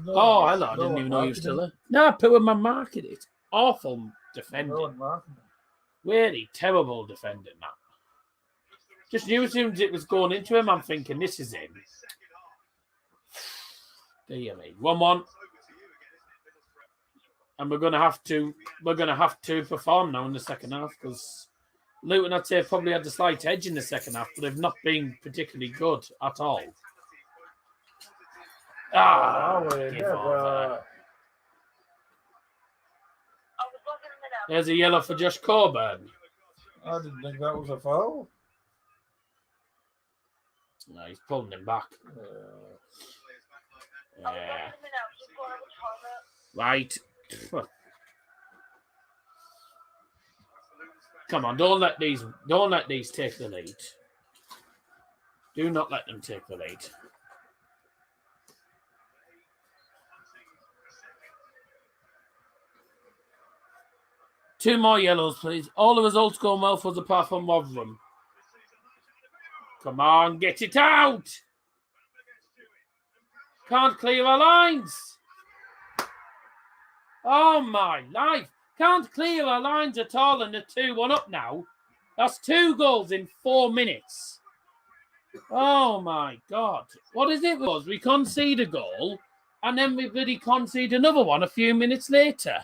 Oh, hello. I didn't even know you were still there. No, poor man marking it. It's awful defending. Really terrible defending, that. Just knew as soon as it was going into him, I'm thinking, this is him. Dear me. 1-1. And we're gonna have to perform now in the second half because Luton, I'd say, probably had the slight edge in the second half, but they've not been particularly good at all. There's a yellow for Josh Coburn. I didn't think that was a foul. No, he's pulling him back. Yeah. Right. Come on, don't let these take the lead. Do not let them take the lead. Two more yellows, please. All the results going well for us apart from Rotherham. Come on, get it out! Can't clear our lines. Oh, my life. Can't clear our lines at all, and they're 2-1 up now. That's 2 goals in 4 minutes. Oh, my God. What is it? We concede a goal, and then we bloody concede another one a few minutes later.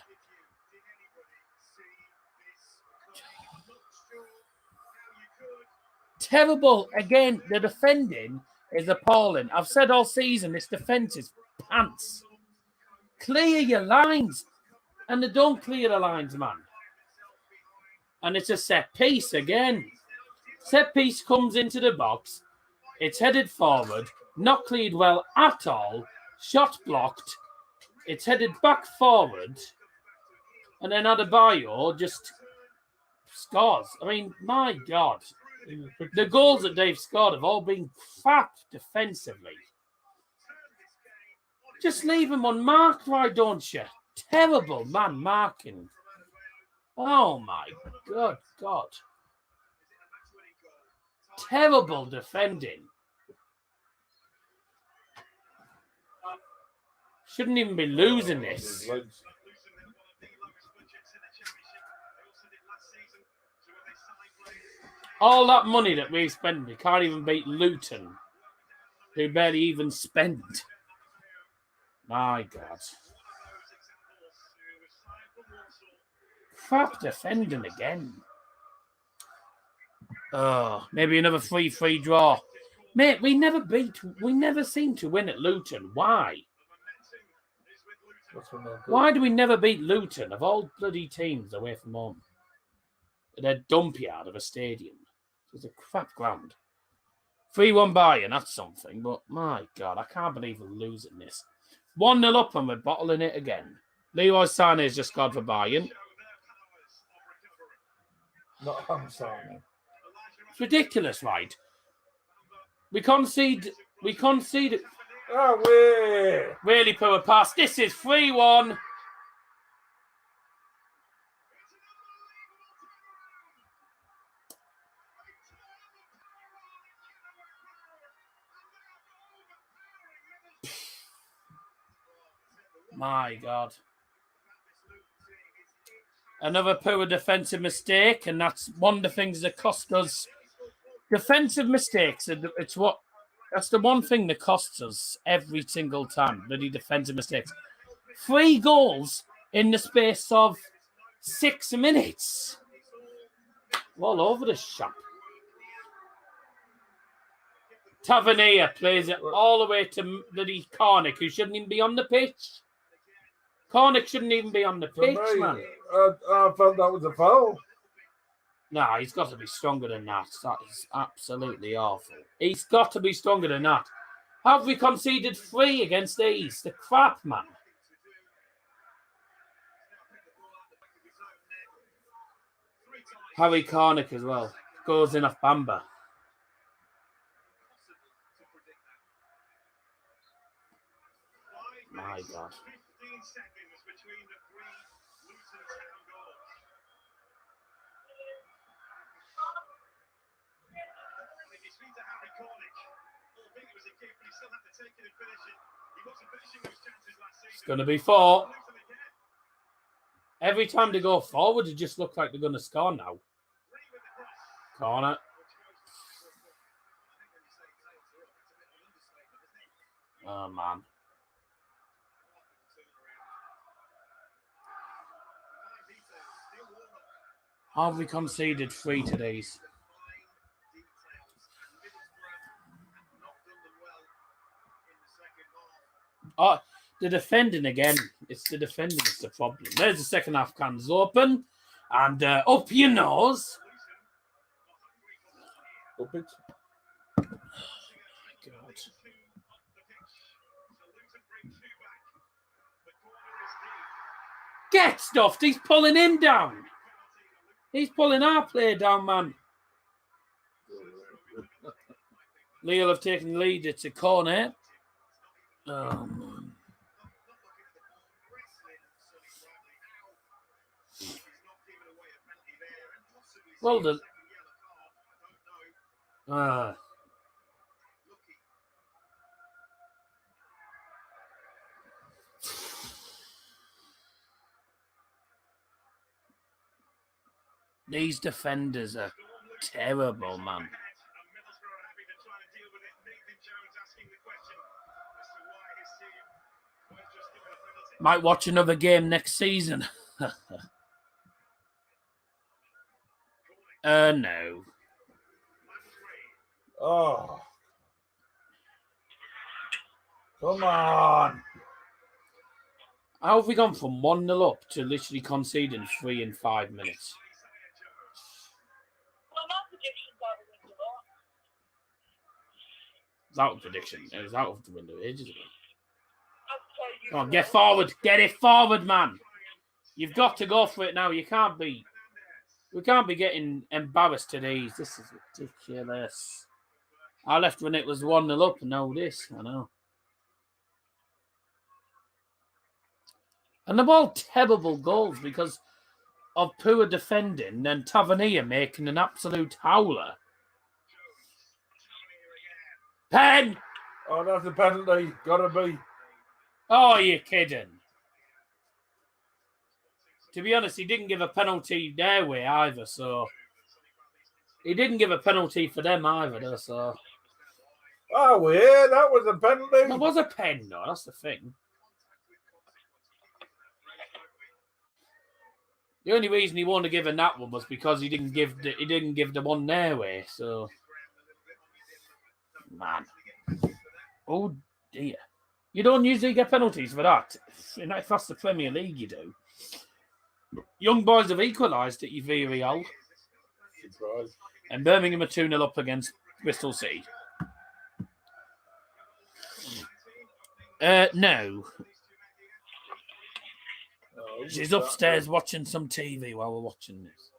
Terrible. Again, the defending is appalling. I've said all season, this defence is pants. Clear your lines. And they don't clear the lines, man. And it's a set piece again. Set piece comes into the box. It's headed forward. Not cleared well at all. Shot blocked. It's headed back forward. And then Adebayo just scores. I mean, my God. The goals that they've scored have all been crap defensively. Just leave them unmarked, why don't you? Terrible man marking. Oh my God. Terrible defending. Shouldn't even be losing this. All that money that we've spent, we can't even beat Luton, who barely even spent. My God. Crap defending again. Oh, maybe another 3-3 draw. Mate, we never seem to win at Luton. Why? Why do we never beat Luton of all bloody teams away from home? They're dump yard of a stadium. It's a crap ground. 3-1 Bayern, that's something, but my God, I can't believe we're losing this. 1-0 up and we're bottling it again. Leroy Sané's just scored for Bayern. Not Sané. It's ridiculous, right? We concede. Oh, way! Really poor pass. This is 3-1. My God. Another poor defensive mistake, and that's one of the things that cost us. Defensive mistakes, that's the one thing that costs us every single time, bloody defensive mistakes. 3 goals in the space of 6 minutes. All over the shop. Tavernier plays it all the way to bloody Cornick, who shouldn't even be on the pitch. Cornick shouldn't even be on the pitch, man. I felt that was a foul. Nah, he's got to be stronger than that. That is absolutely awful. He's got to be stronger than that. Have we conceded 3 against these? The crap, man. Harry Cornick as well. Goes in off Bamba. My God. Seconds between the 3 Luton Town goals. If you speak to Harry Cornick, albeit it was a gift, but he still had to take it and finish it. He wasn't finishing those chances last season. It's going to be 4. Every time they go forward, it just looks like they're going to score now. Corner. Oh, man. Have we conceded 3 to these? Oh, the defending again. It's the defending that's the problem. There's the second half cans open. And up your nose. Up it. Oh, my God. Get stuffed. He's pulling him down. He's pulling our player down, man. Lille have taken the lead. It's a corner. Oh, man. Well done. These defenders are terrible, man. Might watch another game next season. No. Oh. Come on. How have we gone from 1-0 up to literally conceding 3 in 5 minutes? It's out of prediction. It was out of the window ages ago. Come on, get forward. Get it forward, man. You've got to go for it now. We can't be getting embarrassed to these. This is ridiculous. I left when it was 1-0 up and now this. I know. And they're all terrible goals because of poor defending and Tavernier making an absolute howler. Pen! Oh, that's a penalty. Gotta be. Oh, you're kidding. To be honest, he didn't give a penalty their way either, so... He didn't give a penalty for them either, though, so... Oh, yeah, that was a penalty. There was a pen, though, that's the thing. The only reason he wouldn't have given that one was because he didn't give the one their way, so... Man. Oh, dear. You don't usually get penalties for that. If that's the Premier League, you do. Young boys have equalised at Villarreal. Surprise. And Birmingham are 2-0 up against Bristol City. No. Oh, She's upstairs watching some TV while we're watching this.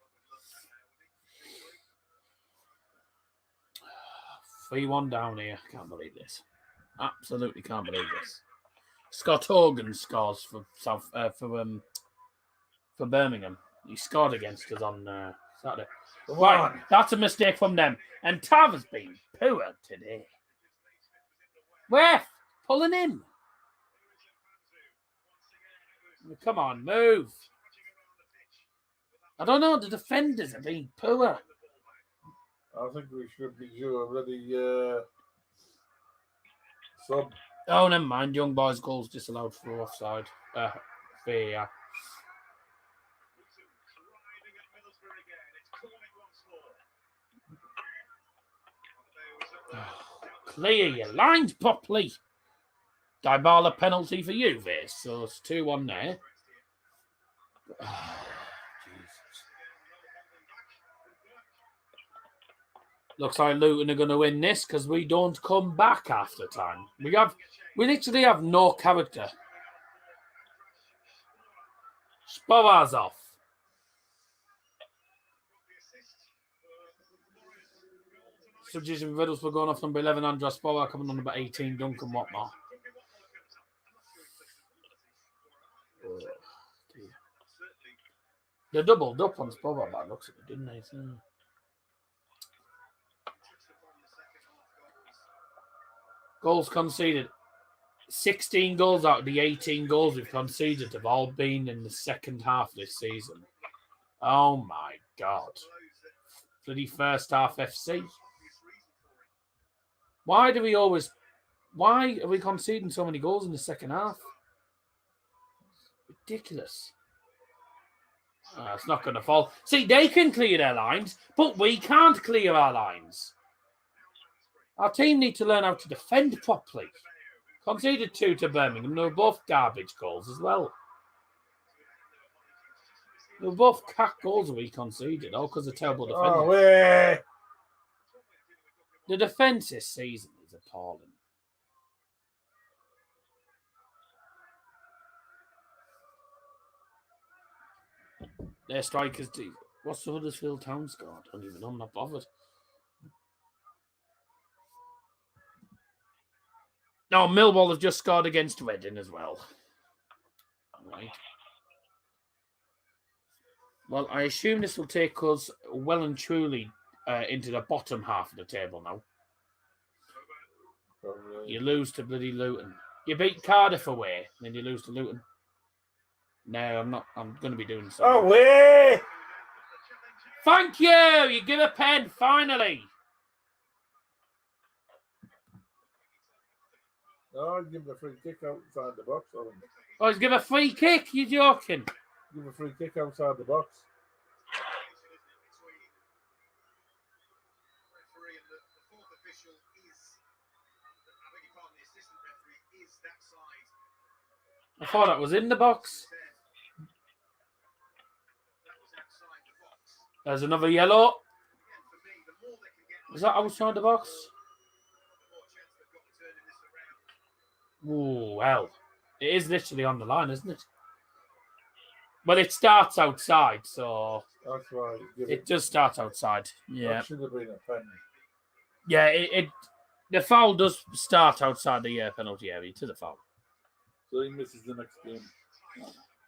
3-1 down here. Can't believe this. Absolutely can't believe this. Scott Hogan scores for Birmingham. He scored against us on Saturday. Right, that's a mistake from them. And Tav has been poor today. Ref, pulling him. Come on, move. I don't know, the defenders have been poor. I think we should be due already sub. Oh, never mind. Young boys' goals disallowed for offside. Fair. Clear your lines properly. Dybala penalty for you, this. So it's 2-1 there. Looks like Luton are going to win this because we don't come back after time. We literally have no character. Spoar's off. Substitution for Middlesbrough going off number 11, Andras Spoar coming on number 18, Duncan Watmore. Oh, they doubled up on Spoar by looks at it, didn't they? So... Goals conceded. 16 goals out of the 18 goals we've conceded have all been in the second half this season. Oh my God. Bloody first half FC. Why are we conceding so many goals in the second half? Ridiculous. It's not going to fall. See, they can clear their lines, but we can't clear our lines. Our team need to learn how to defend properly. Conceded 2 to Birmingham. They were both garbage goals as well. They were both cat goals we conceded, all because of terrible defending. Oh, yeah. The defence this season is appalling. Their strikers do. What's the Huddersfield Town score? I don't even know. I'm not bothered. No, Millwall have just scored against Reading as well. All right. Well, I assume this will take us well and truly into the bottom half of the table now. Probably. You lose to bloody Luton. You beat Cardiff away, then you lose to Luton. No, I'm not. I'm going to be doing something. Oh, yeah. Thank you. You give a pen, finally. No, give him a free kick outside the box. Oh, he's give a free kick? You're joking. Give him a free kick outside the box. I thought that was in the box. There's another yellow. Is that outside the box? Ooh, well. It is literally on the line, isn't it? Well, it starts outside, so... That's right. It does start outside. Yeah. That should have been a pen. Yeah, the foul does start outside the penalty area to the foul. So he misses the next game.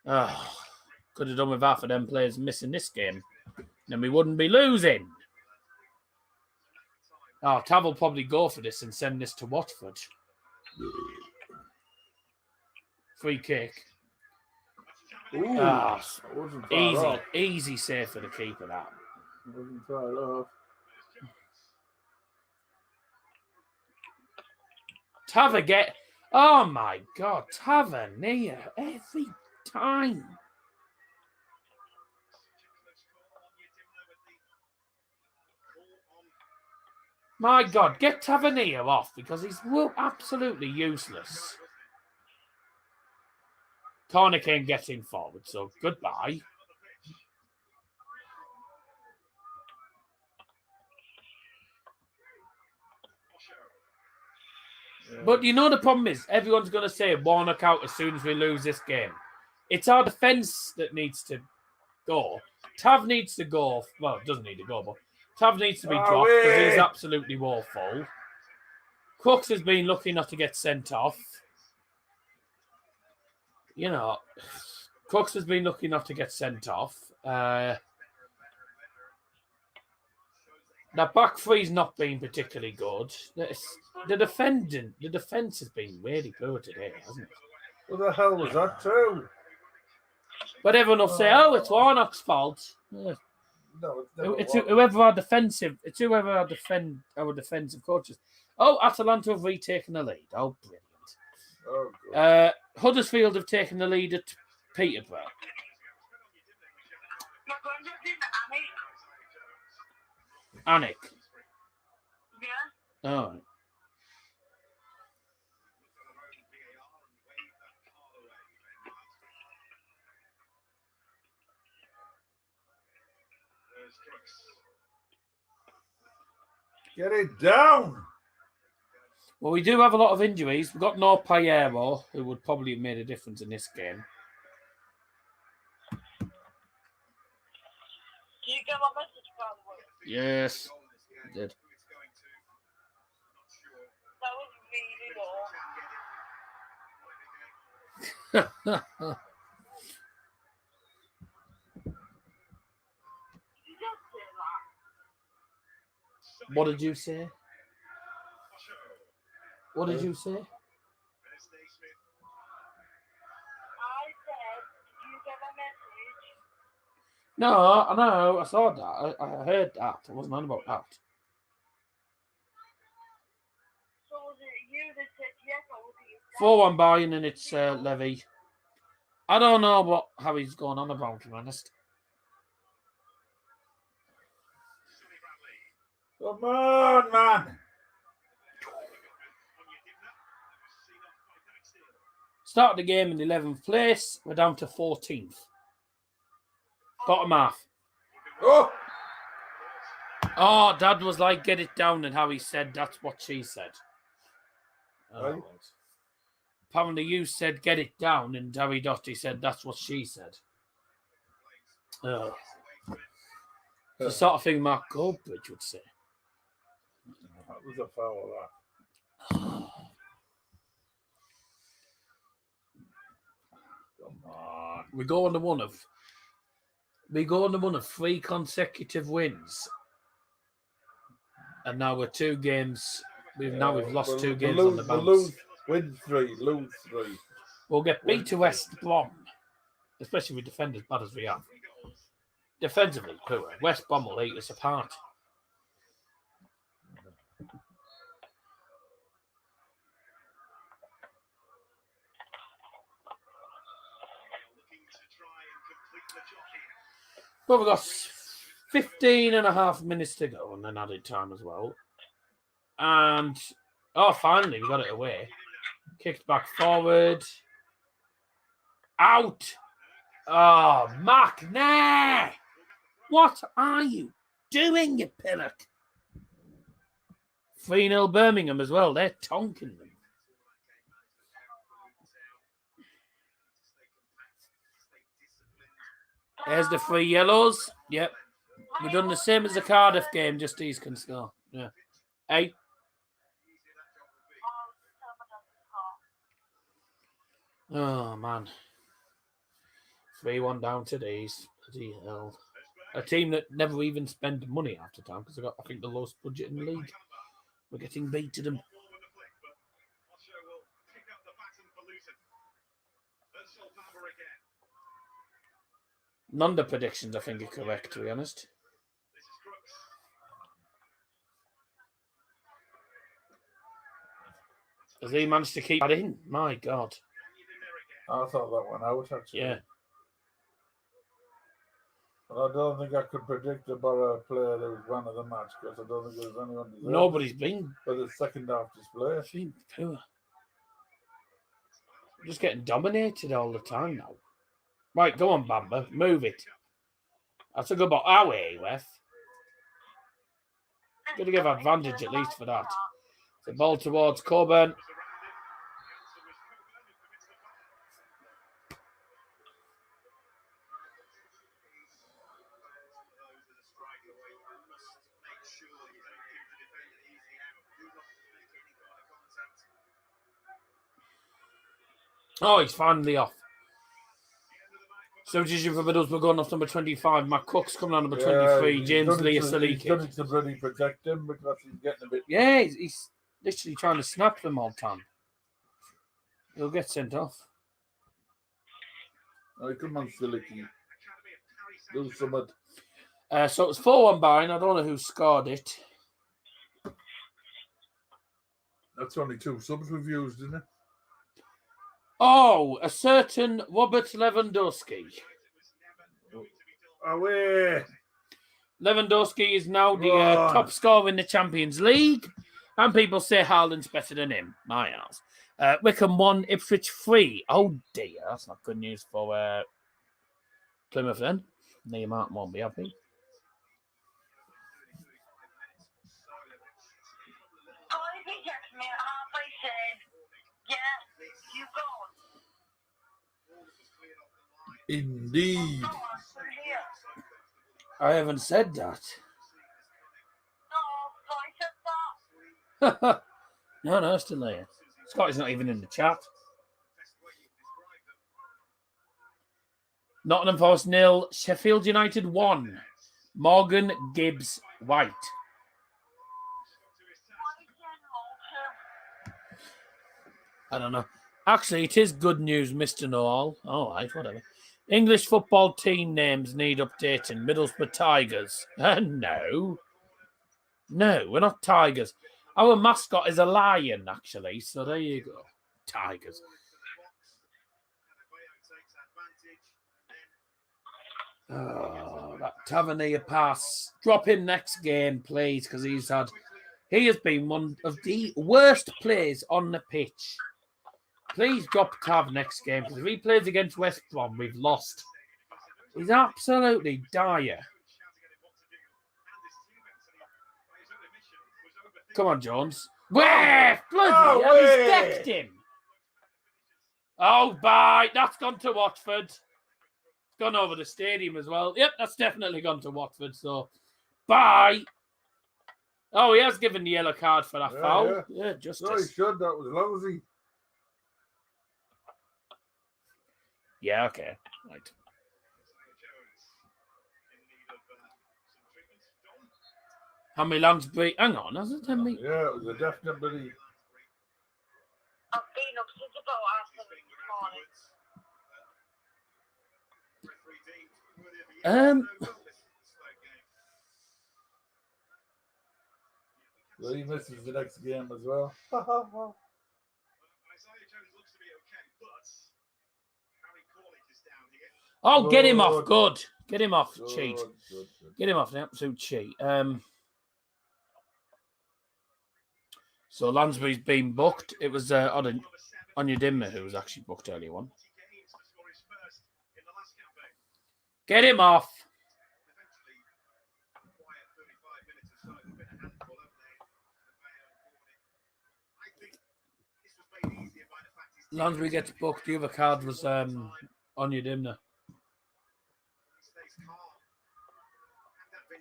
Oh, could have done with half of them players missing this game. Then we wouldn't be losing. Oh, Tav will probably go for this and send this to Watford. Free kick. Ooh, Ah, that wasn't far off. easy save for the keeper, that. Wasn't far off. Tavernier. Oh my God, Tavernier every time. My God, get Tavernier off because he's absolutely useless. Corner ain't getting forward, so goodbye. But you know the problem is, everyone's going to say Warnock out as soon as we lose this game. It's our defence that needs to go. Tav needs to go. Well, doesn't need to go, but Tav needs to be dropped because he's absolutely woeful. Crooks has been lucky not to get sent off. You know, Crooks has been lucky enough to get sent off. That back three's not been particularly good. The defence has been really poor today, hasn't it? What the hell was that too? But everyone will say, "Oh, it's Warnock's fault." No, it's It's never whoever our defensive. It's whoever our defensive coaches. Oh, Atalanta have retaken the lead. Oh, brilliant. Oh, God. Huddersfield have taken the lead at Peterborough. Anik. Yeah. Oh. Get it down. Well, we do have a lot of injuries. We've got no Payero, who would probably have made a difference in this game. Do you get my message, by the way? Yes, I did. That was really low. Did you just say that? What did you say? What did you say? I said, did you get my message? No, I know. I saw that. I heard that. I wasn't on about that. So was it you that said yes, or was it your 4-1 Bayern and it's Levy. I don't know how he's going on about, to be honest. Come on, man. Started the game in 11th place. We're down to 14th. Bottom half. Oh, Oh, Dad was like, get it down, and how he said, that's what she said. Right. Apparently you said, get it down, and Harry Dotty said, that's what she said. Oh. The sort of thing Mark Goldbridge would say. that was a foul, that. Come on. We go on the one of 3 consecutive wins. And now we're 2 games. We've lost 2 games on the bounce. Win 3, lose 3. We'll get beat to West Brom, especially with defend as bad as we are. Defensively poor. West Brom will eat us apart. Well, we've got 15 and a half minutes to go and then added time as well. And, finally, we got it away. Kicked back forward. Out. Oh, Mac, nah. What are you doing, you pillock? 3-0 Birmingham as well. They're tonking them. There's the 3 yellows. Yep. We've done the same as the Cardiff game, just these can score. Yeah. Hey. Oh, man. 3-1 down to these. Bloody hell. A team that never even spend money half the time because they got, I think, the lowest budget in the league. We're getting beat to them. None of the predictions, I think, are correct, to be honest. Has he managed to keep that in? My God. I thought that one out, actually. Yeah. But I don't think I could predict about a player that was man of the match because I don't think there's anyone deserving. Nobody's been. For the second half display. I think poor. Just getting dominated all the time now. Right, go on, Bamba. Move it. That's a good ball. Away, ref. Got to give advantage at least for that. The ball towards Coburn. Oh, he's finally off. Substitution for Middlesbrough going off number 25. Matt Cook's coming on number 23. James Lee Saliki. He's done it to bloody protect him because he's getting a bit... Yeah, he's literally trying to snap them all the time. He'll get sent off. Oh, come on, Saliki. Do something. So it was 4-1 Bayern. I don't know who scored it. That's only 2 subs we've used, isn't it? Oh, a certain Robert Lewandowski. Away. Lewandowski is now the top scorer in the Champions League. And people say Haaland's better than him. My ass. Wickham 1, Ipswich 3. Oh, dear. That's not good news for Plymouth then. Neil Martin won't be happy. Indeed. I haven't said that. No, still there. Scotty's not even in the chat. Nottingham Forest 0, Sheffield United 1. Morgan Gibbs White. I don't know. Actually, it is good news, Mr. Noel. All right, whatever. English football team names need updating. Middlesbrough Tigers. No, we're not Tigers. Our mascot is a lion, actually. So there you go. Tigers. Oh, that Tavernier pass. Drop him next game, please, because he has been one of the worst players on the pitch. Please drop Tav next game, because if he plays against West Brom, we've lost. He's absolutely dire. Come on, Jones. Where? Bloody hell, he's decked him. Oh, bye. That's gone to Watford. It's gone over the stadium as well. Yep, that's definitely gone to Watford, so bye. Oh, he has given the yellow card for that foul. Yeah, justice. No, he should. That was lousy. Yeah, okay. Right. How many Lansbury? Hang on, hasn't it? Yeah, it was a definite bloody. I've been up since about half 7 this morning. Well, he misses the next game as well. Oh, get him off. Good. Get him off, cheat. Good. Get him off, the absolute cheat. So Lansbury's been booked. It was Anya Dimmer who was actually booked earlier on. Get him off. Lansbury gets booked. The other card was Anya Dimner.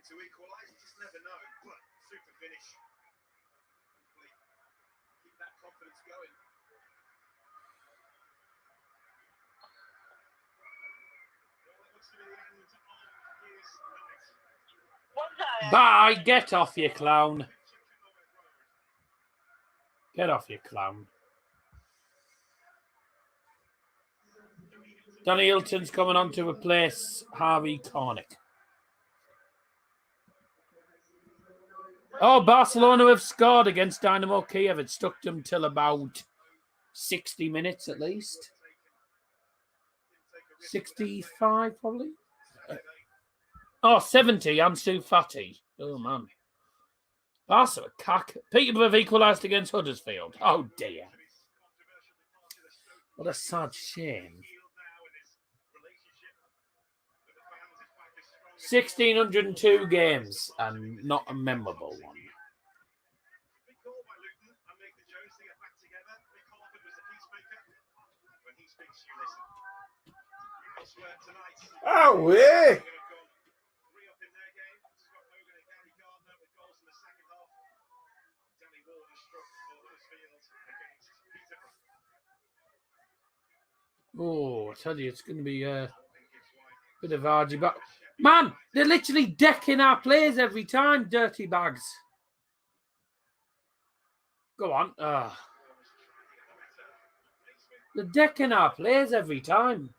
To equalise, you just never know. But super finish. Keep that confidence going. Bye. Get off, you clown. Get off, you clown. Danny Hilton's coming on to replace Harvey Cornick. Oh, Barcelona have scored against Dynamo Kiev. It took them till about 60 minutes at least. 65 probably. 70. Ansu Fati. Oh, man. Barca a cack. Peterborough have equalised against Huddersfield. Oh, dear. What a sad shame. 1,602 games and not a memorable one. Oh, way! Oh, I tell you, it's going to be a bit of argy, but man, they're literally decking our players every time, dirty bags. Go on. They're decking our players every time.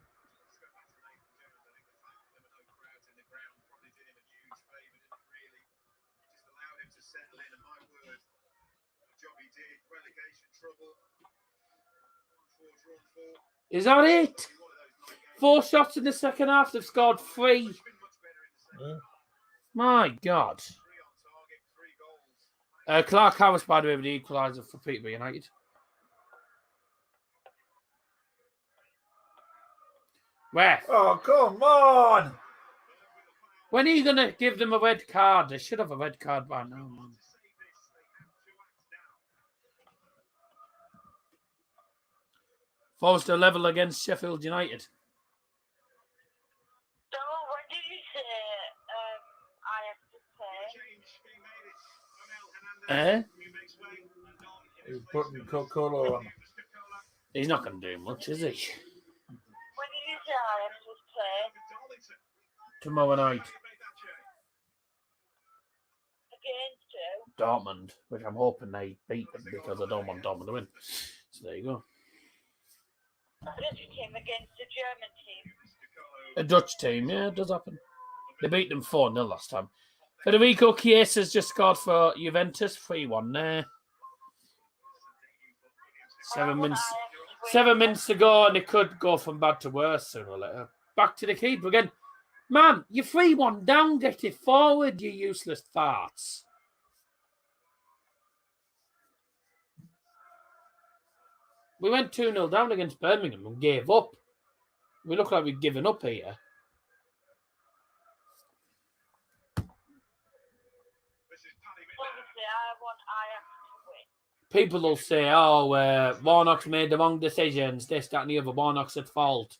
Is that it? 4 shots in the second half. They've scored 3. Yeah. My God. Clark Harris, by the way, with the equaliser for Peterborough United. Where? Oh, come on! When are you going to give them a red card? They should have a red card by now, man. Forster level against Sheffield United. So, what did you say I have to say? He's putting Coca-Cola on. He's not going to do much, is he? When did you say I have to play? Tomorrow night. Against who? Dortmund, which I'm hoping they beat them because I don't want Dortmund to win. So there you go. A Dutch team against a German team. A Dutch team, yeah, it does happen. They beat them 4-0 last time. Federico Chiesa's just scored for Juventus, 3-1 there. 7 minutes to go, and it could go from bad to worse sooner or later. Back to the keeper again. Man, you're 3-1 down, get it forward, you useless farts. We went 2-0 down against Birmingham and gave up. We look like we've given up here. Obviously, I want Ajax to win. People will say, Warnock's made the wrong decisions, this, that, and the other. Warnock's at fault.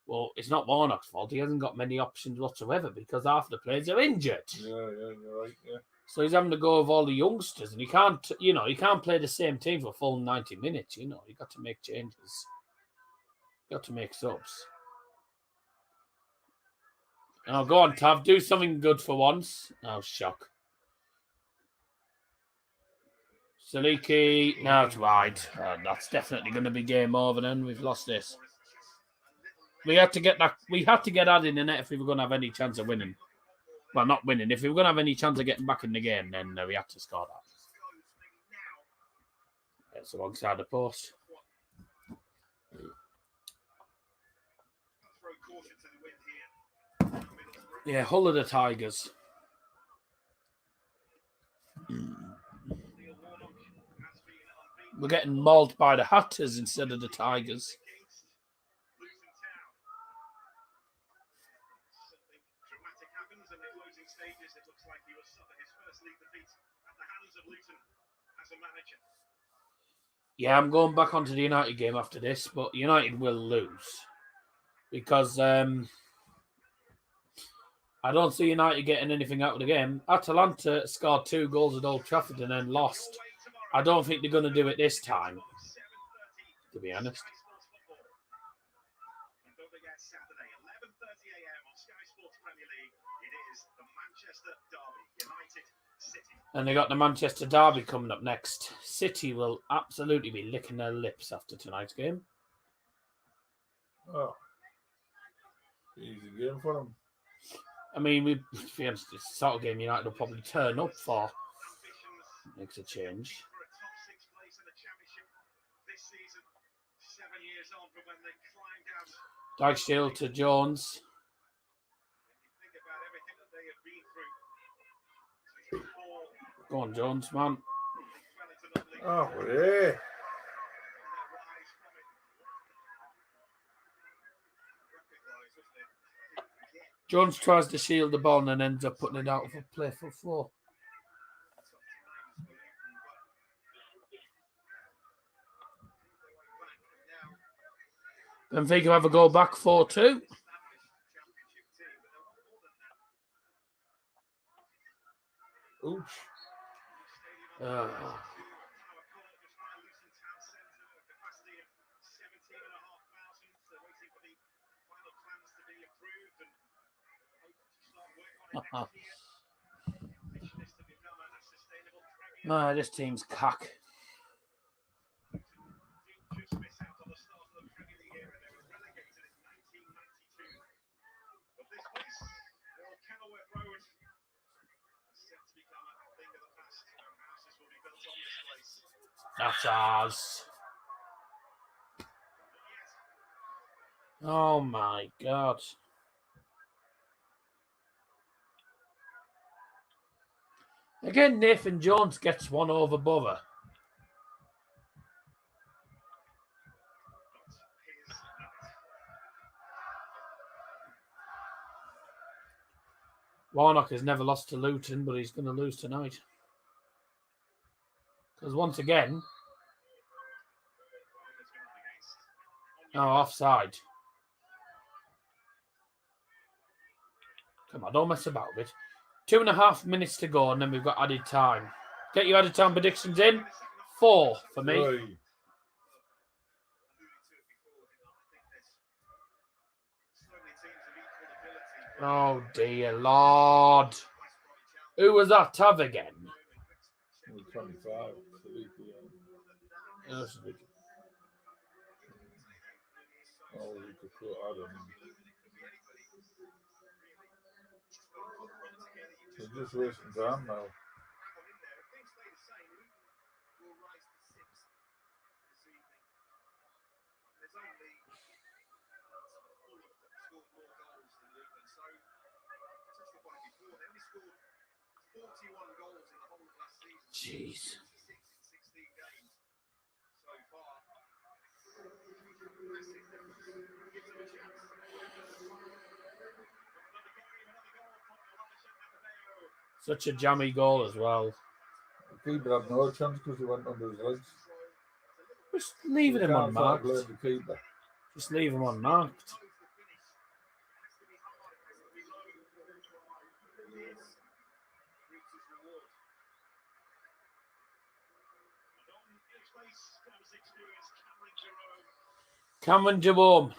Well, it's not Warnock's fault. He hasn't got many options whatsoever because half the players are injured. Yeah, you're right, yeah. So he's having to go with all the youngsters, and he can't play the same team for a full 90 minutes. You got to make changes. Got to make subs. Oh, go on, Tav. Do something good for once. Oh, shock. Saliki. Now it's wide. That's definitely going to be game over then. We've lost this. We had to get that in the net if we were going to have any chance of winning. Well, not winning. If we were going to have any chance of getting back in the game, then we had to score that. It's alongside the post. Yeah, Hull of the Tigers. We're getting mauled by the Hatters instead of the Tigers. Yeah, I'm going back onto the United game after this, but United will lose because I don't see United getting anything out of the game. Atalanta scored 2 goals at Old Trafford and then lost. I don't think they're going to do it this time, to be honest. Saturday, 11:30 a.m. on Sky Sports Premier League. It is the Manchester Derby, United City. And they got the Manchester Derby coming up next. City will absolutely be licking their lips after tonight's game. Oh, easy game for them. I mean, to be honest, it's the sort of game United will probably turn up for. Makes a change. For a top 6 place in the Championship this season, 7 years on from when they climbed out. Dijksteel to Jones. Think about everything that they have been through. Go on, Jones, man. Oh, yeah. Jones tries to shield the ball and then ends up putting it out for play for 4. Benfica have a goal back 4-2. Ooch. No, this team's cock. That's ours. Oh my God. Again, Nathan Jones gets one over Bother. Warnock has never lost to Luton, but he's going to lose tonight. Because once again... Oh, offside. Come on, don't mess about with it. 2.5 minutes to go, and then we've got added time. Get your added time predictions in. 4 for me. Right. Oh, dear Lord. Who was that Tav again? 25. Oh, you could put Adam. So just wasting time now. Jeez. Such a jammy goal as well. The keeper had no chance because he went under his legs. Just leaving him unmarked. Blame the keeper. Just leave him unmarked. Cameron Jerome.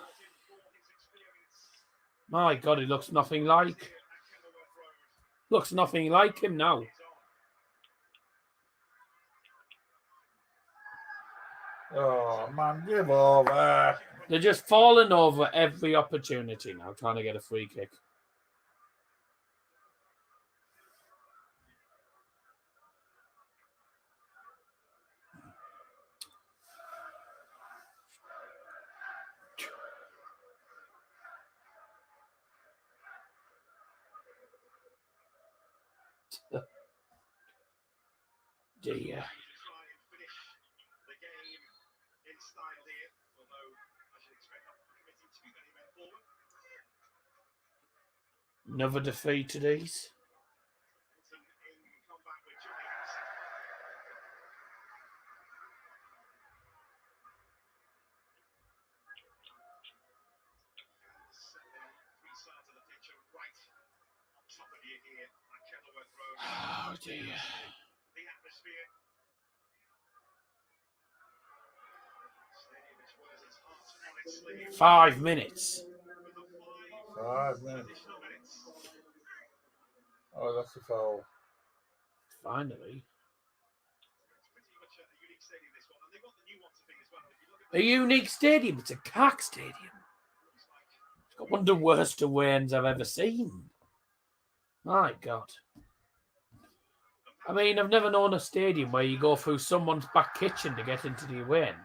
My God, he looks nothing like. Looks nothing like him now. Oh, man, give over. They're just falling over every opportunity now, trying to get a free kick. Dear. Another defeat to these. Oh dear. 5 minutes. 5 minutes. Oh, that's a foul. Finally. A unique stadium. It's a cack stadium. It's got one of the worst away ends I've ever seen. My God. I mean, I've never known a stadium where you go through someone's back kitchen to get into the away end.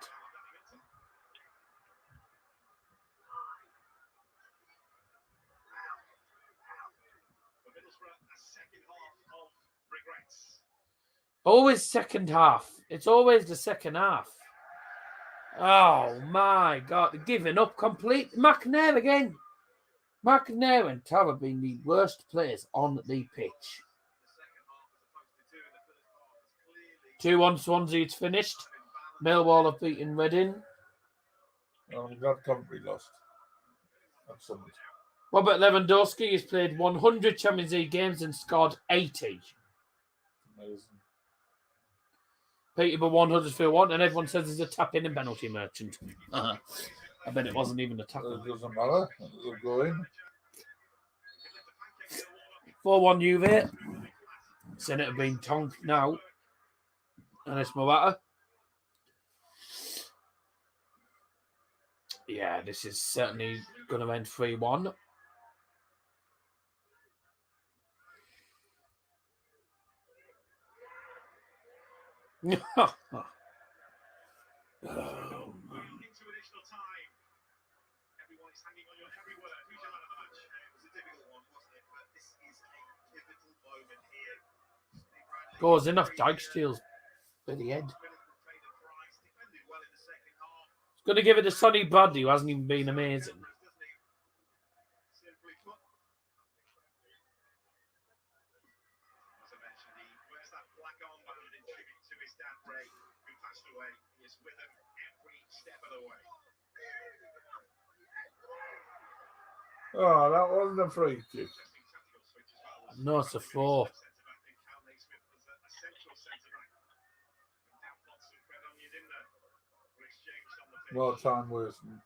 Always second half. It's always the second half. Oh, my God. They're giving up complete. McNair again. McNair and Tav have been the worst players on the pitch. 2-1 Swansea, it's finished. Millwall have beaten Reading. Oh, I'm glad Coventry lost. That's something. Robert Lewandowski has played 100 Champions League games and scored 80. Amazing. Peterborough 100-1, and everyone says he's a tap-in and penalty merchant. I bet it wasn't even a tap-in. It doesn't matter. They'll go in. 4-1 Juve. Senate have been tonked now. And it's Morata. Yeah, this is certainly going to end 3-1. Goes in off Dijksteel's by the head. It's going to give it to Sonny Bradley, who hasn't even been amazing. Oh, that wasn't a free kick. No, it's a 4. Well, time wasting.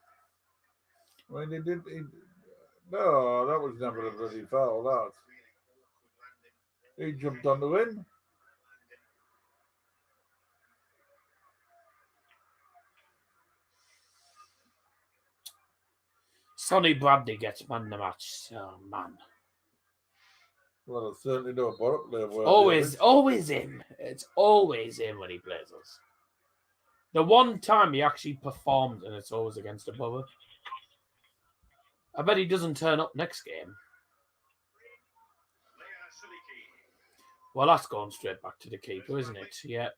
I mean, no, that was never a bloody foul, that. He jumped on the win. Sonny Bradley gets man of the match. Oh, man. Well, I certainly know Borough play well. Always him. It's always him when he plays us. The one time he actually performed, and it's always against a Borough. I bet he doesn't turn up next game. Well, that's going straight back to the keeper, isn't it? Yeah.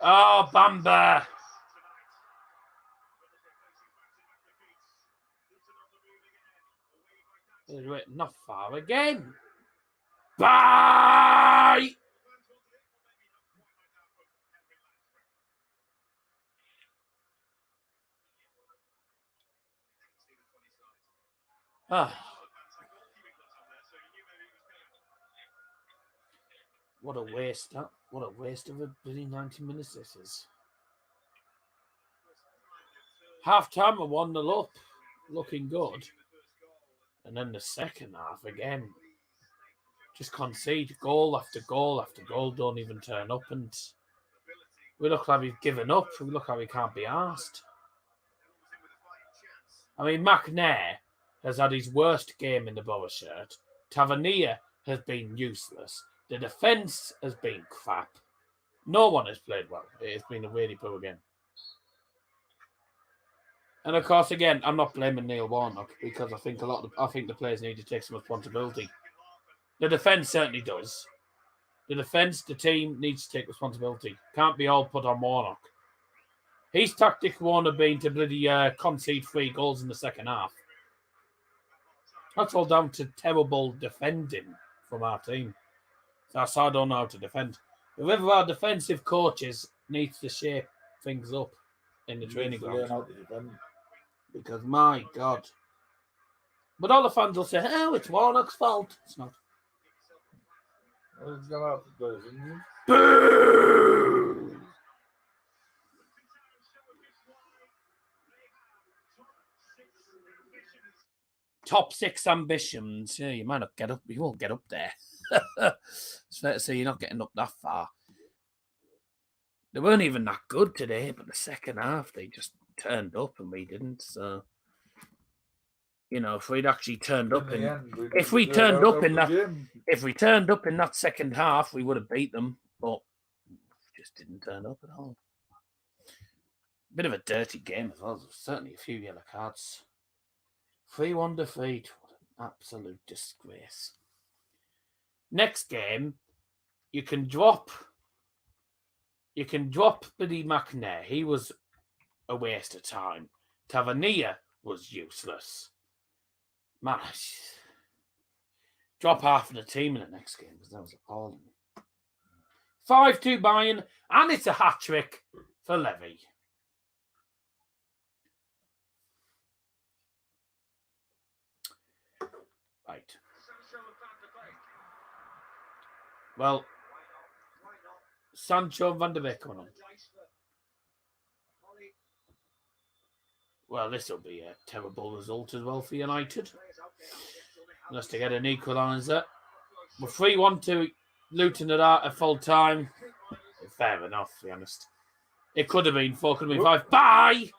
Oh, Bamba! Not far again. Bye! What a waste. What a waste of a bloody 90 minutes this is. Half time, a 1-0 up. Looking good. And then the second half again. Just concede goal after goal after goal. Don't even turn up. And we look like we've given up. We look like we can't be arsed. I mean, McNair has had his worst game in the Borough shirt. Tavernier has been useless. The defence has been crap. No one has played well. It's been a really poor game. And of course, again, I'm not blaming Neil Warnock because I think the players need to take some responsibility. The defence certainly does. The team needs to take responsibility. Can't be all put on Warnock. His tactic won't have been to bloody concede 3 goals in the second half. That's all down to terrible defending from our team. So I don't know how to defend. Whoever our defensive coaches needs to shape things up in the training ground. Because, my God. But all the fans will say, oh, it's Warnock's fault. It's not. Well, it's gonna have to do, isn't it? Boo! top 6 ambitions. Yeah, you might not get up. You won't get up there. It's fair to say you're not getting up that far. They weren't even that good today, but the second half they just turned up and we didn't. So, you know, if we'd actually turned up if we turned up in that second half, we would have beat them, but just didn't turn up at all. Bit of a dirty game as well. There's certainly a few yellow cards. 3-1 defeat. What an absolute disgrace. Next game, you can drop Billy McNair. He was a waste of time. Tavernier was useless. Man, drop half of the team in the next game because that was appalling. 5-2 Bayern, and it's a hat-trick for Levy. Right. Well, Sancho van der Beek coming on. Well, this will be a terrible result as well for United. Unless they get an equaliser. We're 3-1 to Luton at full time. Fair enough, to be honest. It could have been 4, could have been 5. Bye!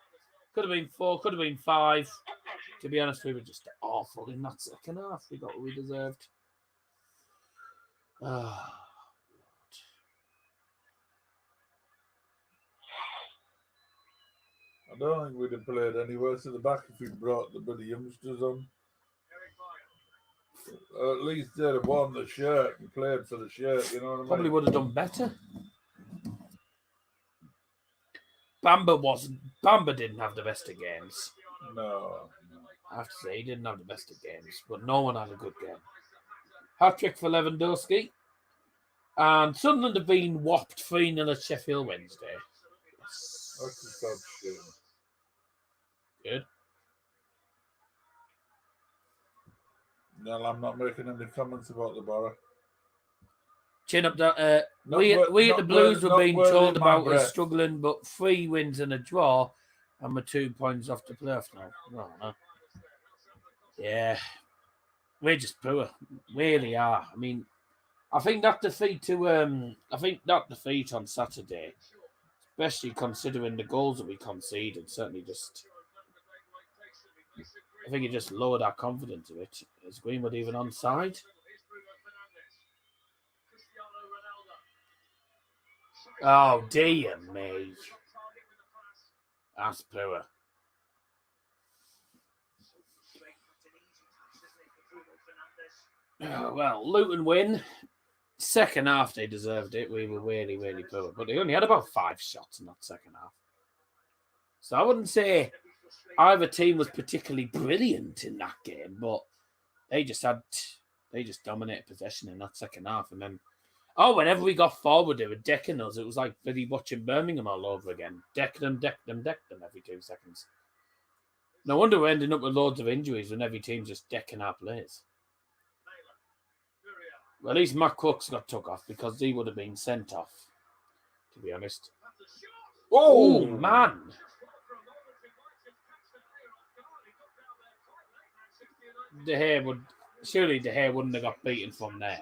Could have been 4, could have been 5. To be honest, we were just awful in that second half. We got what we deserved. I don't think we'd have played any worse at the back if we brought the bloody youngsters on. At least they'd have worn the shirt and played for the shirt, you know what I mean? Probably would have done better. Bamba didn't have the best of games. No. I have to say, he didn't have the best of games, but no one had a good game. Hat-trick for Lewandowski. And Sunderland have been whopped 3-0 at Sheffield Wednesday. Yes. That's a sad shame. Good. No, I'm not making any comments about the Borough. Chin up that. We at the Blues were being told about us struggling, but 3 wins and a draw, and we're 2 points off the playoff now. No. Yeah, we're just poor. Really are. I mean, I think that defeat on Saturday, especially considering the goals that we conceded, certainly just. I think it just lowered our confidence a bit. Is Greenwood even onside? Oh, dear me. That's poor. Well, Luton win. Second half, they deserved it. We were really, really poor. But they only had about 5 shots in that second half. So I wouldn't say either team was particularly brilliant in that game, but they just dominated possession in that second half. And then, whenever we got forward, they were decking us. It was like really watching Birmingham all over again. Deck them every 2 seconds. No wonder we're ending up with loads of injuries when every team's just decking our players. Well, at least Matt Cook's got took off because he would have been sent off, to be honest. Oh, man. Surely De Gea wouldn't have got beaten from there.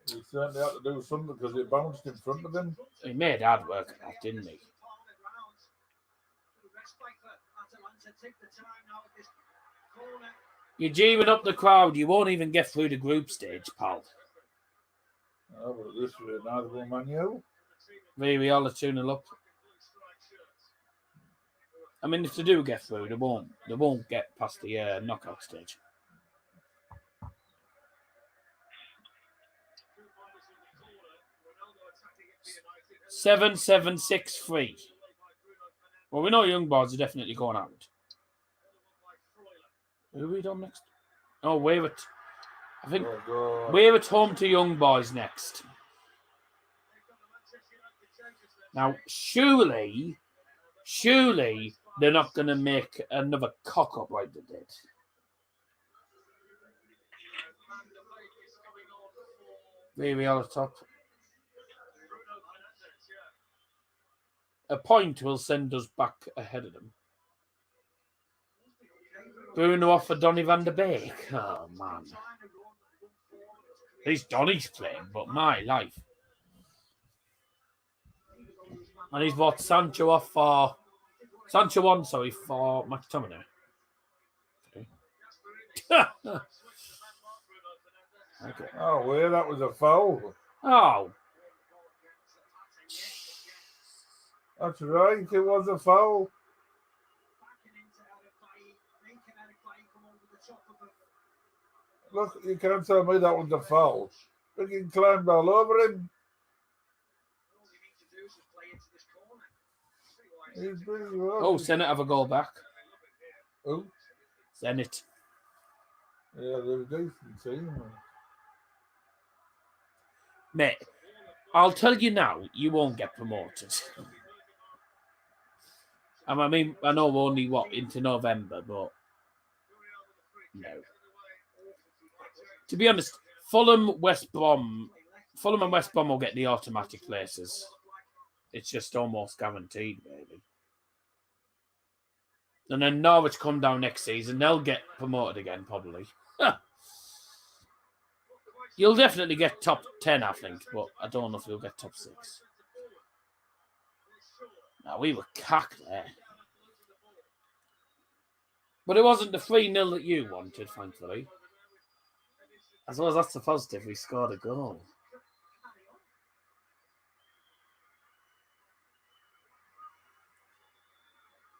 He certainly had to do something because it bounced in front of him. He made hard work of that, didn't he? You're jeering up the crowd. You won't even get through the group stage, pal. Oh, but this way, neither will Man U. Villarreal are 2-0 up. I mean, if they do get through, they won't get past the knockout stage. Seven, 6-3. Well, we know young boys are definitely going out. Who are we done next? Oh, we're at home to young boys next. Now, surely they're not going to make another cock up like they did. Very on the top. A point will send us back ahead of them. Bruno off for Donny van der Beek. Oh, man. At least Donny's playing, but my life. And he's bought Sancho off for... Sancho on, sorry, for McTominay. Okay. Oh, well, that was a foul. Oh. That's right, it was a foul. Look, you can't tell me that was a foul. We can climb all over him. He's really well. Oh, Senate have a goal back. Oh, Senate. yeah, they're a decent team. Mate, I'll tell you now, you won't get promoted. I mean, I know we're only, into November, but no. To be honest, Fulham and West Brom will get the automatic places. It's just almost guaranteed, maybe. And then Norwich come down next season. They'll get promoted again, probably. You'll definitely get top 10, I think, but I don't know if you'll get top 6. Now, we were cacked there. But it wasn't the 3-0 that you wanted, thankfully. I suppose that's the positive. We scored a goal.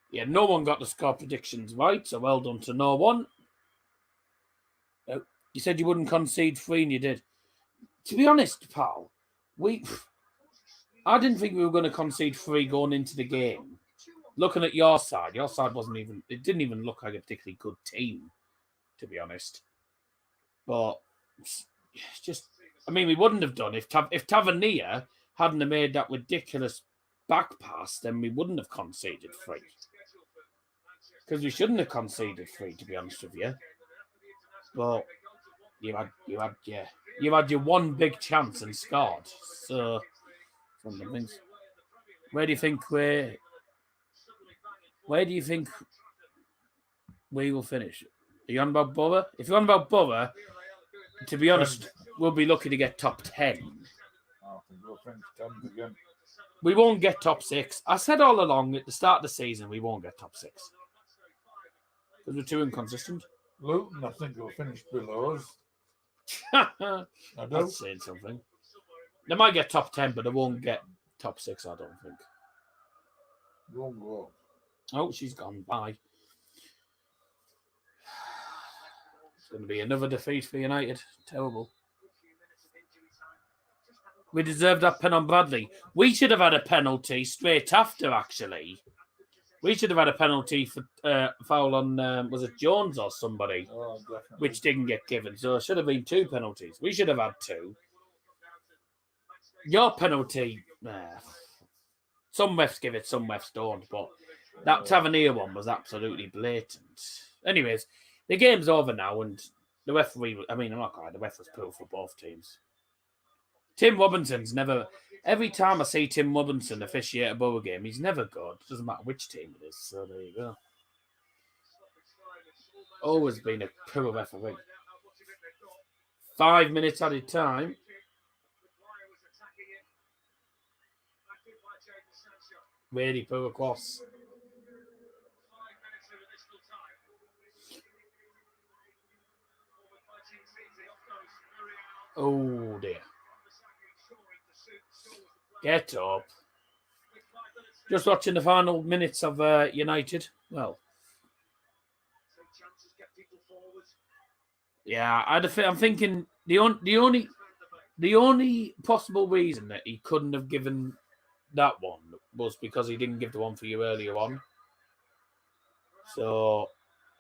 Yeah, no one got the score predictions right, so well done to no one. You said you wouldn't concede 3 and you did. To be honest, pal, I didn't think we were going to concede 3 going into the game. Looking at your side it didn't even look like a particularly good team, to be honest. But just, I mean, we wouldn't have done if Tavernier hadn't have made that ridiculous back pass, then we wouldn't have conceded 3. Because we shouldn't have conceded 3, to be honest with you. But you had your one big chance and scored. So, from the things, where do you think we will finish? Are you on about Borough? If you're on about Borough, to be honest, we'll be lucky to get top 10. I think we'll finish 10th again. We won't get top 6. I said all along at the start of the season we won't get top 6. Because we're too inconsistent. Luton, I think, will finish below us. That's saying something. They might get top 10, but they won't get top 6, I don't think. Won't go. Oh, she's gone. Bye. It's going to be another defeat for United. Terrible. We deserved that pen on Bradley. We should have had a penalty straight after, actually. We should have had a penalty for foul on, was it Jones or somebody? Oh, definitely. Which didn't get given. So it should have been 2 penalties. We should have had 2. Your penalty, some refs give it, some refs don't. But that Tavernier one was absolutely blatant. Anyways, the game's over now, and the referee, I'm not going to lie, the ref was poor for both teams. Tim Robinson's never... Every time I see Tim Robinson officiate a Borough game, he's never good. It doesn't matter which team it is. So there you go. Always been a poor referee. 5 minutes added time. Really poor cross. Oh dear. Get up. Just watching the final minutes of United. Well, yeah, I'm thinking the only possible reason that he couldn't have given that one was because he didn't give the one for you earlier on. So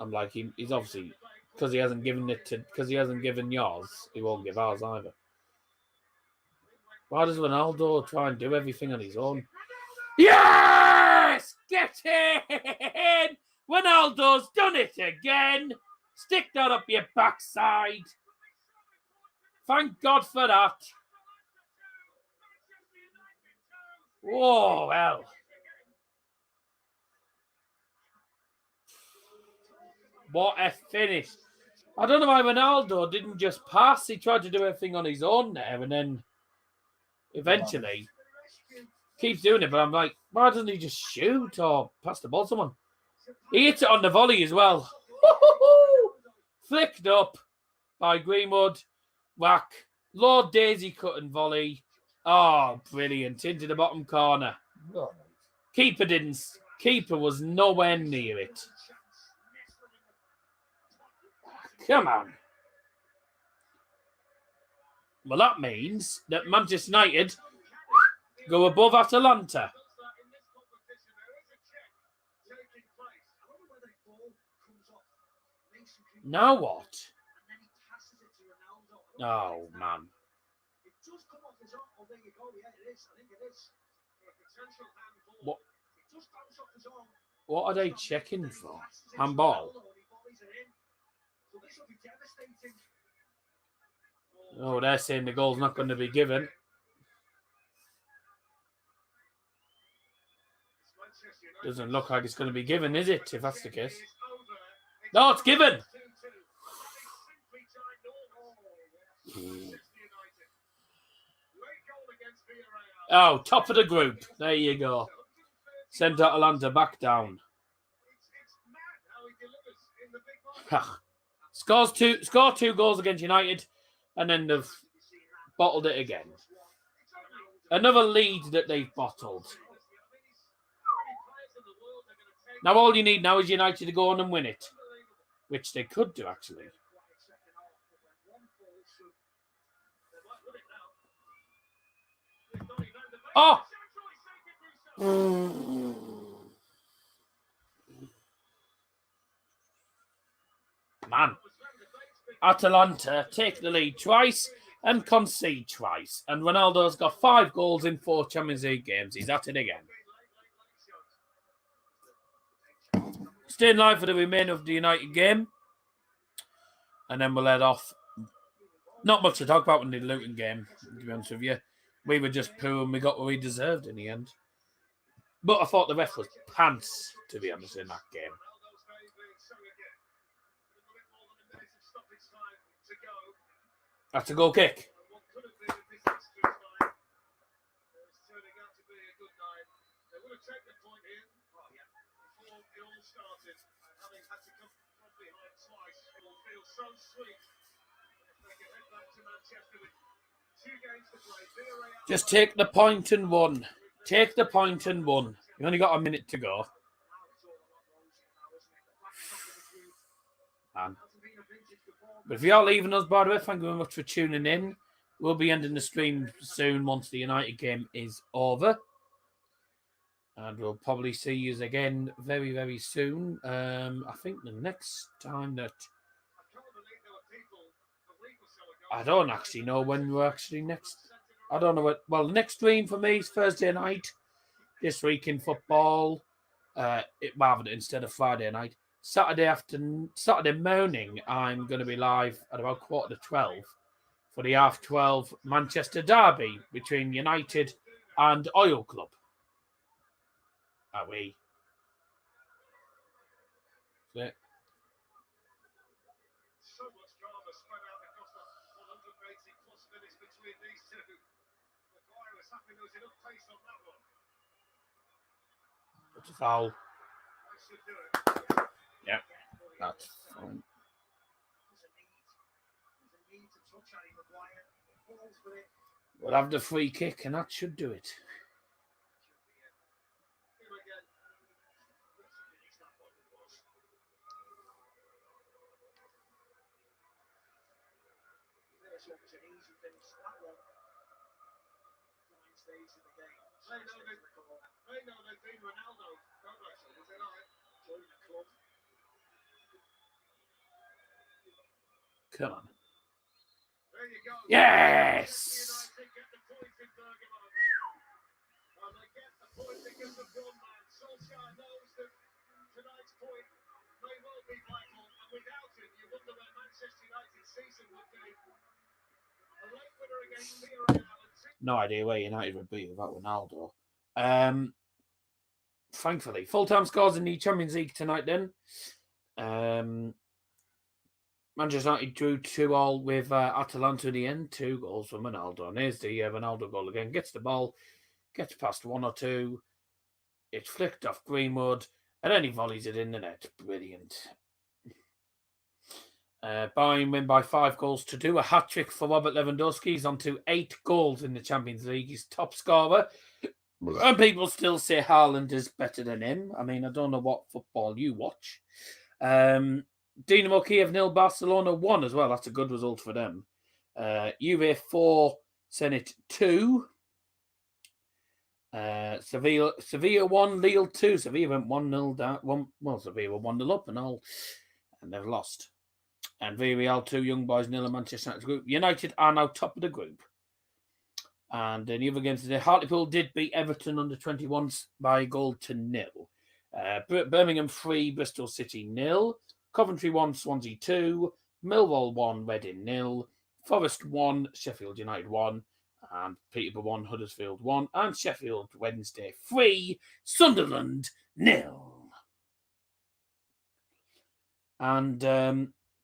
I'm like, he's obviously, because he hasn't given yours, he won't give ours either. Why does Ronaldo try and do everything on his own? Yes! Get in! Ronaldo's done it again! Stick that up your backside. Thank God for that. Whoa, well. What a finish. I don't know why Ronaldo didn't just pass. He tried to do everything on his own there and then eventually keeps doing it. But I'm like, why doesn't he just shoot or pass the ball to someone? He hits it on the volley as well. Flicked up by Greenwood. Whack. Lord Daisy cut and volley. Oh, brilliant. Into the bottom corner. No. Keeper didn't. Keeper was nowhere near it. Come on. Well, that means that Manchester United go above Atalanta. Now what? Oh, man. What are they checking for? Handball? Oh, they're saying the goal's not going to be given. Doesn't look like it's going to be given, is it? If that's the case. No, it's given. Oh, top of the group. There you go. Sent Atalanta back down. Score two goals against United, and then they've bottled it again. Another lead that they've bottled. Now all you need now is United to go on and win it, which they could do actually. Oh! Man. Atalanta take the lead twice and concede twice. And Ronaldo's got 5 goals in 4 Champions League games. He's at it again. Staying live for the remainder of the United game. And then we'll head off. Not much to talk about in the Luton game, to be honest with you. We were just poor and we got what we deserved in the end. But I thought the ref was pants, to be honest, in that game. That's a goal kick. Just take the point and run. Take the point and run. You've only got a minute to go. Man. But if you're leaving us, by the way, thank you very much for tuning in. We'll be ending the stream soon once the United game is over. And we'll probably see you again very, very soon. I think the next time that... I don't actually know when we're actually next... I don't know what... Well, the next stream for me is Thursday night. This week in football. Rather than instead of Friday night. Saturday morning, I'm going to be live at about 11:45 for the 12:30 Manchester derby between United and Oil Club. Are we? So much drama spread out across the 180 plus minutes between these two. Maguire was happy there was enough pace on that one. it's a foul. That should do it. Yeah, that's fine. We'll have the free kick, and that should do it. They know they've been Ronaldo, don't they? Is it right? Join the club. Come on. There you go. Yes! United get the point in Bergamo. And they get the point because of one man. Solskjaer knows that tonight's point may well be vital. And without him, you wonder where Manchester United's season would be. A late winner against Villarreal. No idea where United would be without Ronaldo. Thankfully, full-time scores in the Champions League tonight then. Manchester United drew 2-2 with Atalanta in the end. 2 goals from Ronaldo. And here's the Ronaldo goal again. Gets the ball, gets past one or two. It's flicked off Greenwood, and then he volleys it in the net. Brilliant. Bayern win by 5-2. A hat-trick for Robert Lewandowski. He's on to 8 goals in the Champions League. He's top scorer. And people still say Haaland is better than him. I mean, I don't know what football you watch. Dinamo Kiev 0, Barcelona 1 as well. That's a good result for them. Juve 4, Zenit 2. Sevilla 1, Lille 2. Sevilla went 1-0 down. Sevilla were 1-0 up and they've lost. And Villarreal 2, Young Boys 0, and Manchester United group. United are now top of the group. And in the other games today, Hartlepool did beat Everton under 21s by 1-0. Birmingham 3, Bristol City 0. Coventry 1, Swansea 2. Millwall 1, Reading 0. Forest 1, Sheffield United 1. And Peterborough 1, Huddersfield 1. And Sheffield Wednesday 3, Sunderland 0. And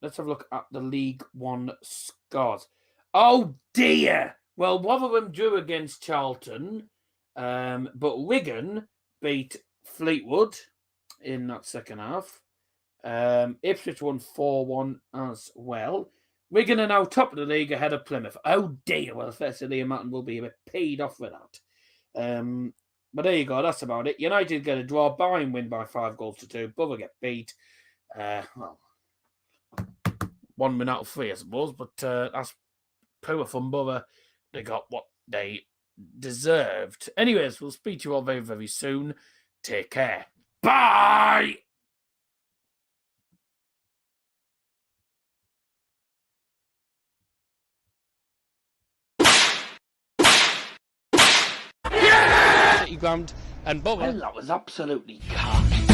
let's have a look at the League One scores. Oh dear! Well, Rotherham drew against Charlton, but Wigan beat Fleetwood in that second half. Ipswich won 4-1 as well. Wigan are now top of the league ahead of Plymouth. Oh dear! Well, first Liam Martin will be a bit paid off for that. But there you go. That's about it. United get a draw. Bayern win by 5-2. Borough get beat. Well, 1 win out of 3, I suppose. But that's poor from Borough. They got what they deserved. Anyways, we'll speak to you all very, very soon. Take care. Bye! City ground and Borough. Well, that was absolutely cocked.